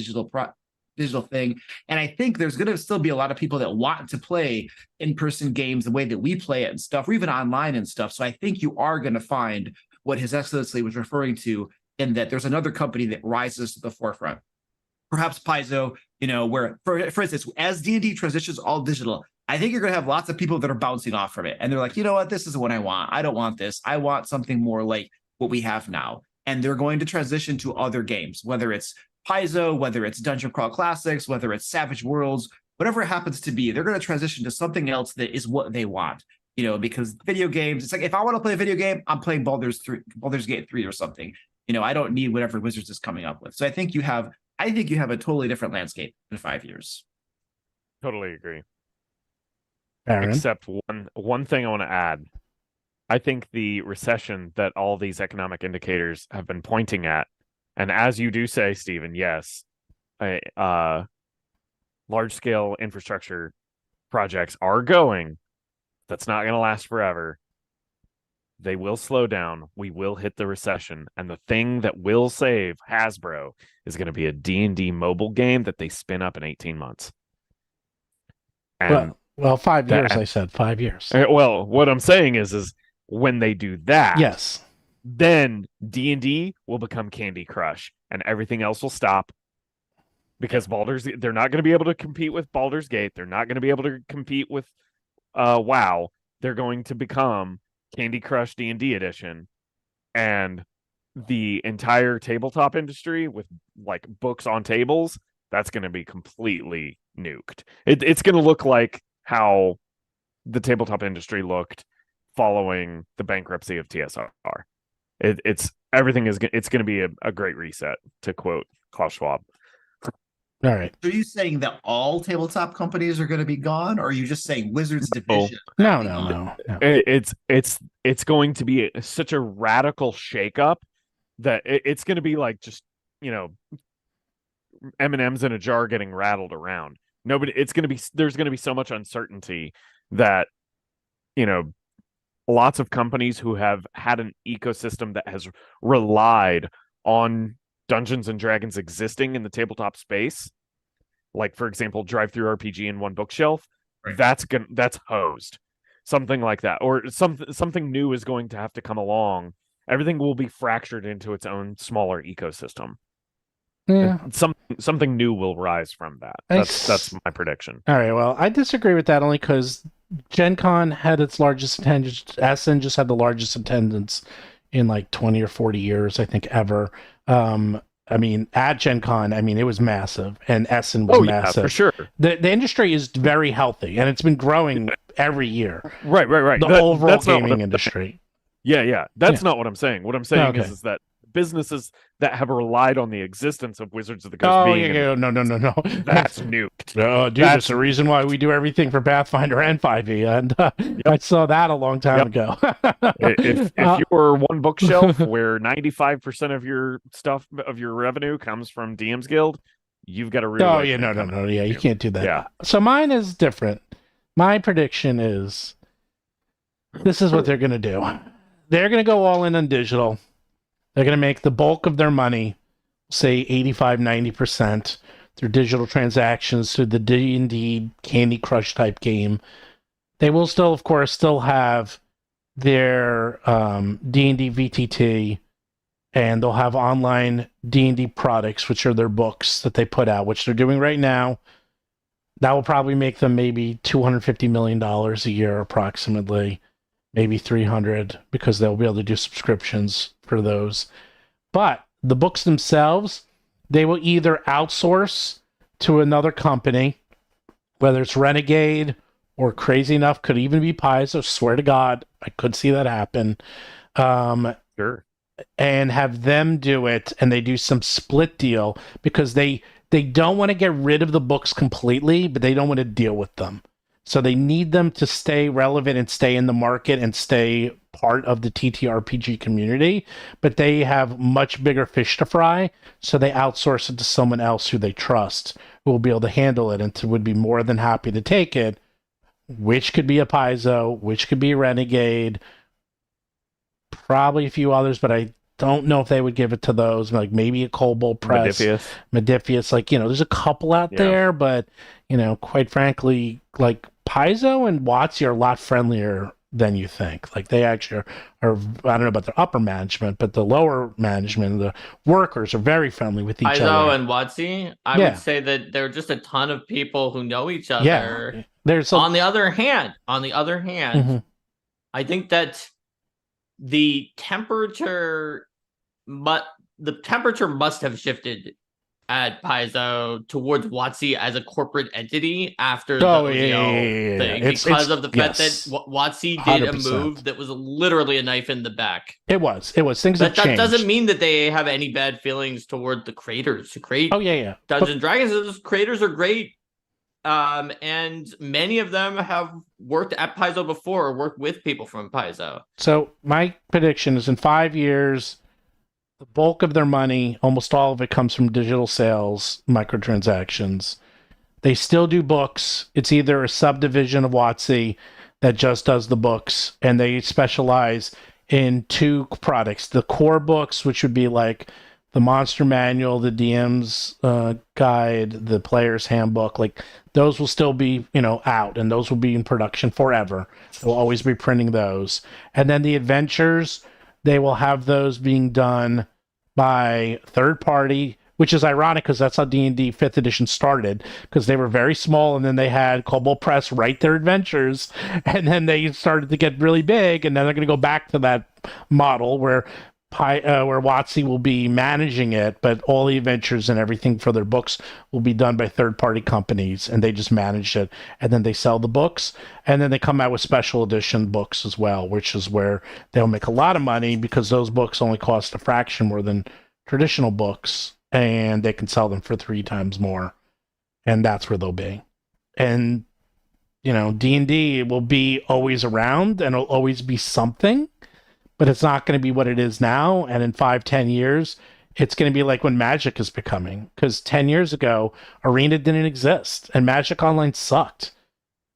digital thing. And I think there's going to still be a lot of people that want to play in-person games the way that we play it and stuff, or even online and stuff. So I think you are going to find what His Excellency was referring to in that there's another company that rises to the forefront. Perhaps Piso, where, for instance, as D&D transitions all digital, I think you're going to have lots of people that are bouncing off from it. And they're like, you know what? This is what I want. I don't want this. I want something more like what we have now. And they're going to transition to other games, whether it's Piso, whether it's Dungeon Crawl Classics, whether it's Savage Worlds, whatever it happens to be, they're going to transition to something else that is what they want. Because video games, it's like, if I want to play a video game, I'm playing Baldur's Gate 3 or something. I don't need whatever Wizards is coming up with. So I think you have a totally different landscape in 5 years. Totally agree. Aaron? Except one thing I want to add. I think the recession that all these economic indicators have been pointing at, and as you do say, Stephen, yes, large-scale infrastructure projects are going. That's not going to last forever. They will slow down. We will hit the recession. And the thing that will save Hasbro is going to be a D&D mobile game that they spin up in 18 months. And well, 5 years, I said 5 years. Well, what I'm saying is when they do that, Yes. then D&D will become Candy Crush and everything else will stop because they're not going to be able to compete with Baldur's Gate. They're not going to be able to compete with WoW. They're going to become Candy Crush D&D edition, and the entire tabletop industry with like books on tables, that's going to be completely nuked. It's going to look like how the tabletop industry looked following the bankruptcy of TSR. It's going to be a great reset, to quote Klaus Schwab. All right. Are you saying that all tabletop companies are going to be gone, or are you just saying Wizards division? No. It's going to be such a radical shakeup that it's going to be like just M&Ms in a jar getting rattled around. There's going to be so much uncertainty that lots of companies who have had an ecosystem that has relied on Dungeons and Dragons existing in the tabletop space, like for example Drive-Thru RPG and One Bookshelf, right. That's hosed. Something like that, or something new is going to have to come along. Everything will be fractured into its own smaller ecosystem. Yeah. Something new will rise from that. That's my prediction. All right. Well, I disagree with that only because Gen Con had its largest attendance. Essen just had the largest attendance in like 20 or 40 years, I think, ever. I mean, at Gen Con, I mean, it was massive, and Essen was massive. Yeah, for sure. The industry is very healthy, and it's been growing every year. Right. The overall gaming industry. Yeah. That's not what I'm saying. What I'm saying is that businesses that have relied on the existence of Wizards of the Coast no. That's nuked. Oh, dude, that's the reason why we do everything for Pathfinder and 5e, and I saw that a long time ago. if you're one bookshelf where 95% of your stuff, of your revenue comes from DM's Guild, you've got a real you can't do that. Yeah. So mine is different. My prediction is this is what they're going to do. They're going to go all in on digital. They're going to make the bulk of their money, say 85-90%, through digital transactions, through the D&D Candy Crush type game. They will still, of course, have their D&D VTT, and they'll have online D&D products, which are their books that they put out, which they're doing right now. That will probably make them maybe $250 million a year, approximately. Maybe 300, because they'll be able to do subscriptions for those. But the books themselves, they will either outsource to another company, whether it's Renegade or crazy enough, could even be Piso. Swear to God, I could see that happen. Sure. And have them do it, and they do some split deal, because they don't want to get rid of the books completely, but they don't want to deal with them. So they need them to stay relevant and stay in the market and stay part of the TTRPG community, but they have much bigger fish to fry, so they outsource it to someone else who they trust, who will be able to handle it and would be more than happy to take it, which could be a Piso, which could be a Renegade, probably a few others, but I don't know if they would give it to those, like maybe a Kobold Press, Modifius, like, there's a couple out there, but, quite frankly, like, Piso and WoTC are a lot friendlier than you think. Like, they actually are, I don't know about their upper management, but the lower management, the workers are very friendly with each other. Piso and WoTC, I would say that there are just a ton of people who know each other. Yeah. On the other hand, I think that the temperature must have shifted at Piso towards WoTC as a corporate entity after the OGL thing, because of the fact that WoTC did 100%. A move that was literally a knife in the back. It was things that changed. That doesn't mean that they have any bad feelings toward the creators who create Dungeons and Dragons. Those creators are great, and many of them have worked at Piso before or worked with people from Piso. So my prediction is in 5 years, the bulk of their money, almost all of it, comes from digital sales, microtransactions. They still do books. It's either a subdivision of WoTC that just does the books, and they specialize in 2 products. The core books, which would be like the Monster Manual, the DM's Guide, the Player's Handbook, like those will still be, out, and those will be in production forever. They'll always be printing those. And then the adventures, they will have those being done by third party, which is ironic because that's how D&D 5th edition started, because they were very small, and then they had Kobold Press write their adventures, and then they started to get really big, and then they're going to go back to that model where WoTC will be managing it, but all the adventures and everything for their books will be done by third-party companies, and they just manage it, and then they sell the books, and then they come out with special edition books as well, which is where they'll make a lot of money, because those books only cost a fraction more than traditional books, and they can sell them for 3 times more, and that's where they'll be. And, D&D will be always around, and it'll always be something, but it's not going to be what it is now. And in 5-10 years, it's going to be like when Magic is becoming. Because 10 years ago, Arena didn't exist, and Magic Online sucked.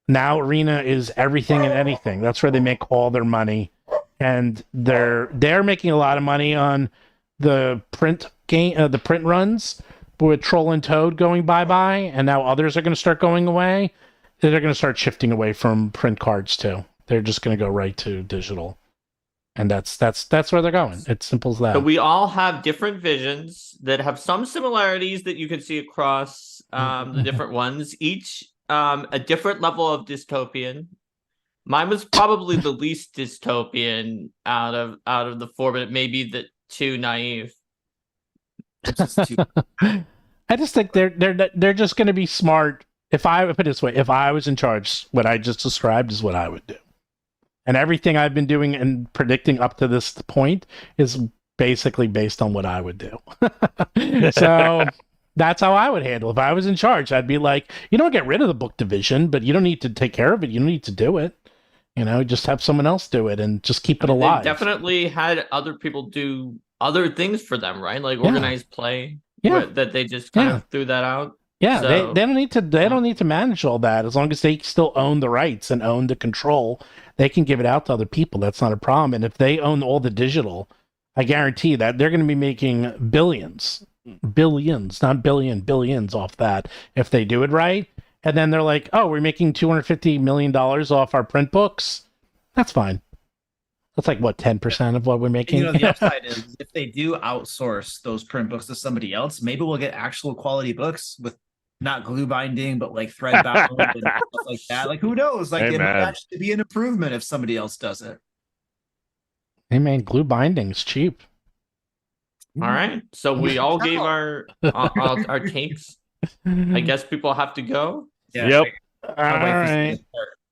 Now Arena is everything and anything. That's where they make all their money, and they're making a lot of money on the print runs, with Troll and Toad going bye-bye, and now others are going to start going away. They're going to start shifting away from print cards too. They're just going to go right to digital. And that's where they're going. It's simple as that. So we all have different visions that have some similarities that you can see across the different ones. Each a different level of dystopian. Mine was probably the least dystopian out of the four, but it may be the too naive. I just think they're just going to be smart. If I put it this way, if I was in charge, what I just described is what I would do. And everything I've been doing and predicting up to this point is basically based on what I would do. So that's how I would handle it. If I was in charge, I'd be like, you don't get rid of the book division, but you don't need to take care of it. You don't need to do it. You know, just have someone else do it and just keep it alive. They definitely had other people do other things for them, right? Like organized play. Yeah. That they just kind of threw that out. Yeah, So, they don't need to manage all that. As long as they still own the rights and own the control, they can give it out to other people. That's not a problem. And if they own all the digital, I guarantee that they're going to be making billions, not billions off that if they do it right. And then they're like, oh, we're making $250 million off our print books. That's fine. That's like, what, 10% of what we're making? You know, the upside is if they do outsource those print books to somebody else, maybe we'll get actual quality books with not glue binding, but like thread bound and stuff like that. Like, who knows? Like, it might actually be an improvement if somebody else does it. Hey, man, glue binding is cheap. All right. So we all gave our takes. I guess people have to go. Yeah, yep. All right.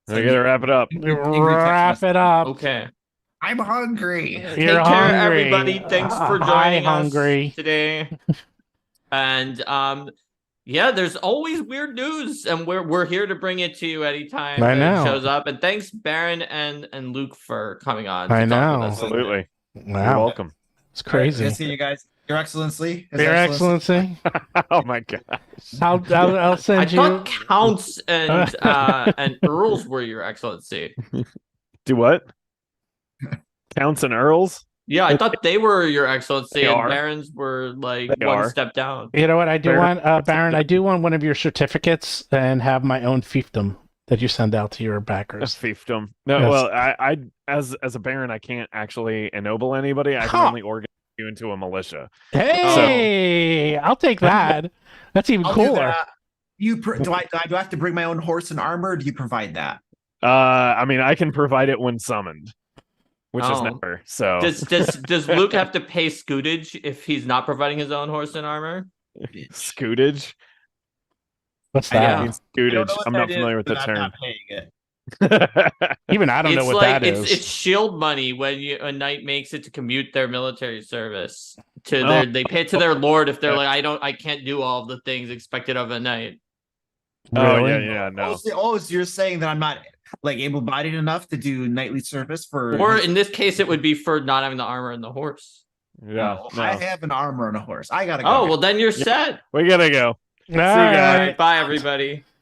We gotta wrap it up. Wrap it up. Okay. I'm hungry. Take care, everybody. Thanks for joining us today. And yeah, there's always weird news, and we're here to bring it to you anytime it shows up. And thanks, Baron and Luke, for coming on. I know. Absolutely. Wow. You're welcome. It's crazy. Good seeing you guys. Your Excellency. Your Excellency. Oh my gosh. I'll send you. I thought counts and earls were your Excellency. Do what? Counts and earls? Yeah, I thought they were your Excellency, and barons were like one step down. You know what? I do want, Baron. I do want one of your certificates and have my own fiefdom that you send out to your backers. A fiefdom. No, yes. Well, I as a baron, I can't actually ennoble anybody. I can only organize you into a militia. Hey, I'll take that. That's even cooler. Do I have to bring my own horse and armor? Or do you provide that? I mean, I can provide it when summoned. Which is never. So does Luke have to pay scootage if he's not providing his own horse and armor? Scootage? What's that? I mean, scootage. I'm not familiar with the term. I'm not paying it. Even I don't know what that is. It's shield money when a knight makes it to commute their military service to they pay it to their lord if they're like, I can't do all of the things expected of a knight. Really? Oh yeah, no. Oh, so you're saying that I'm not like able-bodied enough to do knightly service for, or in this case, it would be for not having the armor and the horse. Yeah, no. I have an armor and a horse. I gotta go. Oh, well, then you're set. We gotta go. See you guys. Bye, everybody.